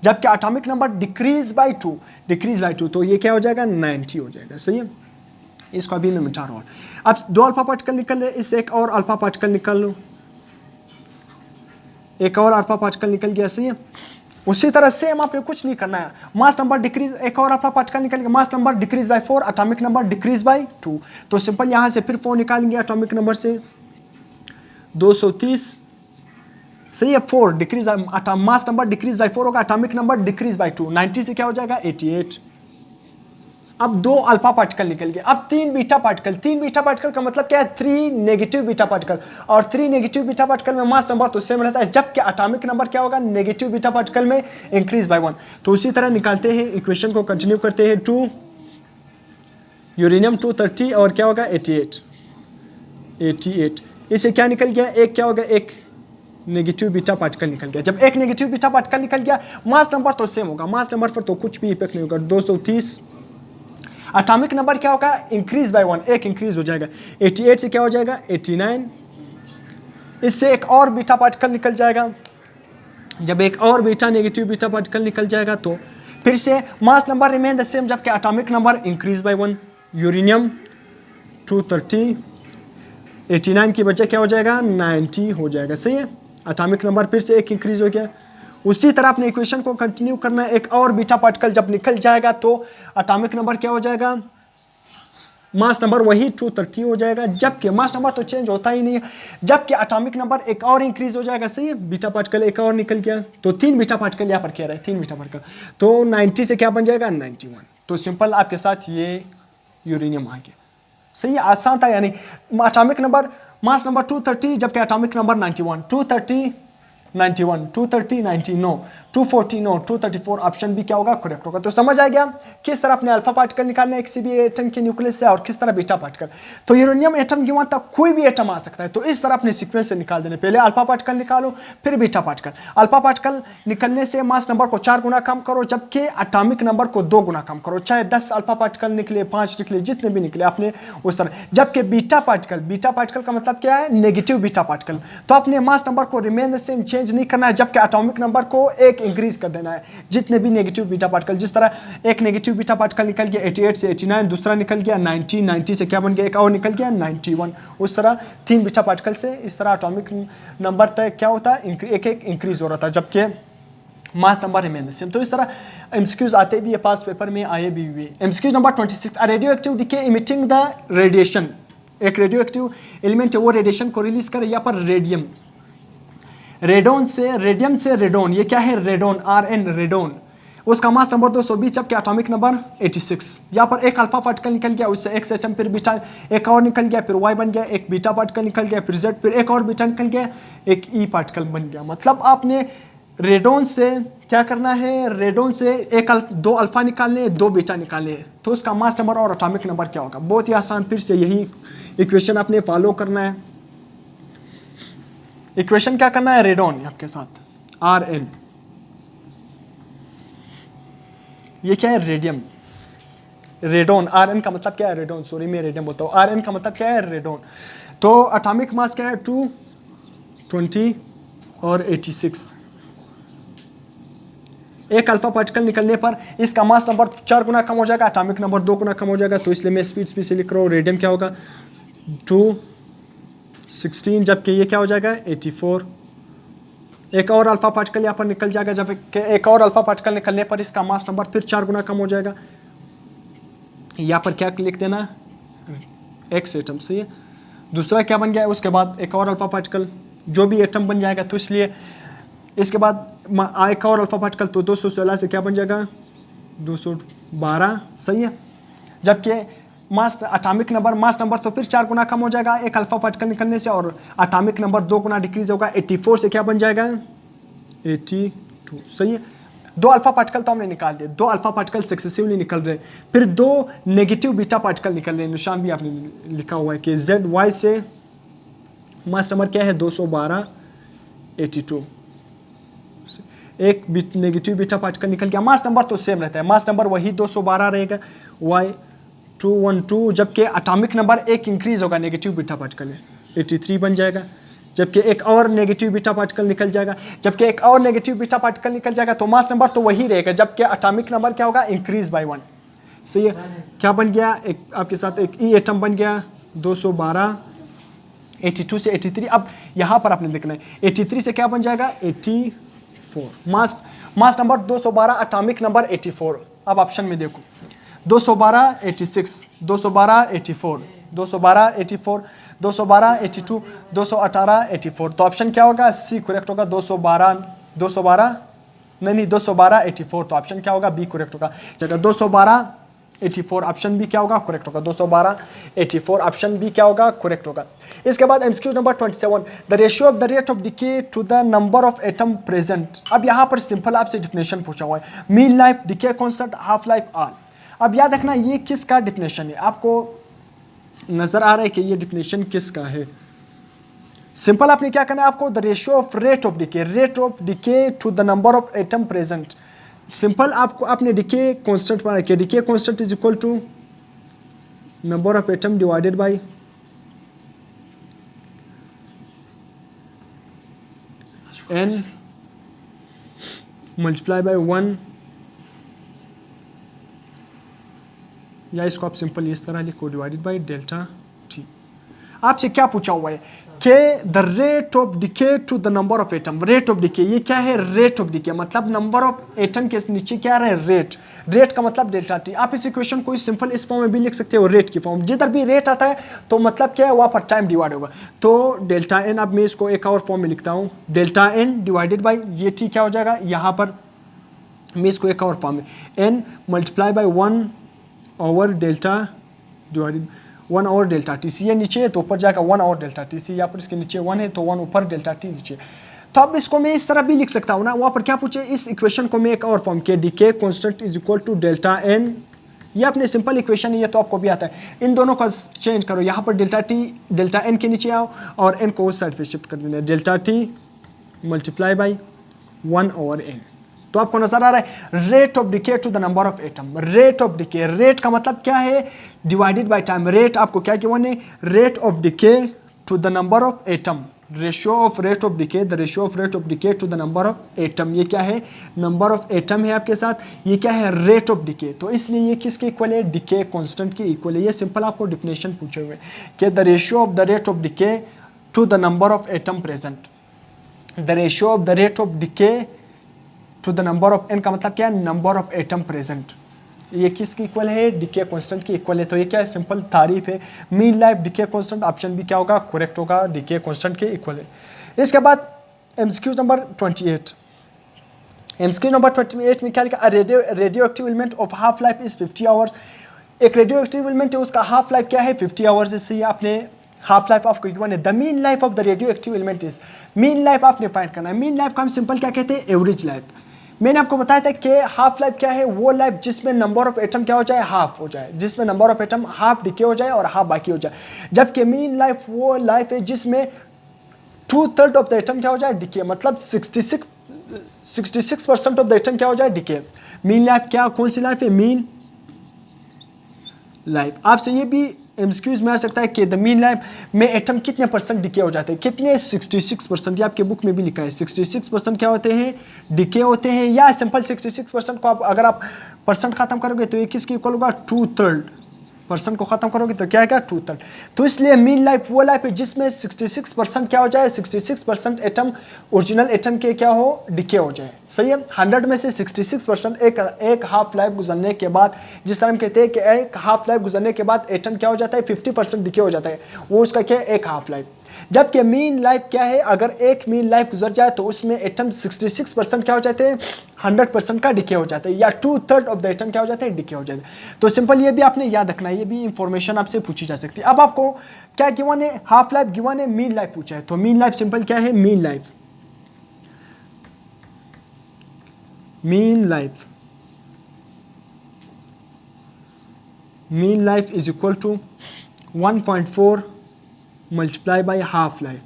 जबकि एटॉमिक नंबर डिक्रीज बाय 2, तो ये क्या हो जाएगा, 90 हो जाएगा, सही है। इसको अभी मैं मिटा रहा हूँ। अब 2 अल्फा पार्टिकल निकल रहे, इससे एक और अल्फा पार्टिकल निकल लो, एक और अल्फा पार्टिकल निकल गया, सही है। उसी तरह सेम आपने कुछ नहीं करना है, मास नंबर डिक्रीज, एक और अल्फा पार्टिकल निकल गया, mass number decrease by 4, atomic number decrease by 2। तो सिंपल यहां से फिर 4 निकालेंगे एटॉमिक नंबर से 230, सही है। 4 decrease, mass number decrease by 4 होगा, एटॉमिक नंबर डिक्रीज बाय 2, 90 से क्या हो जाएगा 88। अब 2 अल्फा पार्टिकल निकल गए, अब 3 बीटा पार्टिकल। 3 बीटा पार्टिकल का मतलब क्या है, 3 नेगेटिव बीटा पार्टिकल, और 3 नेगेटिव बीटा पार्टिकल में मास नंबर तो सेम रहता है, जबकि एटॉमिक नंबर क्या होगा नेगेटिव बीटा पार्टिकल में इंक्रीज बाय 1। तो उसी तरह निकालते हैं, इक्वेशन को कंटिन्यू करते हैं। 2 यूरेनियम 230 और क्या होगा 88। इससे क्या निकल गया, एक क्या होगा, एक नेगेटिव बीटा पार्टिकल निकल गया। जब एक नेगेटिव बीटा पार्टिकल निकल गया, मास नंबर तो सेम होगा, मास नंबर पर तो कुछ भी इफेक्ट नहीं होगा, 230। एटॉमिक नंबर क्या होगा इंक्रीज बाय 1, एक इंक्रीज हो जाएगा, 88 से क्या हो जाएगा 89। इससे एक और बीटा पार्टिकल निकल जाएगा, जब एक और बीटा नेगेटिव बीटा पार्टिकल निकल जाएगा तो फिर से mass number remain the same, जबकि atomic number increase by 1। Uranium 230 89 की बजाय क्या हो जाएगा 90 हो जाएगा, सही है। एटॉमिक नंबर फिर से एक इंक्रीज हो गया। उसी तरह अपने इक्वेशन को कंटिन्यू करना है, एक और बीटा पार्टिकल जब निकल जाएगा तो एटॉमिक नंबर क्या हो जाएगा, मास नंबर वही 230 हो जाएगा, जबकि मास नंबर तो चेंज होता ही नहीं है, जबकि एटॉमिक नंबर एक और इंक्रीज हो जाएगा, सही है। बीटा पार्टिकल एक और निकल गया, तो 3 बीटा पार्टिकल यहाँ पर कह रहे हैं, 3 बीटा पार्टिकल, तो 90 से क्या बन जाएगा 91। तो सिंपल आपके साथ ये यूरेनियम आ गया, सही है, आसान था। यानी एटॉमिक नंबर मास नंबर 230 जबकि atomic number 91, 230 91, 230 90 no, 240 no, 234 option भी क्या होगा करेक्ट होगा। तो समझ आ गया किस तरह अपने अल्फा पार्टिकल निकालना है किसी भी एटम के न्यूक्लियस से और किस तरह बीटा पार्टिकल। तो यूरेनियम एटम के वहां तक कोई भी एटम आ सकता है, तो इस तरह अपने सीक्वेंस से निकाल देने, पहले अल्फा पार्टिकल निकालो फिर बीटा पार्टिकल। अल्फा पार्टिकल निकलने से मास नंबर को 4 गुना कम करो, जबकि एटॉमिक नंबर को 2 गुना कम करो, चाहे 10 अल्फा पार्टिकल निकले 5 निकले जितने भी निकले अपने उस तरह। जबकि बीटा पार्टिकल का मतलब क्या है नेगेटिव बीटा पार्टिकल, तो अपने मास नंबर को रिमेन द सेम चेंज नहीं करना है, जबकि एटॉमिक नंबर को एक इंक्रीज कर देना है जितने भी नेगेटिव बीटा पार्टिकल। जिस तरह एक नेगेटिव बीटा पार्टिकल निकल गया 88 से 89, दूसरा निकल गया 90, 90 से क्या बन गया एक और निकल गया 91। उस तरह 3 बीटा पार्टिकल से इस तरह एटॉमिक नंबर तक क्या होता है एक एक इंक्रीज हो रहा था, जबकि मास नंबर रिमेन द सेम। तो इस तरह एमसीक्यूज आते भी है, पास पेपर में आए भी हुए। MCQs number 26, a radio active decay emitting the radiation, एक रेडियो एक्टिव एलिमेंट है वो रेडिएशन को रिलीज करे, यहाँ पर रेडियम रेडोन से रेडियम से रेडोन, ये क्या है रेडोन RN रेडोन, उसका मास नंबर 220 जबकि एटॉमिक नंबर 86। यहाँ पर एक अल्फा पार्टिकल निकल गया, उससे एक एटम फिर बीटा एक और निकल गया, फिर Y बन गया, एक बीटा पार्टिकल निकल गया, फिर Z, फिर एक और बीटा निकल गया, एक E पार्टिकल बन गया। मतलब आपने रेडोन से क्या करना है, रेडोन से दो अल्फा निकालने 2 बीटा निकालने, तो उसका मास नंबर और एटॉमिक नंबर क्या होगा, बहुत ही आसान। फिर से यही इक्वेशन आपने फॉलो करना है। इक्वेशन क्या करना है, रेडोन आपके साथ RN, ये क्या है रेडियम, रेडोन RN का मतलब क्या है रेडोन, सॉरी मैं रेडियम बोलता हूँ, RN का मतलब क्या है रेडोन। तो एटॉमिक मास क्या है 220 और 86। एक अल्फा पार्टिकल निकलने पर इसका मास नंबर 4 गुना कम हो जाएगा, एटॉमिक नंबर 2 गुना कम हो जाएगा, तो इसलिए मैं स्पीड से लिख रहा हूँ। रेडियम क्या होगा 216 जबकि ये क्या हो जाएगा 84। एक और अल्फा पार्टिकल यहाँ पर निकल जाएगा, जब एक और अल्फा पार्टिकल निकलने पर इसका मास नंबर फिर 4 गुना कम हो जाएगा। यहाँ पर क्या लिख देना X एटम, सही है। दूसरा क्या बन गया है, उसके बाद एक और अल्फा पार्टिकल जो भी एटम बन जाएगा, तो इसलिए इसके बाद एक और अल्फा पार्टिकल, तो 216 से क्या बन जाएगा 212, सही है। जबकि mass atomic number mass number तो फिर 4 गुना कम हो जाएगा एक अल्फा पार्टिकल निकलने से, और एटॉमिक नंबर 2 गुना डिक्रीज होगा, 84 से क्या बन जाएगा 82, सही है। 2 अल्फा पार्टिकल तो हमने निकाल दिए, 2 अल्फा पार्टिकल सक्सेसिवली निकल रहे, फिर 2 नेगेटिव बीटा पार्टिकल निकल रहे हैं, निशान भी आपने लिखा हुआ है कि ZY से मास नंबर क्या है 212 82, एक नेगेटिव बीटा पार्टिकल निकल गया। मास नंबर तो सेम रहता है, मास नंबर वही 212 रहेगा Y212, जबकि एटॉमिक नंबर एक इंक्रीज होगा, नेगेटिव बीटा पार्टिकल है 83 बन जाएगा, जबकि एक और नेगेटिव बीटा पार्टिकल निकल जाएगा, जबकि एक और नेगेटिव बीटा पार्टिकल निकल जाएगा, तो मास नंबर तो वही रहेगा, जबकि एटॉमिक नंबर क्या होगा इंक्रीज बाय 1, सही है। क्या बन गया, एक आपके साथ एक E एटम बन गया 212, 82 से 83। अब यहाँ पर आपने लिखना है 83 से क्या बन जाएगा 84 मास, मास नंबर 212, एटॉमिक नंबर 84। अब ऑप्शन में देखो 212 86, 212 84, 212 84, 212 82, 218 84। तो ऑप्शन क्या होगा? सी करेक्ट होगा। 212 नहीं 212 84। तो ऑप्शन क्या होगा? बी करेक्ट होगा। जगह 212 84 ऑप्शन बी क्या होगा? करेक्ट होगा। 212 84 ऑप्शन बी क्या होगा? करेक्ट होगा। इसके बाद MCQ number 27, the ratio of the rate of decay to the number of atom present. अब यहाँ पर सिंपल आपसे डिफिनेशन पूछा हुआ है, mean life, decay constant, half life, all. अब याद रखना ये किसका डिफिनेशन है, आपको नजर आ रहा है कि ये डिफिनेशन किसका है। सिंपल आपने क्या करना है, आपको the ratio of rate of decay to the number of atom present. Simple आपको आपने डिके कांस्टेंट पढ़ा कि decay constant is equal to number of atom divided by n multiply by 1, या इसको आप सिंपल इस तरह लिखो, डिवाइडेड बाय डेल्टा टी। आपसे क्या पूछा हुआ है कि the rate of decay to the number of atom. Rate of decay ये क्या है? रेट ऑफ डिके मतलब नंबर ऑफ एटम के नीचे क्या रहा है? रेट। रेट का मतलब डेल्टा टी। आप इस इक्वेशन को सिंपल इस फॉर्म में भी लिख सकते हो, रेट की फॉर्म। जिधर भी रेट आता है तो मतलब क्या है? वहाँ पर टाइम डिवाइड होगा। तो डेल्टा एन, अब मैं इसको एक और फॉर्म में लिखता हूँ, डेल्टा एन डिवाइडेड बाई ये टी क्या हो जाएगा? यहाँ पर मैं इसको एक और फॉर्म में N multiply by 1 over delta divided 1 over delta T. C ये नीचे है तो ऊपर जाएगा 1 ओवर डेल्टा टी। सी यहाँ पर इसके नीचे 1 है तो 1 ऊपर डेल्टा टी नीचे। तो अब इसको मैं इस तरह भी लिख सकता हूँ ना, वहाँ पर क्या पूछे? इस इक्वेशन को मैं एक और फॉर्म के decay constant is equal to delta N. ये अपने सिंपल इक्वेशन है, ये तो आपको भी आता है। इन दोनों को चेंज करो, यहाँ पर डेल्टा टी डेल्टा एन के नीचे आओ और एन को उस साइड पे शिफ्ट कर देना, delta T multiply by 1 over N. तो आपको नजर आ रहा है rate of decay to the number of atom. Rate of decay, rate का मतलब क्या है? Divided by time. रेट आपको क्या गिवन है? Rate of decay to the number of atom. Ratio of rate of decay, the ratio of rate of decay to the number of atom. ये क्या है? नंबर ऑफ एटम है आपके साथ। ये क्या है? Rate of decay. तो इसलिए ये किसके इक्वल है? डिके कांस्टेंट के इक्वल है। ये सिंपल आपको डिफिनेशन पूछे हुए कि the ratio of the rate of decay to the number of atom present. The ratio of the rate of decay to the number of N का मतलब क्या है? Number of atom present. ये किसकी इक्वल है? डिके कांस्टेंट की equal है। तो ये क्या है? सिंपल तारीफ है, mean life decay constant. Option भी क्या होगा? करेक्ट होगा, डिके कांस्टेंट के इक्वल है। इसके बाद एमसीक्यू नंबर 28। एमसीक्यू नंबर 28 में क्या लिखा? Radio active element of half life is 50 hours. एक रेडियो एक्टिव एलिमेंट है, उसका हाफ लाइफ क्या है? 50 आवर्स। इससे आपने हाफ लाइफ आपको गिवन है। The mean life of the radio active element is, mean life आपने फाइंड करना है। मीन लाइफ का हम सिंपल क्या कहते हैं? Average life. मैंने आपको बताया था कि हाफ लाइफ क्या है? वो लाइफ जिसमें नंबर ऑफ एटम क्या हो जाए? हाफ हो जाए, जिसमें number of atom half decay हो जाए और हाफ बाकी हो जाए। जबकि मीन लाइफ वो लाइफ है जिसमें 2/3 ऑफ द एटम क्या हो जाए? डिके, मतलब 66% ऑफ द एटम क्या हो जाए? डिके। मीन लाइफ क्या, कौन सी लाइफ है? Mean life. आपसे ये भी एमसीक्यूज में आ सकता है कि द मीन लाइफ में एटम कितने परसेंट डिके हो जाते हैं? कितने? 66%। ये आपके बुक में भी लिखा है, 66% क्या होते हैं? डिके होते हैं। या सिंपल 66% को आप अगर आप परसेंट खत्म करोगे तो ये किसकी इक्वल होगा? 2/3। परसेंट को खत्म करोगे तो क्या आएगा? 2/3। तो इसलिए मीन लाइफ वो लाइफ है जिसमें 66% क्या हो जाए? 66% एटम ओरिजिनल एटम के क्या हो? डिके हो जाए। सही है। 100 में से 66% एक हाफ लाइफ गुजरने के बाद, जिस तरह हम कहते हैं कि एक हाफ लाइफ गुजरने के बाद एटम क्या हो जाता है? 50% डिके हो जाता है, वो उसका क्या है? एक हाफ लाइफ। जबकि मीन लाइफ क्या है? अगर एक मीन लाइफ गुजर जाए तो उसमें एटम 66% क्या हो जाते हैं? 100% का डिके हो जाता है, या 2/3 ऑफ द एटम क्या हो जाते हैं? डिके हो जाते हैं। तो सिंपल ये भी आपने याद रखना है, ये भी इंफॉर्मेशन आपसे पूछी जा सकती है। अब आपको क्या गिवन है? हाफ लाइफ गिवन है, मीन लाइफ पूछा है। तो मीन लाइफ सिंपल क्या है? Mean life, mean life, mean life is equal to 1.4 multiply by half life.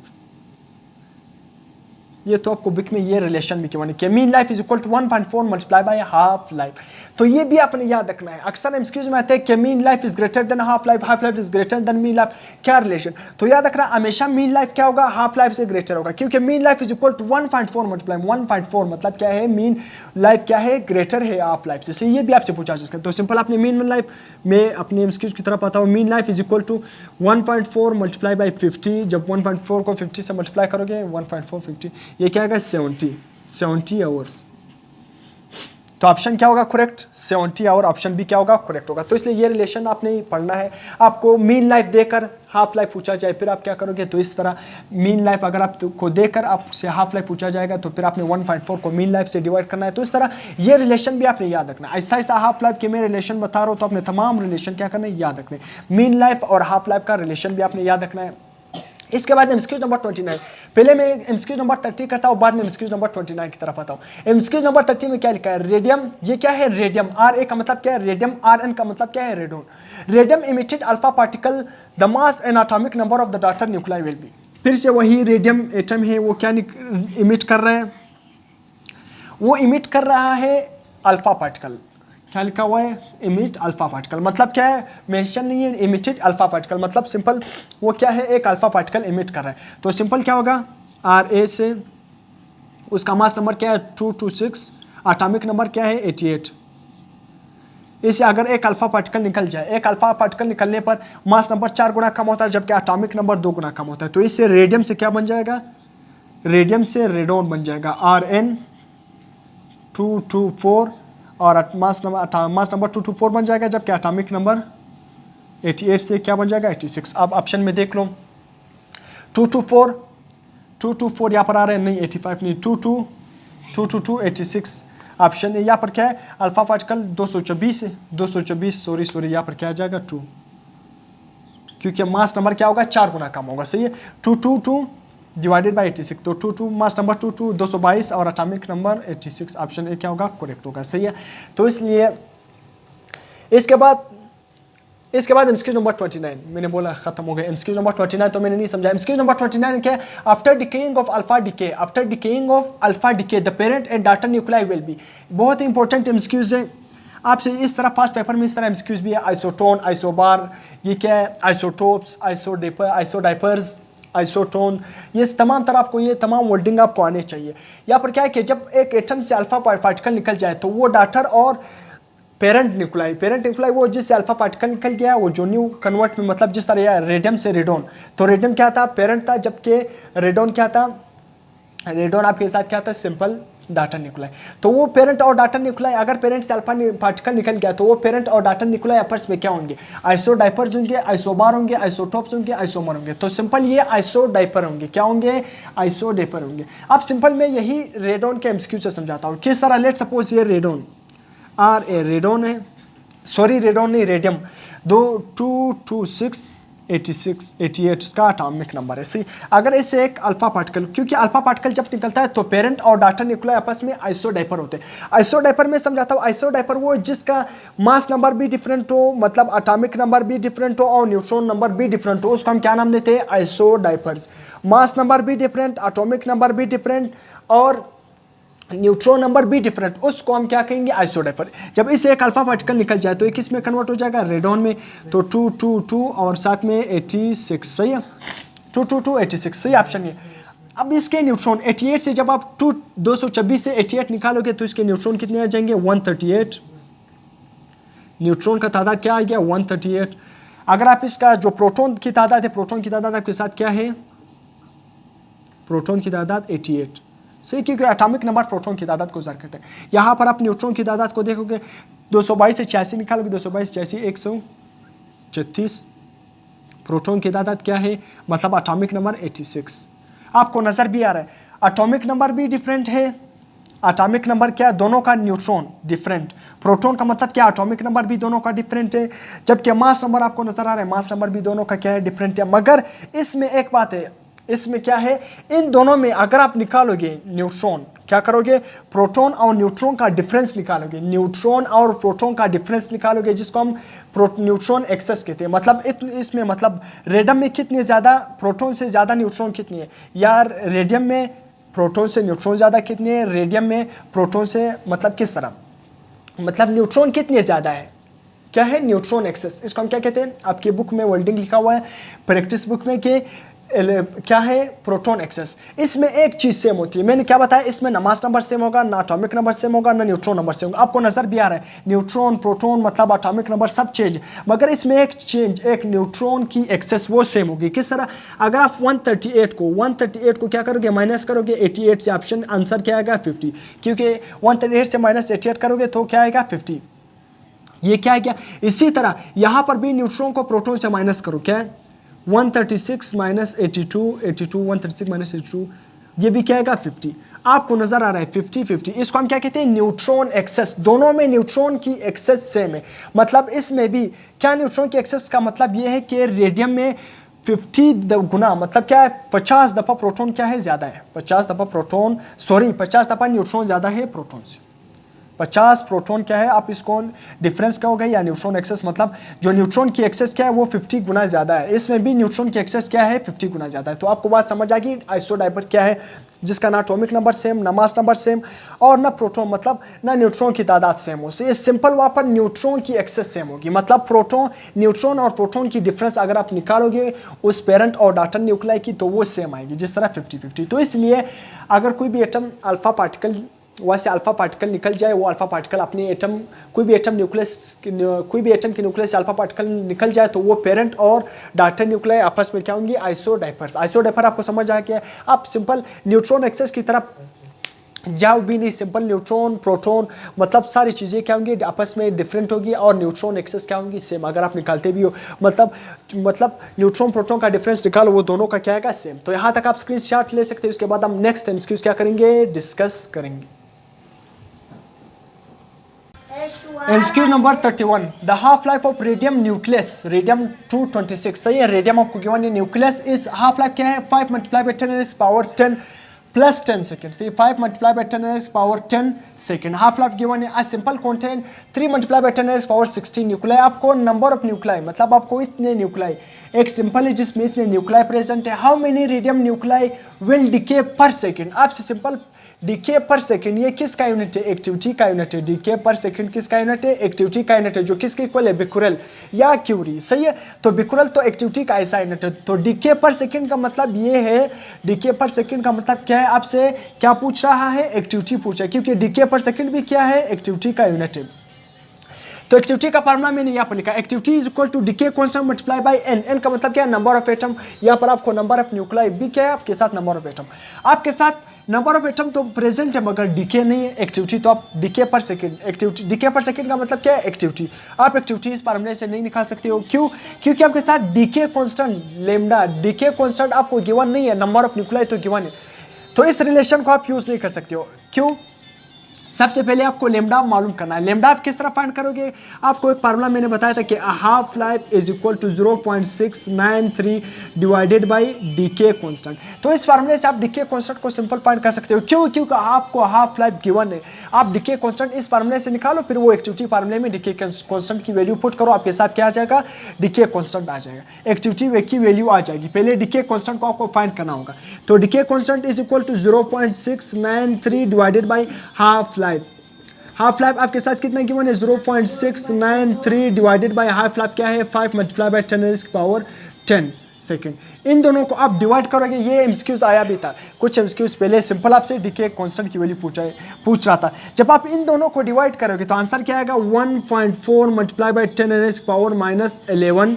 ये तो आपको बुक में ये रिलेशन भी क्यों कि mean life is equal to 1.4 multiply by half life. तो ये भी आपने याद रखना है। अक्सर एमसीक्यूज में आते हैं कि mean life is greater than half life is greater then mean life, क्या रिलेशन? तो याद रखना हमेशा मीन लाइफ क्या होगा? हाफ लाइफ से ग्रेटर होगा, क्योंकि mean life is equal to 1.4 multiply 1.4 मतलब क्या है? मीन लाइफ क्या है? ग्रेटर है हाफ लाइफ से। ये भी आपसे पूछा जा सकता है। तो सिंपल अपने मीन लाइफ में अपने एमसीक्यूज की तरफ आता हूँ। Mean life is equal to 1.4 multiply by 50। जब 1.4 को 50 से मल्टीप्लाई करोगे 1.4 50, ये क्या आएगा? 70 आवर्स। तो ऑप्शन क्या होगा करेक्ट 70 और ऑप्शन बी क्या होगा करेक्ट होगा। तो इसलिए ये रिलेशन आपने पढ़ना है। आपको मीन लाइफ देकर हाफ लाइफ पूछा जाए फिर आप क्या करोगे, तो इस तरह मीन लाइफ अगर आपको देकर आपसे हाफ लाइफ पूछा जाएगा तो फिर आपने 1.4 को मीन लाइफ से डिवाइड करना है। तो इस तरह ये रिलेशन भी आपने याद रखना है। आहिस्ता आहिस्ता हाफ लाइफ के मैं रिलेशन बता रहा हूँ तो आपने तमाम रिलेशन क्या करना है याद रखने। मीन लाइफ और हाफ लाइफ का रिलेशन भी आपने याद रखना है। इसके बाद एमसीक्यू नंबर 29, पहले मैं एमसीक्यू नंबर 30 करता हूँ, बाद में एमसीक्यू नंबर 29 की तरफ आता हूँ। एमसीक्यू नंबर 30 में क्या लिखा है, रेडियम, ये क्या है रेडियम, आर ए का मतलब क्या है रेडियम, आर एन का मतलब क्या है radon. Radium emitted alpha particle, the mass and atomic number of the daughter nuclei will be. फिर से वही रेडियम एटम है, वो क्या इमिट कर रहा है, वो इमिट कर रहा है अल्फा पार्टिकल। क्या लिखा हुआ है, इमिट अल्फा पार्टिकल, मतलब क्या है मेंशन नहीं है, इमिटेड अल्फा पार्टिकल मतलब सिंपल वो क्या है एक अल्फा पार्टिकल इमिट कर रहा है। तो सिंपल क्या होगा आर ए से, उसका मास नंबर क्या है 226, एटॉमिक नंबर क्या है 88। इससे अगर एक अल्फा पार्टिकल निकल जाए, एक अल्फा पार्टिकल निकलने पर मास नंबर 4 गुना कम होता है जबकि एटॉमिक नंबर 2 गुना कम होता है। तो इससे रेडियम से क्या बन जाएगा, रेडियम से रेडोन बन जाएगा, आर एन 224 और मास नंबर 224 बन जाएगा जबकि एटॉमिक नंबर 88 से क्या बन जाएगा 86। अब ऑप्शन में देख लो 224 यहाँ पर आ रहे हैं, नहीं 85 नहीं, 222 86 ऑप्शन यहाँ पर क्या है अल्फा पार्टिकल 224 सॉरी यहाँ पर क्या आ जाएगा 2, क्योंकि मास नंबर क्या होगा 4 गुना कम होगा, सही है 222 डिवाइडेड बाई 86। तो 22 मास नंबर 222 और एटॉमिक नंबर 86, ऑप्शन ए क्या होगा करेक्ट होगा, सही है। तो इसलिए इसके बाद एमसीक्यू नंबर 29 मैंने बोला खत्म हो गया। एमसीक्यू नंबर 29 तो मैंने नहीं समझा। एमसीक्यू नंबर 29 क्या है, after decaying of alpha decay the parent and daughter nuclei will be. बहुत ही इंपॉर्टेंट एमसीक्यूज है आपसे इस तरह फर्स्ट पेपर में इस तरह एमसीक्यूज भी है, आइसोटोन, आइसोबार, ये क्या है आइसोटोप्स, आइसोडाइपर्स, आइसोटोन, ये तमाम तरह आपको ये तमाम वर्डिंग आपको आने चाहिए। यहाँ पर क्या है कि जब एक एटम से अल्फा पार्टिकल निकल जाए तो वो डॉटर और पेरेंट न्यूक्लियाई वो जिससे अल्फा पार्टिकल निकल गया वो जो न्यू कन्वर्ट में मतलब जिस तरह रेडियम से रेडोन, तो रेडियम क्या था पेरेंट था जबकि रेडोन क्या था, रेडोन आपके साथ क्या था सिंपल डाटा न्यूक्लियाई। तो वो पेरेंट और डाटा न्यूक्लियाई अगर पेरेंट से अल्फा पार्टिकल निकल गया तो वो पेरेंट और डाटा न्यूक्लियाई आपस में क्या होंगे, आइसोडाइपर्स होंगे, आइसोबार होंगे, आइसोटोप्स होंगे, आइसोमर होंगे। तो सिंपल ये आइसोडाइपर होंगे, क्या होंगे आइसोडाइपर होंगे। अब सिंपल मैं यही रेडोन के एमसीक्यू से समझाता हूँ किस तरह। लेट सपोज ये रेडोन आर ए रेडोन है, सॉरी रेडोन नहीं रेडियम, 226 88 इसका एटॉमिक नंबर है, सही। अगर इससे एक अल्फा पार्टिकल, क्योंकि अल्फा पार्टिकल जब निकलता है तो पेरेंट और डॉटर न्यूक्लियाई आपस में आइसोडाइपर होते हैं। आइसोडाइपर में समझाता हूँ, आइसोडाइपर वो जिसका मास नंबर भी डिफरेंट हो, मतलब एटॉमिक नंबर भी डिफरेंट हो और न्यूट्रॉन नंबर भी डिफरेंट हो, उसको हम क्या नाम देते हैं आइसोडाइपर्स। मास नंबर भी डिफरेंट, एटॉमिक नंबर भी डिफरेंट और न्यूट्रॉन नंबर भी डिफरेंट, उसको हम क्या कहेंगे आइसोडाइपर। जब इससे एक अल्फा पार्टिकल निकल जाए तो एक किस में कन्वर्ट हो जाएगा रेडोन में, तो 222 और साथ में 86, सही है 222 86, सही ऑप्शन है। अब इसके न्यूट्रॉन 88 से जब आप 226 से 88 निकालोगे तो इसके न्यूट्रॉन कितने आ जाएंगे 138, न्यूट्रॉन का तादाद क्या आ गया 138। अगर आप इसका जो प्रोटॉन की तादाद है, प्रोटॉन की तादाद आपके साथ क्या है, प्रोटॉन की तादाद 88, सही, क्योंकि एटॉमिक नंबर प्रोटॉन की तादाद को ज़र करते हैं। यहाँ पर आप न्यूट्रॉन की तादाद को देखोगे 222 से 86 निकालोगे, 222 86 136, प्रोटॉन की तादाद क्या है मतलब एटॉमिक नंबर 86। आपको नज़र भी आ रहा है एटॉमिक नंबर भी डिफरेंट है, एटॉमिक नंबर क्या है दोनों का न्यूट्रॉन डिफरेंट, प्रोटॉन का मतलब क्या एटॉमिक नंबर भी दोनों का डिफरेंट है, जबकि मास नंबर आपको नज़र आ रहा है मास नंबर भी दोनों का क्या है डिफरेंट है। मगर इसमें एक बात है, इसमें क्या है इन दोनों में अगर आप निकालोगे न्यूट्रॉन, क्या करोगे प्रोटॉन और न्यूट्रॉन का डिफरेंस निकालोगे, न्यूट्रॉन और प्रोटॉन का डिफरेंस निकालोगे जिसको हम न्यूट्रॉन एक्सेस कहते हैं। मतलब इसमें मतलब रेडियम में कितने ज़्यादा प्रोटॉन से ज़्यादा न्यूट्रॉन कितनी है, यार रेडियम में प्रोटॉन से न्यूट्रॉन ज़्यादा कितने हैं, रेडियम में प्रोटॉन से मतलब किस तरह, मतलब न्यूट्रॉन कितने ज़्यादा है, क्या है न्यूट्रॉन एक्सेस, इसको हम क्या कहते हैं। आपकी बुक में वर्डिंग लिखा हुआ है प्रैक्टिस बुक में कि क्या है, प्रोटॉन एक्सेस। इसमें एक चीज सेम होती है, मैंने क्या बताया, इसमें ना मास नंबर सेम होगा, ना एटॉमिक नंबर सेम होगा, ना न्यूट्रॉन नंबर सेम होगा। आपको नजर भी आ रहा है न्यूट्रॉन प्रोटॉन मतलब एटॉमिक नंबर सब चेंज, मगर इसमें एक चेंज, एक न्यूट्रॉन की एक्सेस वो सेम होगी। किस तरह, अगर आप 138 को क्या करोगे, माइनस करोगे 88 से, ऑप्शन आंसर क्या आएगा 50, क्योंकि 138 से माइनस 88 करोगे तो क्या आएगा 50, ये क्या है क्या। इसी तरह यहां पर भी न्यूट्रॉन को प्रोटॉन से माइनस करो, क्या है 136 माइनस 82, 136 माइनस 82, ये भी क्या आएगा 50। आपको नजर आ रहा है 50-50, इसको हम क्या कहते हैं, न्यूट्रॉन एक्सेस। दोनों में न्यूट्रॉन की एक्सेस सेम है, मतलब इसमें भी क्या, न्यूट्रॉन की एक्सेस का मतलब ये है कि रेडियम में 50 गुना, मतलब क्या है 50 दफा प्रोटॉन क्या है, ज्यादा है, 50 दफा प्रोटॉन, सॉरी 50 दफा न्यूट्रॉन ज्यादा है प्रोटॉन से। 50 प्रोटॉन क्या है, आप इसको डिफरेंस कहोगे या न्यूट्रॉन एक्सेस, मतलब जो न्यूट्रॉन की एक्सेस क्या है वो 50 गुना ज्यादा है, इसमें भी न्यूट्रॉन की एक्सेस क्या है 50 गुना ज्यादा है। तो आपको बात समझ आ गई, आइसोडाइपर क्या है, जिसका ना एटॉमिक नंबर सेम, ना मास नंबर सेम, और ना प्रोटॉन मतलब ना न्यूट्रॉन की तादाद सेम हो। तो ये सिंपल वहां पर न्यूट्रॉन की एक्सेस सेम होगी, मतलब प्रोटॉन, न्यूट्रॉन और प्रोटॉन की डिफरेंस अगर आप निकालोगे उस पेरेंट और डाटर न्यूक्लियाई की, तो वो सेम आएगी, जिस तरह 50-50। तो इसलिए अगर कोई भी एटम अल्फा पार्टिकल, वहाँ से अल्फा पार्टिकल निकल जाए, वो अल्फा पार्टिकल अपने एटम, कोई भी एटम के न्यूक्लियस से अल्फा पार्टिकल निकल जाए, तो वो पेरेंट और डाटर न्यूक्लियाई आपस में क्या होंगी, आइसोडाइपर्स। आइसोडाइपर आपको समझ आ गया, आप सिंपल न्यूट्रॉन एक्सेस की तरफ जाओ भी नहीं, सिंपल न्यूट्रॉन प्रोटॉन मतलब सारी चीज़ें क्या होंगी, आपस में डिफरेंट होगी, और न्यूट्रॉन एक्सेस क्या होंगी, सेम। अगर आप निकालते भी हो, मतलब न्यूट्रॉन प्रोटॉन का डिफरेंस निकालो, वो दोनों का क्या आएगा, सेम। तो यहाँ तक आप स्क्रीनशॉट ले सकते हो, उसके बाद हम नेक्स्ट एमसीक्यूज क्या करेंगे, डिस्कस करेंगे। MCQ number 31, the half life of radium nucleus, radium 226, सही है, रेडियम आपको गिवन है, न्यूक्लियस इस हाफ लाइफ क्या है, 5 multiply by 10 power 10 plus 10 second, C 5 multiply by 10 power 10 second. Half life given है, a simple contain 3 multiply by 10 power 16 nuclei. आपको number of nuclei, मतलब आपको इतने न्यूक्लियाई, एक सिंपल है जिसमें इतने न्यूक्लियाई प्रेजेंट है, how many radium nuclei will decay per second. आपसे सिंपल डीके पर सेकंड, ये किसका यूनिट है, एक्टिविटी का यूनिट है। डीके पर सेकंड किसका यूनिट है, एक्टिविटी का यूनिट है, जो किसके इक्वल है, बिकुरल या क्यूरी, सही है। तो बिकुरल तो एक्टिविटी का ऐसा यूनिट है। तो डीके पर सेकंड का मतलब ये है, डीके पर सेकंड का मतलब क्या है, आपसे क्या पूछ रहा है, एक्टिविटी पूछा है, क्योंकि डीके पर सेकंड भी क्या है, एक्टिविटी का यूनिट है। तो एक्टिविटी का फार्मूला मैंने यहाँ पर लिखा, activity is equal to decay constant multiply by N. N का मतलब क्या है, नंबर ऑफ एटम। यहाँ पर आपको नंबर ऑफ न्यूक्लियाई भी क्या है, आपके साथ नंबर ऑफ एटम, आपके साथ नंबर ऑफ एटम तो प्रेजेंट है मगर डीके नहीं है, एक्टिविटी। तो आप DK per second, activity decay per second का मतलब क्या है, एक्टिविटी। आप एक्टिविटी इस फार्मूले से नहीं निकाल सकते हो, क्यों, क्योंकि आपके साथ decay constant lambda, decay constant आपको गिवन नहीं है, नंबर ऑफ न्यूक्लियाई तो गिवन है। तो इस रिलेशन को आप यूज नहीं कर सकते हो, क्यों। सबसे पहले आपको लेमडा मालूम करना है। लेमडा आप किस तरह फाइंड करोगे, आपको एक फार्मूला मैंने बताया था कि half life is equal to 0.693 divided by decay constant. तो इस फार्मूले से आप डीके कांस्टेंट को सिंपल फाइंड कर सकते हो, क्यों, क्योंकि आपको हाफ लाइफ गिवन है। आप डीके कांस्टेंट इस फार्मूले से निकालो, फिर वो एक्टिविटी फार्मूले में डीके कांस्टेंट की वैल्यू पुट करो, आपके साथ क्या आ जाएगा, डीके कांस्टेंट आ जाएगा, एक्टिविटी की वैल्यू आ जाएगी। पहले डीके कांस्टेंट को आपको फाइंड करना होगा। तो decay constant is equal to 0.693 divided by half life. Half life आपके साथ कितना गिवन है, 0.693 डिवाइडेड बाय हाफ लाइफ क्या है, 5 मल्टीप्लाई बाय 10 पावर 10 सेकेंड। इन दोनों को आप डिवाइड करोगे, ये एमसीक्यूज आया भी था कुछ एमसीक्यूज पहले, सिंपल आपसे डीके कांस्टेंट की वैल्यू पूछ रहा था। जब आप इन दोनों को डिवाइड करोगे तो आंसर क्या आएगा, 1.4 मल्टीप्लाई बाय 10 पावर -11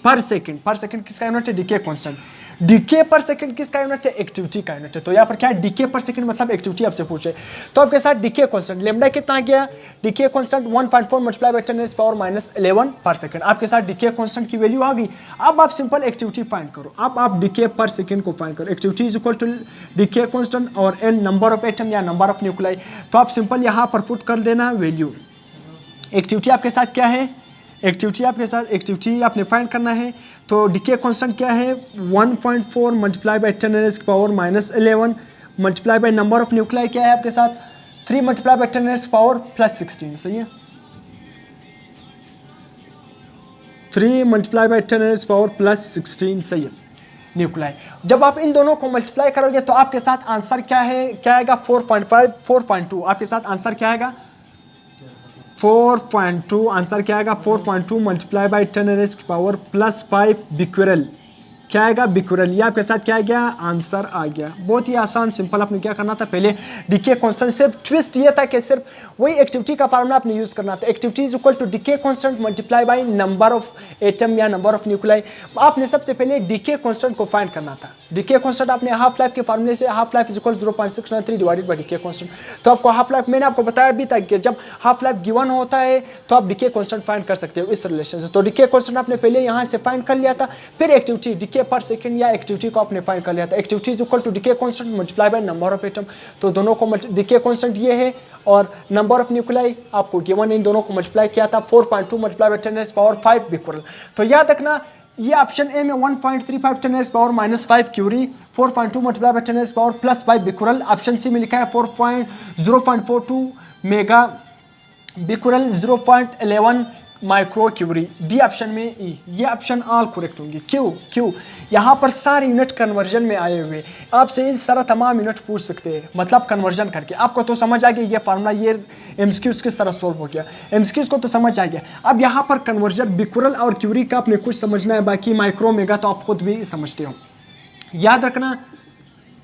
पर सेकेंड। पर सेकेंड किसका यूनिट है, DK constant. DK per second किसका यूनिट है, एक्टिविटी का यूनिट है। तो यहाँ पर क्या है, डीके पर सेकंड मतलब एक्टिविटी आपसे पूछे। तो आपके साथ डीके कांस्टेंट लेमडा कितना गया, decay constant 1.4 multiply by 10 power -11 पर सेकंड। आपके साथ डीके कांस्टेंट की वैल्यू आ गई। अब आप सिंपल एक्टिविटी फाइंड करो। अब आप डीके पर सेकंड को फाइंड करो। Activity is equal to decay constant और एन नंबर ऑफ एटम या नंबर ऑफ न्यूक्लियाई। तो आप सिंपल यहाँ पर पुट कर देना वैल्यू। एक्टिविटी आपके साथ क्या है, एक्टिविटी आपके साथ एक्टिविटी आपने फाइंड करना है। तो डीके कांस्टेंट क्या है, 1.4 multiply by 10 power -11 multiply by number of nuclei क्या है आपके साथ, 3 मल्टीप्लाई बाय 10 पावर +16, सही है, 3 मल्टीप्लाई बाय 10 पावर +16, सही है, न्यूक्लियाई। जब आप इन दोनों को मल्टीप्लाई करोगे तो आपके साथ आंसर क्या है, क्या आएगा, 4.5 4.2। आपके साथ आंसर क्या आएगा, 4.2। आंसर क्या आएगा, 4.2 मल्टीप्लाई बाय 10 पावर +5 बिक्यूरल क्या आएगा, बिक्यूरल। ये आपके साथ क्या आ गया, आंसर आ गया। बहुत ही आसान सिंपल। आपने क्या करना था, पहले डीके कांस्टेंट, सिर्फ ट्विस्ट ये था कि सिर्फ वही एक्टिविटी का फार्मूला आपने यूज करना था। Activity is equal to decay constant multiply by number of atom या नंबर ऑफ न्यूक्लियाई। आपने सबसे पहले डीके कांस्टेंट को फाइंड करना था। डीके कांस्टेंट आपने हाफ लाइफ के फार्मूले से, half life is equal 0.693 divided by decay constant. तो आपको हाफ लाइफ, मैंने आपको बताया भी था कि जब हाफ लाइफ गिवन होता है तो आप डीके कांस्टेंट फाइंड कर सकते हो इस रिलेशन से। तो डीके कांस्टेंट आपने पहले यहाँ से फाइंड कर लिया था, फिर एक्टिविटी डीके पर सेकंड या एक्टिविटी को आपने फाइंड कर लिया था। Activity is equal to decay constant multiply by number of atom. तो दोनों को डीके कांस्टेंट ये है और नंबर ऑफ न्यूक्लियाई आपको गिवन, इन दोनों को मल्टीप्लाई किया था 4.2 मल्टीप्लाई बाय 10⁻⁵ बिक्यूरल। तो याद रखना ये ऑप्शन ए में 1.35 10⁻⁻⁵ curie, 4.2 multiply by 10⁻+5 becquerel. Option C में लिखा है 0.42 mega becquerel, 0.11 micro curie. D option में ई, ये ऑप्शन ऑल करेक्ट होंगे। क्यों यहाँ पर सारे यूनिट कन्वर्जन में आए हुए, आपसे इस तरह तमाम यूनिट पूछ सकते हैं, मतलब कन्वर्जन करके। आपको तो समझ आ गया ये फार्मूला, ये एमसीक्यूज किस तरह सोल्व हो गया, एमसीक्यूज को तो समझ आ गया। अब यहाँ पर कन्वर्जन बिक्यूरल और क्यूरी का आपने कुछ समझना है, बाकी माइक्रो मेगा तो आप खुद भी समझते हो। याद रखना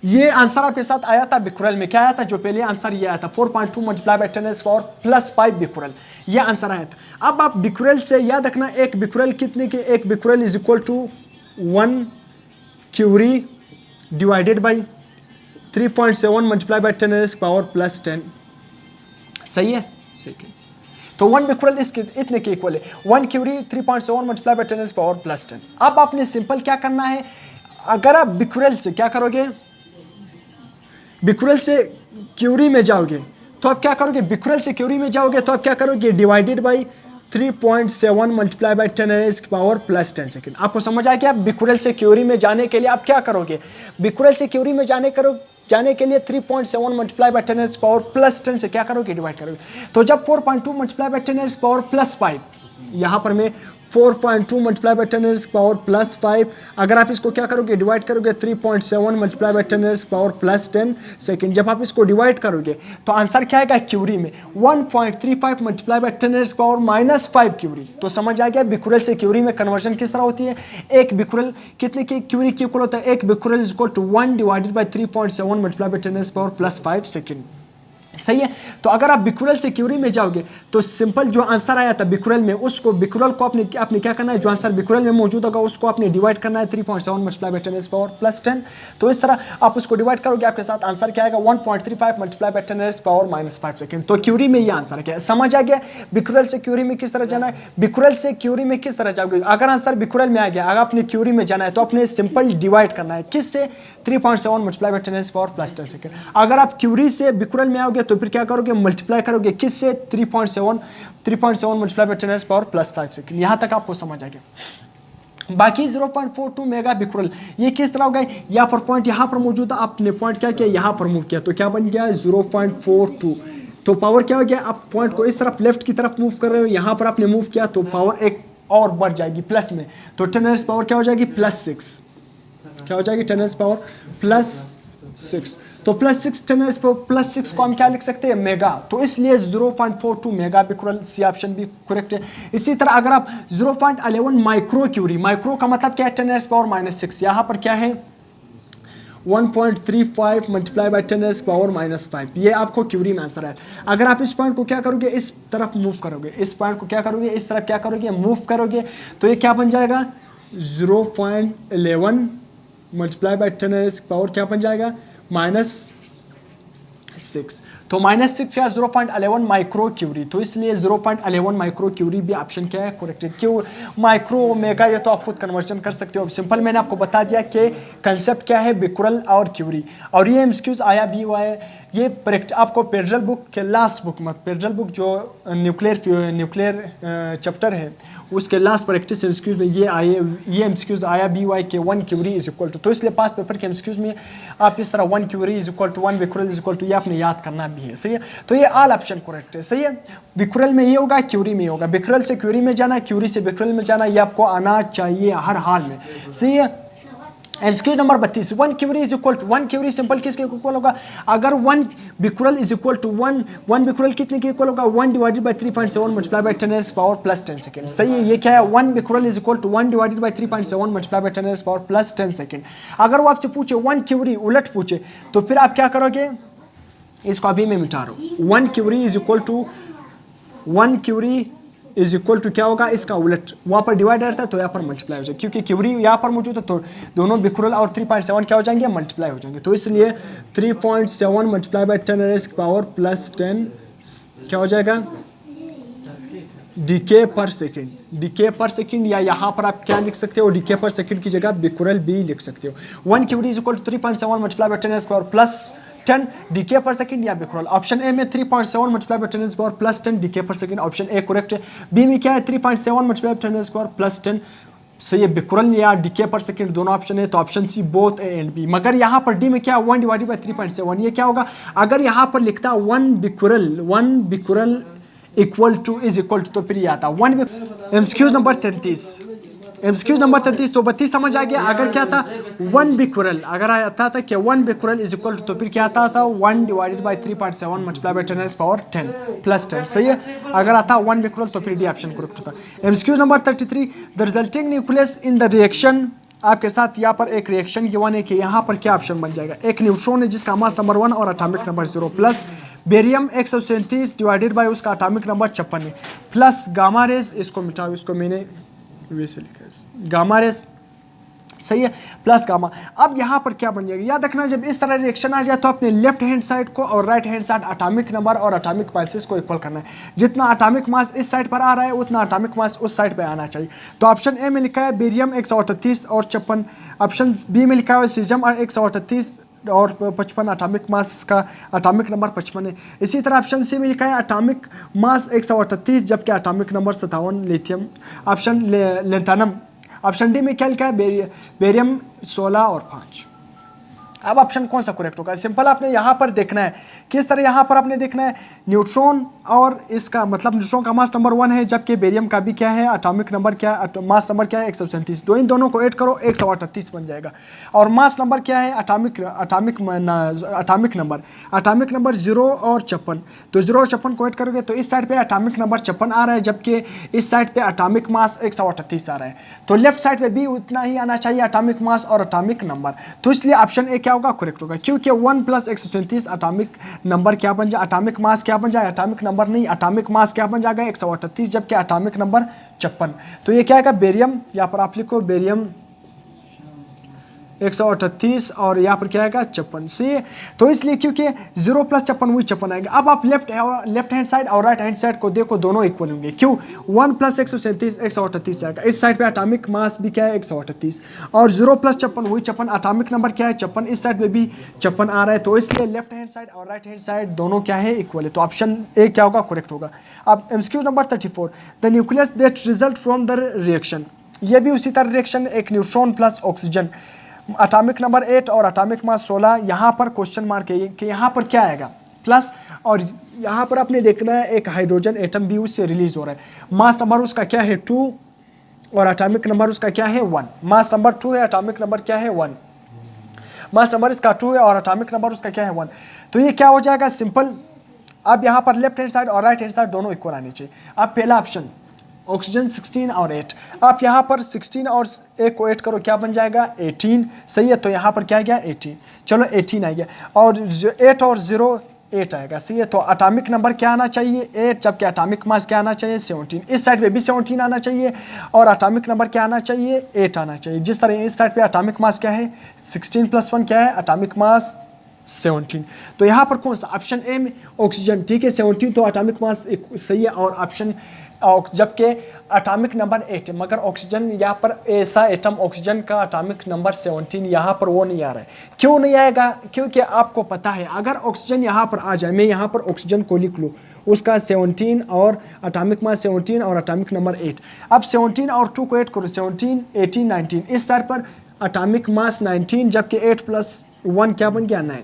ये आंसर आपके साथ आया था बिक्यूरल में। क्या आया था, जो पहले आंसर ये आया था 4.2 मल्टीप्लाई बाय 10⁻+5 बिक्यूरल, ये आंसर आया था। अब आप बिक्यूरल से याद रखना एक बिक्यूरल कितने के, एक becquerel is equal to 1 curie divided by 3.7 multiply by 10⁻+10। सही है, सेकेंड। तो 1 बिक्यूरल इसके इतने के इक्वल है, 1 क्यूरी 3.7 मल्टीप्लाई बाय 10⁻+10। अब आपने सिंपल क्या करना है, अगर आप बिक्यूरल से क्या करोगे, बिक्यूरल से क्यूरी में जाओगे तो आप क्या करोगे, बिक्यूरल से क्यूरी में जाओगे तो आप क्या करोगे, divided by 3.7 multiply by 10⁻+10 second. आपको समझ आया कि आप बिक्यूरल से क्यूरी में जाने के लिए आप क्या करोगे, बिक्यूरल से क्यूरी में जाने के लिए 3.7 मल्टीप्लाई बाई 10⁻+10 से क्या करोगे, डिवाइड करोगे। तो जब 4.2 मल्टीप्लाई बाई 10⁻+5, यहाँ पर मैं 4.2 मल्टीप्लाई बाई 10⁻+5, अगर आप इसको क्या करोगे, डिवाइड करोगे 3.7 मल्टीप्लाई बाई 10⁻+10 सेकेंड। जब आप इसको डिवाइड करोगे तो आंसर क्या आएगा, क्यूरी में 1.35 मल्टीप्लाई बाई 10⁻⁻5 क्यूरी। तो समझ आ गया बिक्यूरल से क्यूरी में कन्वर्जन किस तरह होती है। एक बिक्यूरल कितने की क्यूरी की इक्वल होता है, एक becquerel is equal to 1 divided by 3.7 multiply by 10⁻+5 second. सही है। तो अगर आप बिक्यूरल से क्यूरी में जाओगे तो सिंपल जो आंसर आया था बिक्यूरल में, उसको बिक्यूरल को आपने क्या करना है, जो आंसर बिक्यूरल में मौजूद होगा उसको आपने डिवाइड करना है 3.7 मल्टीप्लाई बाई 10⁻+10। तो इस तरह आप उसको डिवाइड करोगे, आपके साथ आंसर क्या आएगा, 1.35 मल्टीप्लाई बाई 10⁻⁻5 सेकेंड। तो क्यूरी में ये आंसर क्या है, समझ आ गया बिक्यूरल से क्यूरी में किस तरह जाना है। बिक्यूरल से क्यूरी में किस तरह जाओगे, अगर आंसर बिक्यूरल में आ गया, अगर आपने क्यूरी में जाना है तो आपने सिंपल डिवाइड करना है किससे, 3.7 मल्टीप्लाई बाई 10⁻+10 सेकेंड। अगर आप क्यूरी से बिक्यूरल में आओगे तो फिर क्या करोगे, मल्टीप्लाई करोगे किससे, 3.7 मल्टीप्लाई बाई 10⁻+5 सेकेंड। यहां तक आपको समझ आ गया। बाकी 0.42 मेगा बिक्यूरल ये किस तरह होगा, यहाँ पर पॉइंट यहाँ पर मौजूद है, आपने पॉइंट क्या किया, यहाँ पर मूव किया तो क्या बन गया 0.42। तो पावर क्या हो गया, आप पॉइंट को इस तरफ लेफ्ट की तरफ मूव कर रहे हो, यहाँ पर आपने मूव किया तो पावर एक और बढ़ जाएगी प्लस में, तो 10 पावर क्या हो जाएगी +6, क्या हो जाएगी 10 पावर +6। तो +6 10 +6 को हम क्या लिख सकते हैं, मेगा। तो इसलिए 0.42 मेगा बिक्यूरल, सी ऑप्शन भी करेक्ट है। इसी तरह अगर आप 0.11 माइक्रो क्यूरी, माइक्रो का मतलब क्या है 10⁻⁻⁻6, यहाँ पर क्या है 1.35 मल्टीप्लाई बाई 10⁻⁻⁵, ये आपको क्यूरी में आंसर है। अगर आप इस पॉइंट को क्या करोगे, इस तरफ मूव करोगे, इस पॉइंट को क्या करोगे, इस तरफ क्या करोगे, मूव करोगे, तो ये क्या बन जाएगा 0.11 मल्टीप्लाई बाई 10⁻⁻, क्या बन जाएगा -6। तो -6 या 0.11 माइक्रो क्यूरी, तो इसलिए 0.11 माइक्रो क्यूरी भी ऑप्शन क्या है, करेक्ट है। क्यों माइक्रो मेगा, ये तो आप खुद कन्वर्जन कर सकते हो। सिंपल मैंने आपको बता दिया कि कंसेप्ट क्या है बिक्यूरल और क्यूरी, और ये एमसीक्यूज आया भी हुआ है। ये आपको पेड्रल बुक के लास्ट बुक में, पेड्रल बुक जो न्यूक्लियर चैप्टर है उसके लास्ट प्रैक्टिस एमसीक्यूज में ये एमसीक्यूज आया भी हुआ है कि 1 क्यूरी इज इक्वल टू, तो इसलिए पास पेपर के एमसीक्यूज में आप इस तरह 1 curie is equal to 1 becquerel is equal to, ये आपने याद करना भी है। सही है, तो ये ऑल ऑप्शन करेक्ट है। सही है, बिक्यूरल में ये होगा, क्यूरी में होगा, बिक्यूरल से क्यूरी में जाना, क्यूरी से बिक्यूरल में जाना, ये आपको आना चाहिए हर हाल में। सही है, MCQ number 32, 1 curie is equal to 1 curie simple किसके इक्वल होगा? अगर 1 becquerel is equal to 1 becquerel कितने के इक्वल होगा? 1 divided by 3.7 multiply by 10 raise power plus 10 second. सही है, ये क्या है? 1 becquerel is equal to 1 divided by 3.7 multiply by 10 raise power plus 10 second. अगर वो आपसे पूछे 1 क्यूरी उलट पूछे तो फिर आप क्या करोगे? इसको अभी मैं मिटा रहा हूँ। 1 curie is equal to 1 curie is equal to क्या होगा? इसका उलट, वहाँ पर डिवाइड रहता है तो यहाँ पर मल्टीप्लाई हो जाएगा, क्योंकि क्यूरी यहाँ पर मौजूद है तो दोनों बिक्यूरल और 3.7 क्या हो जाएंगे? मल्टीप्लाई हो जाएंगे। तो इसलिए 3.7 multiply by 10 raise power plus 10 क्या हो जाएगा? डीके पर सेकेंड। डीके पर सेकेंड, या यहाँ पर आप क्या लिख सकते हो? डीके पर सेकेंड की जगह बिक्यूरल भी लिख सकते हो। 1 curie is equal to 3.7 multiply by 10 raise power plus 10 decay per second या बिक्यूरल। ऑप्शन ए में 3.7 multiply by 10 raise power plus 10 decay per second, option A correct है। बी में क्या है? 3.7 multiply by 10 raise power plus 10। So ये becquerel या DK per second दोनों option है, तो option C both A and B. मगर यहाँ पर डी में क्या? 1 डिवाइडेड बाय 3.7, ये क्या होगा? अगर यहाँ पर लिखता 1 becquerel equal to is equal to, तो फिर ये आता 1। एमसीक्यू नंबर 33, एमसीक्यू नंबर 33, तो 32 समझ आ गया। अगर क्या था? 1 बिक्यूरल, अगर आता था क्या 1 बिक्यूरल इज इक्वल टू, तो फिर क्या आता था? 1 divided by 3.7 multiply by 10 raise power 10 plus 10। सही है, अगर आता 1 बिक्यूरल तो फिर डी ऑप्शन करेक्ट होता। MCQ number 33, the resulting nucleus in the reaction, आपके साथ यहाँ पर एक रिएक्शन गिवन है कि यहाँ पर क्या ऑप्शन बन जाएगा? एक न्यूट्रॉन है जिसका मास नंबर 1 और atomic number 0, plus barium 137 divided by उसका एटॉमिक नंबर 56 है, प्लस गामा रेज, इसको मिटाओ, इसको मैंने वैसे लिखा है गामा रेज। सही है, प्लस गामा। अब यहाँ पर क्या बन जाएगा? याद रखना, जब इस तरह रिएक्शन आ जाए तो अपने लेफ्ट हैंड साइड को और right hand side atomic number और एटॉमिक मासेस को इक्वल करना है। जितना एटॉमिक मास इस साइड पर आ रहा है उतना एटॉमिक मास उस साइड पर आना चाहिए। तो ऑप्शन ए में लिखा है बेरियम 138 और 56, ऑप्शन बी में लिखा है सीजियम 138 और 55, एटॉमिक मास का एटॉमिक नंबर 55 है। इसी तरह ऑप्शन सी में लिखा है एटॉमिक मास 138 जबकि atomic number 57 lithium, option lanthanum. Option D में क्या लिखा है? बेरियम 16 और 5। अब ऑप्शन कौन सा करेक्ट होगा? सिंपल, आपने यहाँ पर देखना है किस तरह, यहाँ पर आपने देखना है न्यूट्रॉन और इसका मतलब न्यूट्रॉन का मास नंबर 1 है जबकि बेरियम का भी क्या है? एटॉमिक नंबर क्या है? मास नंबर क्या है? 137। तो इन दोनों को ऐड करो 138 बन जाएगा। और मास नंबर क्या है? एटॉमिक नंबर 0 और 56। तो 0 और 56 को ऐड करोगे तो इस साइड पे एटॉमिक नंबर 56 आ रहा है जबकि इस साइड पे एटॉमिक मास 138 आ रहा है। तो लेफ्ट साइड पे भी उतना ही आना चाहिए एटॉमिक मास और एटॉमिक नंबर। तो इसलिए ऑप्शन ए क्या होगा? करेक्ट होगा, क्योंकि 1 प्लस 137 एटॉमिक नंबर क्या बन जाए? एटॉमिक मास क्या बन जाए? एटॉमिक नंबर नहीं, एटॉमिक मास क्या बन जाएगा? 138 जबकि एटॉमिक नंबर 56। तो ये क्या है? बेरियम, यहाँ पर आप लिखो बेरियम 138 और यहाँ पर क्या आएगा? 56। सही, तो इसलिए क्योंकि 0 प्लस 56 वही 56 आएगा। अब आप लेफ्ट हैंड साइड और राइट हैंड साइड को देखो, दोनों इक्वल होंगे। क्यों? 1 प्लस 137 138 आएगा। इस साइड पे एटॉमिक मास भी क्या है? 138 और 0 प्लस 56 वही 56, एटॉमिक नंबर क्या है? 56, इस साइड पे भी 56 आ रहा है। तो इसलिए लेफ्ट हैंड साइड और राइट हैंड साइड दोनों क्या है? इक्वल है। तो ऑप्शन ए क्या होगा? करेक्ट होगा। अब MCQ number 34, the nucleus that result from the reaction, ये भी उसी तरह रिएक्शन, एक neutron plus oxygen, atomic number 8 और एटॉमिक मास 16। यहाँ पर क्वेश्चन मार्क है कि यहाँ पर क्या आएगा? प्लस, और यहाँ पर आपने देखना है एक हाइड्रोजन एटम भी उससे रिलीज हो रहा है। मास नंबर उसका क्या है? 2 और एटॉमिक नंबर उसका क्या है? 1। मास नंबर 2 है, एटॉमिक नंबर क्या है? 1। मास नंबर इसका 2 है और एटॉमिक नंबर उसका क्या है? 1। तो ये क्या हो जाएगा? सिंपल, अब यहाँ पर लेफ्ट हैंड साइड और राइट हैंड साइड दोनों इक्वल आने चाहिए। अब पहला ऑप्शन ऑक्सीजन 16 और 8, आप यहाँ पर 16 और 1 को 8 करो, क्या बन जाएगा? 18। सही है, तो यहाँ पर क्या आ गया? 18। चलो 18 आ गया, और 8 और 0 8 आएगा। सही है, तो एटॉमिक नंबर क्या आना चाहिए? 8, जबकि एटॉमिक मास क्या आना चाहिए? 17। इस साइड पे भी 17 आना चाहिए और एटॉमिक नंबर क्या आना चाहिए? 8 आना चाहिए। जिस तरह इस साइड पे एटॉमिक मास क्या है? 16 + 1 क्या है? एटॉमिक मास 17। तो यहाँ पर कौन सा? ऑप्शन ए में ऑक्सीजन, ठीक है, 17 तो एटॉमिक मास सही है, और ऑप्शन जबकि एटॉमिक नंबर 8 है, मगर ऑक्सीजन यहाँ पर ऐसा एटम ऑक्सीजन का एटॉमिक नंबर 17 यहाँ पर वो नहीं आ रहा है। क्यों नहीं आएगा? क्योंकि आपको पता है अगर ऑक्सीजन यहाँ पर आ जाए, मैं यहाँ पर ऑक्सीजन को लिख लूँ, उसका 17 और एटॉमिक मास 17 और एटॉमिक नंबर 8। अब 17 और 2 को ऐड करो, 17 18 19। इस साइड पर एटॉमिक मास 19 जबकि 8 + 1 क्या बन गया? 9।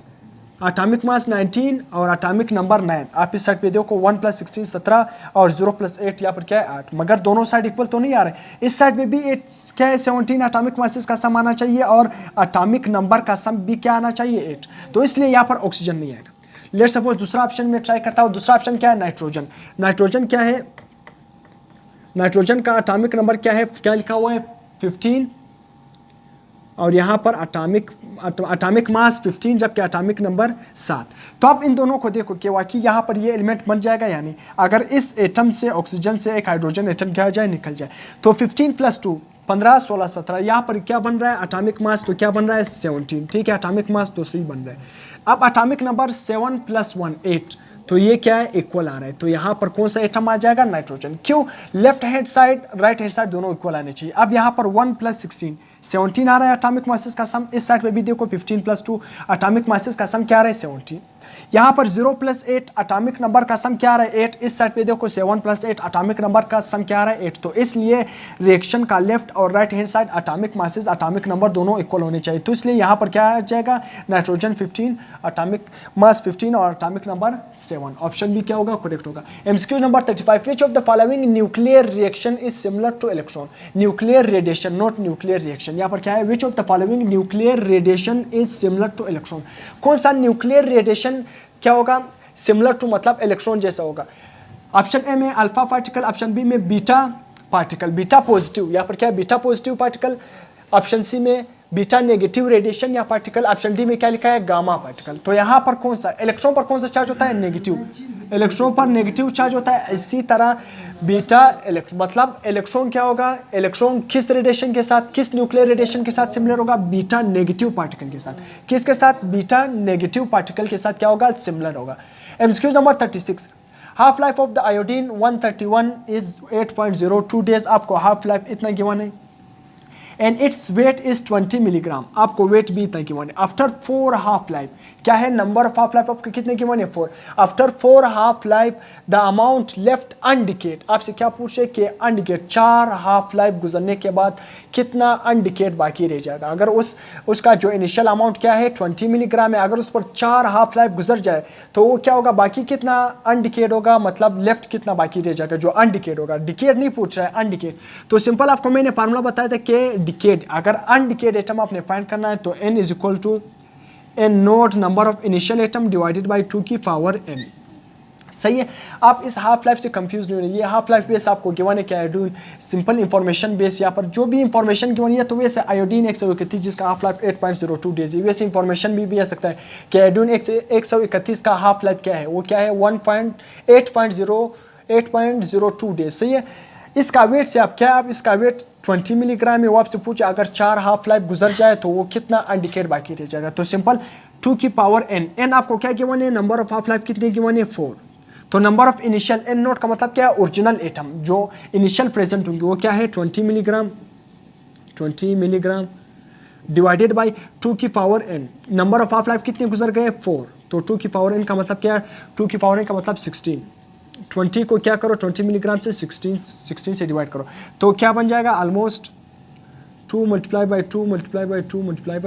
एटॉमिक मास 19 और एटॉमिक नंबर 9। आप इस साइड पे देखो 1 + 16 17 और 0 + 8 यहाँ पर क्या है 8, मगर दोनों साइड इक्वल तो नहीं आ रहे। इस साइड पे भी 8 क्या है 17 एटॉमिक मासेस का सम आना चाहिए और एटॉमिक नंबर का सम भी क्या आना चाहिए 8, तो इसलिए यहाँ पर ऑक्सीजन नहीं आएगा। लेट सपोज दूसरा ऑप्शन में ट्राई करता हूँ। दूसरा ऑप्शन क्या है नाइट्रोजन। नाइट्रोजन क्या है, नाइट्रोजन का एटॉमिक नंबर क्या है, क्या लिखा हुआ है 15 और यहाँ पर एटॉमिक मास 15 जबकि एटॉमिक नंबर 7। तो आप इन दोनों को देखो कि वाकई यहाँ पर ये एलिमेंट बन जाएगा यानी अगर इस एटम से ऑक्सीजन से एक हाइड्रोजन एटम क्या हो जाए निकल जाए तो 15 + 2 15 16 17 यहाँ पर क्या बन रहा है एटॉमिक मास, तो क्या बन रहा है 17, ठीक है एटॉमिक मास तो सही बन रहा है। अब एटॉमिक नंबर 7 + 1 8, तो ये क्या है इक्वल आ रहा है, तो यहाँ पर कौन सा एटम आ जाएगा नाइट्रोजन। क्यों, left hand side right hand side दोनों इक्वल आने चाहिए। अब यहाँ पर 1 + 16 17 आ रहा है एटॉमिक मासेस का सम। इस साइड पे भी देखो 15 + 2 एटॉमिक मासेस का सम क्या आ रहा है 17। यहाँ पर 0 + 8 एटॉमिक नंबर का सम क्या आ रहा है 8। इस साइड पे देखो 7 + 8 एटॉमिक नंबर का सम क्या आ रहा है 8। तो इसलिए रिएक्शन का लेफ्ट और right hand side atomic masses atomic number दोनों इक्वल होने चाहिए। तो इसलिए यहाँ पर क्या आ जाएगा नाइट्रोजन 15 एटॉमिक मास 15 और एटॉमिक नंबर 7। ऑप्शन भी क्या होगा करेक्ट होगा। MCQ number 35, which of the following nuclear reaction is similar two electron. Nuclear radiation not nuclear reaction. यहाँ पर क्या है which of the following nuclear radiation is similar two electron. कौन सा न्यूक्लियर रेडिएशन क्या होगा सिमिलर टू मतलब electron जैसा होगा। ऑप्शन ए में अल्फा पार्टिकल, ऑप्शन बी में बीटा पार्टिकल, बीटा पॉजिटिव, यहाँ पर क्या है beta positive particle, option C में बीटा नेगेटिव रेडिएशन या पार्टिकल, ऑप्शन डी में क्या लिखा है गामा पार्टिकल। तो यहाँ पर कौन सा इलेक्ट्रॉन पर कौन सा चार्ज होता है नेगेटिव, इलेक्ट्रॉन पर नेगेटिव चार्ज होता है। इसी तरह बीटा मतलब इलेक्ट्रॉन क्या होगा, इलेक्ट्रॉन किस रेडिएशन के साथ किस न्यूक्लियर रेडिएशन के साथ सिमिलर होगा बीटा नेगेटिव पार्टिकल के साथ। किसके साथ बीटा नेगेटिव पार्टिकल के साथ क्या होगा सिमिलर होगा। MCQ number 36, half life of the iodine 131 is 8.02 days. आपको हाफ लाइफ इतना गिवन है and its weight is 20 milligram. आपको वेट भी इतना गिवन है। आफ्टर 4 हाफ लाइफ क्या है नंबर ऑफ हाफ लाइफ आपको कितने गिवन है 4। After 4 half life the amount left undecayed. आपसे क्या पूछे कि अनडिकेट 4 हाफ लाइफ गुजरने के बाद कितना अनडिकेट बाकी रह जाएगा। अगर उसका जो इनिशियल अमाउंट क्या है 20 मिलीग्राम है, अगर उस पर 4 हाफ लाइफ गुजर जाए तो वो क्या होगा बाकी कितना अनडिकेट होगा, मतलब लेफ्ट कितना बाकी रह जाएगा जो अनडिकेट होगा। डिकेट नहीं पूछ रहा है अनडिकेट। तो सिंपल आपको मैंने फार्मूला बताया था कि डिकेट अगर अनडिकेट एटम आपने फाइंड करना है तो n = n note number of initial atom divided by 2 की पावर n। सही है। आप इस हाफ लाइफ से कंफ्यूज नहीं होने, ये हाफ लाइफ बेस आपको गिवन है कि आयोडीन सिंपल इंफॉर्मेशन बेस, यहाँ पर जो भी इंफॉर्मेशन गिवन है तो वैसे आयोडीन 131 जिसका हाफ लाइफ 8.02 डेज है, वैसे इंफॉर्मेशन भी आ सकता है कि आयोडीन 131 का हाफ लाइफ क्या है, वो क्या है 8.02 डेज। सही है। इसका वेट से आप क्या आप इसका वेट 20 मिलीग्राम है, वो आपसे पूछे अगर 4 हाफ लाइफ गुजर जाए तो वो कितना अनडिकेट बाकी रह जाएगा। तो सिंपल 2 की पावर n। n आपको क्या गिवन है नंबर ऑफ हाफ लाइफ कितने गिवन है 4। तो number of initial n note का मतलब क्या है ओरिजिनल एटम जो इनिशियल प्रेजेंट होंगे वो क्या है 20 मिलीग्राम डिवाइडेड बाय 2 की power n। Number of half life कितने गुजर गए 4। तो 2 की पावर n का मतलब क्या है 2 की पावर n का मतलब 16। 20 को क्या करो 20 मिलीग्राम से 16 से डिवाइड करो तो क्या बन जाएगा ऑलमोस्ट 2 × 2 × 2 ×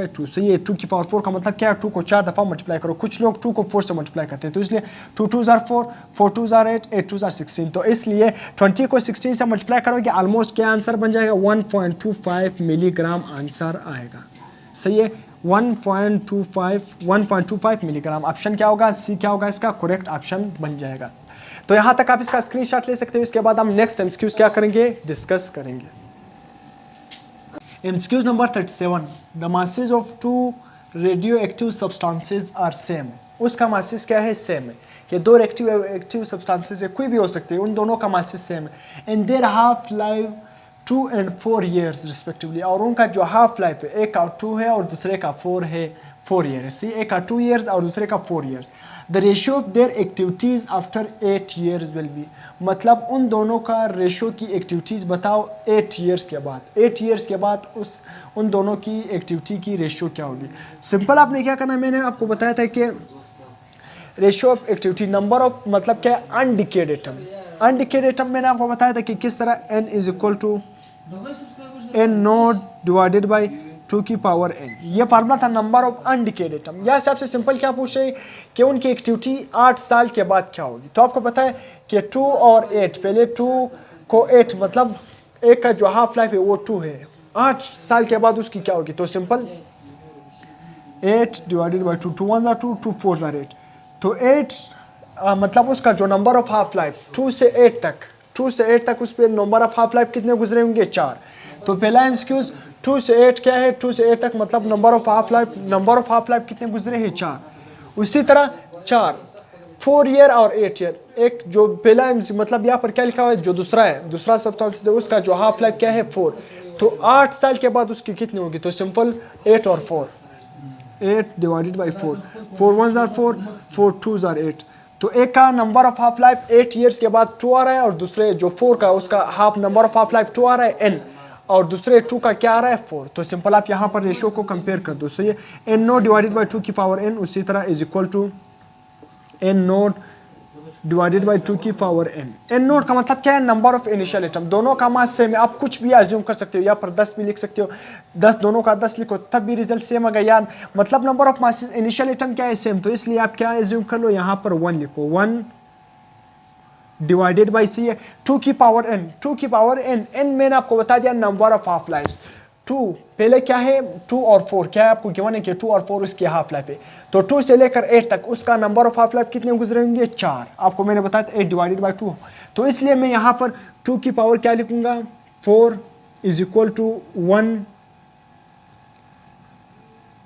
2। सही है। 2 की पावर 4 का मतलब क्या है 2 को 4 दफ़ा मल्टीप्लाई करो। कुछ लोग 2 को 4 से मल्टीप्लाई करते हैं तो इसलिए 2 2 = 4, 4 2 = 8, 8 2 = 16। तो इसलिए 20 को 16 से मल्टीप्लाई करोगे ऑलमोस्ट क्या आंसर बन जाएगा 1.25 मिलीग्राम आंसर आएगा। सही है 1.25 मिलीग्राम। ऑप्शन क्या होगा सी क्या होगा इसका करेक्ट ऑप्शन बन जाएगा। तो यहाँ तक आप इसका स्क्रीनशॉट ले सकते हो। इसके बाद हम नेक्स्ट एमसीक्यूज क्या करेंगे डिस्कस करेंगे। MCQs number 37, the masses of 2 radio active substances are same. उसका मासेज क्या है सेम है कि 2 एक्टिव सब्सटेंसेज है कोई भी हो सकते हैं उन दोनों का मासेज सेम है and their half life 2 and 4 years respectively. और उनका जो हाफ लाइफ है एक का 2 है और दूसरे का 4 है 4 ईयर्स। एक का 2 years और दूसरे का 4 years। The ratio of their activities after 8 years will be. मतलब उन दोनों का रेशियो की एक्टिविटीज़ बताओ 8 years के बाद। 8 years के बाद उन दोनों की एक्टिविटी की रेशियो क्या होगी। सिंपल आपने क्या करना है मैंने आपको बताया था कि ratio of activity number of मतलब क्या है अनडिकेड एटम। अनडिकेड एटम मैंने आपको बताया था कि किस तरह n = n naught divided by 2 की पावर n। ये फार्मूला था नंबर ऑफ अनडिकेड एटम। या सबसे सिंपल क्या पूछ रहे हैं कि उनकी एक्टिविटी 8 साल के बाद क्या होगी। तो आपको पता है कि 2 और 8, पहले 2 को 8 मतलब एक का जो हाफ लाइफ है वो 2 है, 8 साल के बाद उसकी क्या होगी। तो सिंपल 8 डिवाइडेड बाई 2, 2 1 2, 2 4 8। तो 8 मतलब उसका जो नंबर ऑफ हाफ लाइफ 2 से 8 तक, 2 से 8 तक उस पर नंबर ऑफ हाफ लाइफ कितने गुजरे होंगे, 4। तो पहला एमसीक्यूज 2 से 8 क्या है, 2 से 8 तक मतलब नंबर ऑफ हाफ लाइफ कितने गुजरे हैं, 4। उसी तरह 4 4 ईयर और 8 ईयर, एक जो पहला मतलब यहाँ पर क्या लिखा हुआ है, जो दूसरा है, दूसरा सब्सटेंस है उसका जो हाफ लाइफ क्या है 4। तो 8 साल के बाद उसकी कितनी होगी। तो सिंपल 8 और 4, 8 डिवाइडेड बाई 4, 4 1 4, 4 2 8। तो एक का number of half life 8 years के बाद 2 आ रहा है, और दूसरे जो 4 का उसका half number of half life 2 आ रहा है n, और दूसरे 2 का क्या आ रहा है 4। तो सिंपल आप यहाँ पर रेशियो को कंपेयर कर दो। सही है, n नोट डिवाइडेड बाई 2 की पावर n, उसी तरह is equal to n naught divided by 2 की पावर n। n नोट का मतलब क्या है, नंबर ऑफ इनिशियल एटम। दोनों का मास सेम है, आप कुछ भी अज्यूम कर सकते हो, यहाँ पर 10 भी लिख सकते हो, 10 दोनों का 10 लिखो तब भी रिजल्ट सेम आ गया यार। मतलब number of masses initial atom क्या है, सेम। तो इसलिए आप क्या अज्यूम कर लो, यहाँ पर 1 लिखो, 1 डिवाइडेड बाई सी है 2 की पावर n, 2 की पावर n। n मैंने आपको बता दिया नंबर ऑफ हाफ लाइफ्स। 2 पहले क्या है, 2 और 4 क्या है, आपको गिवन है कि 2 और 4 उसकी हाफ लाइफ है। तो 2 से लेकर 8 तक उसका नंबर ऑफ हाफ लाइफ कितने गुजरे होंगे, 4। आपको मैंने बताया 8 डिवाइडेड बाई 2। तो इसलिए मैं यहाँ पर 2 की पावर क्या लिखूंगा, 4 is equal to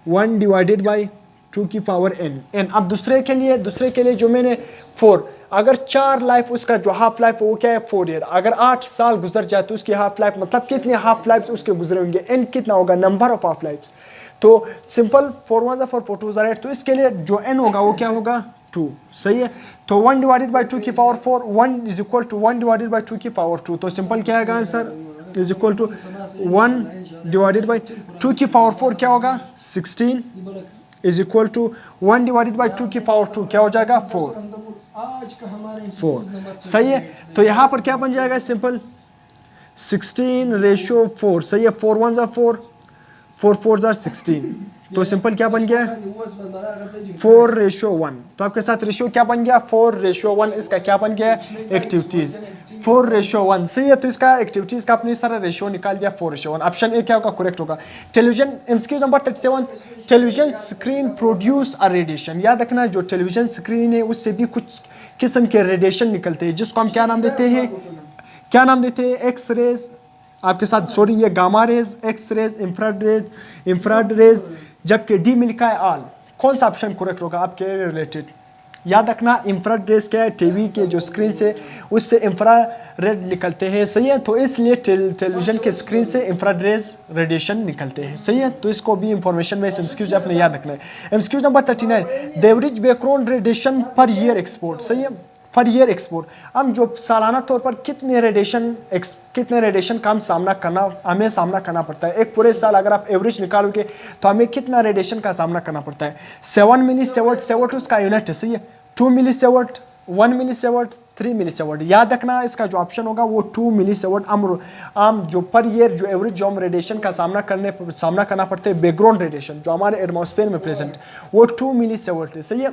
1 divided by 2 की पावर n। अब दूसरे के लिए जो मैंने 4, अगर 4 लाइफ उसका जो हाफ लाइफ है वो क्या है 4 ईयर, अगर 8 साल गुजर जाए तो उसकी हाफ लाइफ मतलब कितने हाफ लाइफ उसके गुजरे होंगे, n कितना होगा, नंबर ऑफ हाफ लाइफ। तो सिंपल 4 1 4, 4 2 8। तो इसके लिए जो n होगा वो क्या होगा, 2। सही है, तो 1 डिवाइडेड बाई 2 की power 4, 1 is equal to 1 divided by 2 की पावर 2। तो सिंपल क्या आएगा answer, is equal to 1 divided by 2 की पावर 4 क्या होगा, 16 is equal to 1 divided by 2 की पावर 2 क्या हो जाएगा, 4। सही है, तो यहाँ पर क्या बन जाएगा, सिंपल 16 रेशियो 4। सही है, 4 1 4, 4 4 16। तो सिंपल क्या बन गया, 4 रेशियो 1। तो आपके साथ रेशियो क्या बन गया, 4 रेशियो 1। इसका क्या बन गया, एक्टिविटीज 4 रेशियो 1। सही है, तो इसका एक्टिविटीज का अपनी सारा रेशियो निकाल दिया 4 रेशियो 1। ऑप्शन ए क्या होगा, करेक्ट होगा। Television MCQ number 37, television screen produce a radiation. याद रखना जो टेलीविजन स्क्रीन है उससे भी कुछ किस्म के रेडिएशन निकलते हैं, जिसको हम क्या नाम देते हैं, एक्स रेज, आपके साथ सॉरी ये gamma rays, X rays, infrared rays, जबकि डी में लिखा है ऑल। कौन सा ऑप्शन करेक्ट होगा आपके रिलेटेड। याद रखना इंफ्रारेड रेज क्या है, टीवी के जो स्क्रीन से उससे इंफ्रारेड निकलते हैं। सही है, तो इसलिए टेलीविजन के स्क्रीन से इंफ्रारेड रेज रेडिएशन निकलते हैं। सही है, तो इसको भी इंफॉर्मेशन में एमसीक्यूज आपने याद रखना है। MCQ number 39, the average background radiation per year export. सही है, पर ईयर एक्सपोर्ट, हम जो सालाना तौर पर कितने रेडिएशन का हमें सामना करना पड़ता है। एक पूरे साल अगर आप एवरेज निकालोगे तो हमें कितना रेडिएशन का सामना करना पड़ता है। 7 मिलीसीवर्ट, सेवर्ट उसका यूनिट है। सही है, 2 मिलीसीवर्ट, 1 मिलीसीवर्ट, 3 मिलीसीवर्ट। याद रखना इसका जो ऑप्शन होगा वो 2 मिलीसीवर्ट। हम जो पर ईयर जो एवरेज जो हम रेडिएशन का सामना करना पड़ता है, बैकग्राउंड रेडिएशन जो हमारे एटमॉस्फेयर में प्रेजेंट, वो 2 मिलीसीवर्ट है। सही है,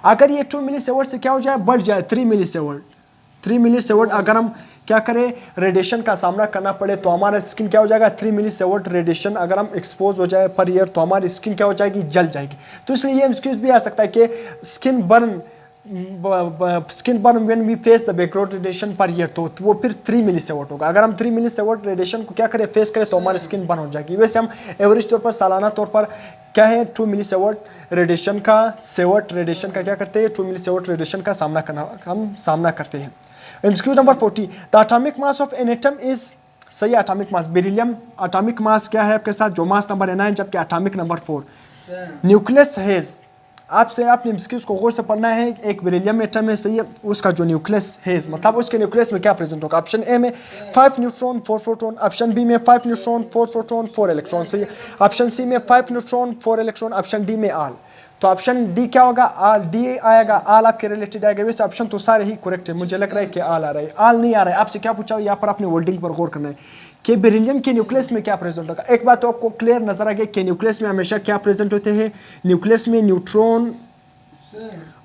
अगर ये 2 मिलीसीवर्ट से क्या हो जाए, बढ़ जाए 3 मिलीसीवर्ट, अगर हम क्या करें रेडिएशन का सामना करना पड़े तो हमारा स्किन क्या हो जाएगा, 3 मिलीसीवर्ट रेडिएशन अगर हम एक्सपोज हो जाए पर ईयर तो हमारी स्किन क्या हो जाएगी, जल जाएगी। तो इसलिए ये एमसीक्यूज भी आ सकता है कि skin burn when we face the background radiation per year, तो वो फिर 3 मिलीसीवर्ट होगा। अगर हम 3 मिलीसीवर्ट रेडिएशन को क्या करें, फेस करें तो हमारी स्किन बर्न हो जाएगी। वैसे हम एवरेज तौर पर सालाना तौर पर क्या है, 2 मिलीसीवर्ट रेडिएशन का क्या करते हैं, 2 मिलीसीवर्ट रेडिएशन का सामना करते हैं। MCQ number 40, the atomic mass of an atom is. सही, atomic mass beryllium, atomic mass क्या है आपके साथ, जो मास नंबर है 9, जबकि एटॉमिक नंबर 4। न्यूक्लियस हैज, आपसे आपने एमसीक्यूज को गौर से पढ़ना है। एक बेरिलियम एटम है, सही है, उसका जो न्यूक्लियस है मतलब उसके न्यूक्लियस में क्या प्रेजेंट होगा। ऑप्शन ए में 5 न्यूट्रॉन 4 प्रोटॉन, ऑप्शन बी में 5 न्यूट्रॉन 4 प्रोटॉन 4 इलेक्ट्रॉन। सही है, ऑप्शन सी में 5 न्यूट्रॉन 4 इलेक्ट्रॉन, ऑप्शन डी में ऑल। तो ऑप्शन डी क्या होगा, आल डी आएगा, आल आपके रिलेटेड आएगा। वैसे ऑप्शन तो सारे ही करेक्ट है, मुझे लग रहा है कि आल आ रहा है, आल नहीं आ रहा है। आपसे क्या पूछा, यहाँ पर अपने वर्डिंग पर गौर करना है कि बेरिलियम के न्यूक्लियस में क्या प्रेजेंट होगा। एक बात तो आपको क्लियर नजर आ गया कि न्यूक्लियस में हमेशा क्या प्रेजेंट होते हैं, न्यूक्लियस में न्यूट्रॉन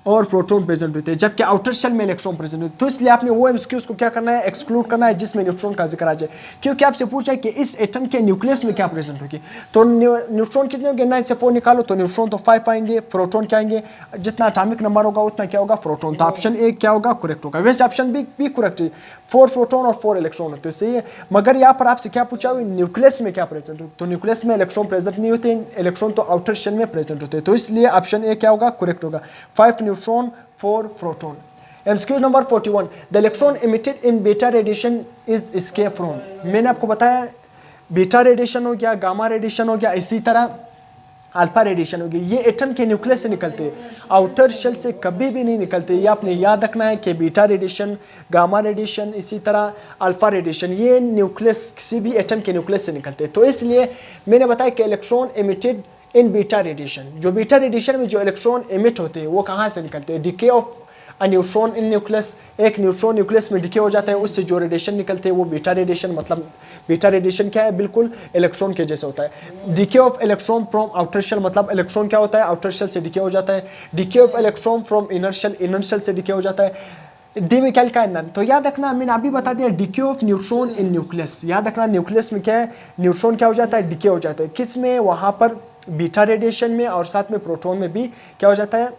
और प्रोटॉन प्रेजेंट होते हैं, जबकि आउटर शेल में इलेक्ट्रॉन प्रेजेंट होते हैं। तो इसलिए आपने वो एमसीक्यूज को क्या करना है, एक्सक्लूड करना है जिसमें न्यूट्रॉन का जिक्र आ जाए, क्योंकि आपसे पूछा है कि इस एटम के न्यूक्लियस में क्या प्रेजेंट होगी। तो न्यूट्रॉन कितने होंगे, 9 से 4 निकालो तो न्यूट्रॉन तो 5 आएंगे, प्रोटॉन क्या आएंगे, जितना एटॉमिक नंबर होगा उतना क्या होगा, प्रोटॉन। तो ऑप्शन ए क्या होगा, करेक्ट होगा। वैसे ऑप्शन बी करेक्ट है, 4 प्रोटॉन और 4 इलेक्ट्रॉन होते हैं, सही है। मगर यहाँ पर आपसे क्या पूछा हुआ, न्यूक्लियस में क्या प्रेजेंट हो, तो न्यूक्लियस में इलेक्ट्रॉन प्रेजेंट नहीं होते, इलेक्ट्रॉन तो आउटर शेल में प्रेजेंट होते हैं। तो इसलिए ऑप्शन ए क्या होगा, करेक्ट होगा, 5 neutron 4 proton. MCQ number 41. The electron emitted in beta radiation is escape from. मैंने आपको बताया बीटा रेडिएशन हो गया, गामा रेडिएशन हो गया, इसी तरह अल्फा रेडिएशन हो गया, ये एटम के न्यूक्लियस से निकलते हैं, आउटर शेल से कभी भी नहीं निकलते। ये आपने याद रखना है कि बीटा रेडिएशन, गामा रेडिएशन, इसी तरह अल्फा रेडिएशन, ये न्यूक्लियस किसी भी एटम के न्यूक्लियस से निकलते हैं। तो इसलिए मैंने बताया कि इलेक्ट्रॉन एमिटेड इन बीटा रेडिएशन, जो बीटा रेडिएशन में जो इलेक्ट्रॉन एमिट होते हैं वो कहाँ से निकलते हैं, decay of a neutron in nucleus, एक न्यूट्रॉन न्यूक्लियस में डिके हो जाता है, उससे जो रेडिएशन निकलते हैं वो बीटा रेडिएशन। मतलब बीटा रेडिएशन क्या है, बिल्कुल इलेक्ट्रॉन के जैसे होता है। Decay of electron from outer shell, मतलब इलेक्ट्रॉन क्या होता है, आउटर शेल से डिके हो जाता है। Decay of electron from inner shell, inner shell से डिके हो जाता है। डी में क्या लिखा है, नन। तो याद रखना, मैंने अभी बता दिया decay of neutron in nucleus. याद रखना न्यूक्लियस में क्या है, न्यूट्रॉन क्या हो जाता है, डिके हो जाता है। किस में, वहाँ पर बीटा रेडिएशन में, और साथ में प्रोटॉन में भी क्या हो जाता है,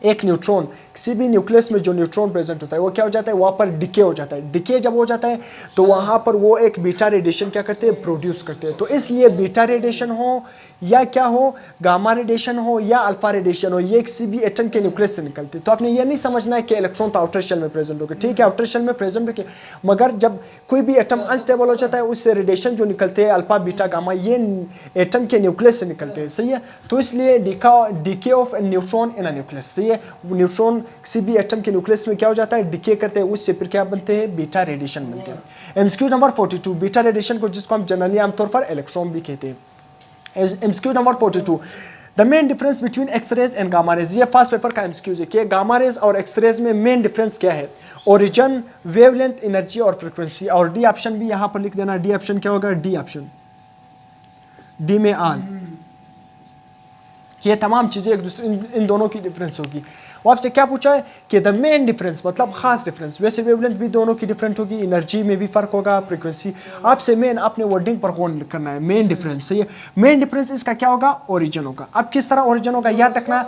एक न्यूट्रॉन, किसी भी न्यूक्लियस में जो न्यूट्रॉन प्रेजेंट होता है वो क्या हो जाता है, वहाँ पर डिके हो जाता है। डिके जब हो जाता है तो वहाँ पर वो एक बीटा रेडिएशन क्या करते हैं, प्रोड्यूस करते हैं। तो इसलिए बीटा रेडिएशन हो या क्या हो, गामा रेडिएशन हो या अल्फा रेडिएशन हो, ये किसी भी एटम के न्यूक्लियस से निकलते हैं। तो आपने ये नहीं समझना है कि इलेक्ट्रॉन तो आउटर शेल में प्रेजेंट होगा, ठीक है, आउटर शेल में प्रेजेंट होके, मगर जब कोई भी एटम अनस्टेबल हो जाता है उससे रेडिएशन जो निकलते हैं अल्फा बीटा गामा, ये एटम के न्यूक्लियस से निकलते हैं, सही है। तो इसलिए decay of neutron in a nucleus, सही है, न्यूट्रॉन किसी भी एटम के न्यूक्लियस में क्या हो जाता है, डिके करते हैं, उससे फिर क्या बनते हैं, बीटा रेडिएशन बनते हैं। एमसीक्यू नंबर 42, बीटा रेडिएशन को जिसको हम जनरली आमतौर पर इलेक्ट्रॉन भी कहते हैं। MCQ number 42, the main difference between X rays and gamma rays, ये फर्स्ट पेपर का एमसीक्यूज है कि गामा रेज और एक्सरेज में मेन डिफरेंस क्या है, ओरिजिन, वेवलेंथ, एनर्जी और फ्रीक्वेंसी। और डी ऑप्शन भी यहाँ पर लिख देना, डी ऑप्शन क्या होगा, डी ऑप्शन, डी में आल, ये तमाम चीज़ें एक दूसरे इन दोनों की डिफरेंस होगी। वो आपसे क्या पूछा है कि द मेन डिफरेंस, मतलब खास डिफरेंस। वैसे वेवलेंथ भी दोनों की डिफरेंट होगी, एनर्जी में भी फर्क होगा, फ्रीक्वेंसी। आपसे मेन अपने वर्डिंग पर गौर करना है, मेन डिफरेंस, सही है। मेन डिफरेंस इसका क्या होगा, ओरिजिन होगा। अब किस तरह ओरिजिन होगा, याद रखना,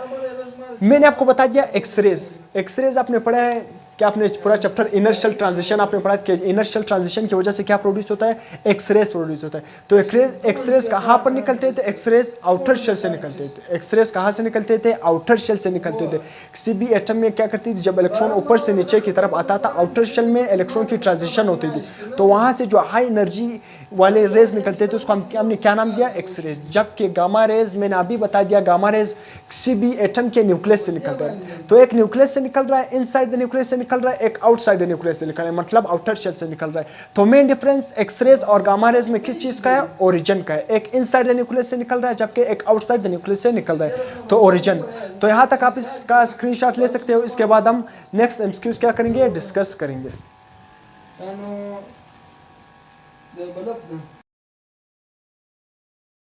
मैंने आपको बता दिया एक्सरेज, एक्सरेज आपने पढ़ा है कि आपने पूरा चैप्टर इनर्शियल ट्रांजिशन आपने पढ़ा कि इनर्शियल ट्रांजिशन की वजह से क्या प्रोड्यूस होता है, एक्सरेज प्रोड्यूस होता है। तो एक्सरेज कहाँ पर निकलते थे, एक्सरेज आउटर शेल से निकलते थे। एक्सरेज कहाँ से निकलते थे, आउटर शेल से निकलते थे। किसी भी एटम में क्या करती थी, जब इलेक्ट्रॉन ऊपर से नीचे की तरफ आता था, आउटर शेल में इलेक्ट्रॉन की ट्रांजिशन होती थी, तो वहाँ से जो हाई एनर्जी वाले रेज निकलते थे उसको हमने क्या नाम दिया, एक्सरेज। जबकि गामा रेज मैंने अभी बता दिया, गामा रेज किसी भी एटम के न्यूक्लियस से निकल रहा है। तो एक न्यूक्लियस से निकल रहा है, इनसाइड द न्यूक्लियस से निकल रहा है, एक आउटसाइड द न्यूक्लियस से निकल रहा है, मतलब आउटर शेल से निकल रहा है। तो मेन डिफरेंस एक्सरेज और गामा रेज में किस चीज का है, ओरिजिन का है। एक इनसाइड द न्यूक्लियस से निकल रहा है जबकि एक आउटसाइड द न्यूक्लियस से निकल रहा है, तो ओरिजिन। तो यहाँ तक आप इसका स्क्रीनशॉट ले सकते हो। इसके बाद हम नेक्स्ट एमसीक्यूज क्या करेंगे, डिस्कस करेंगे।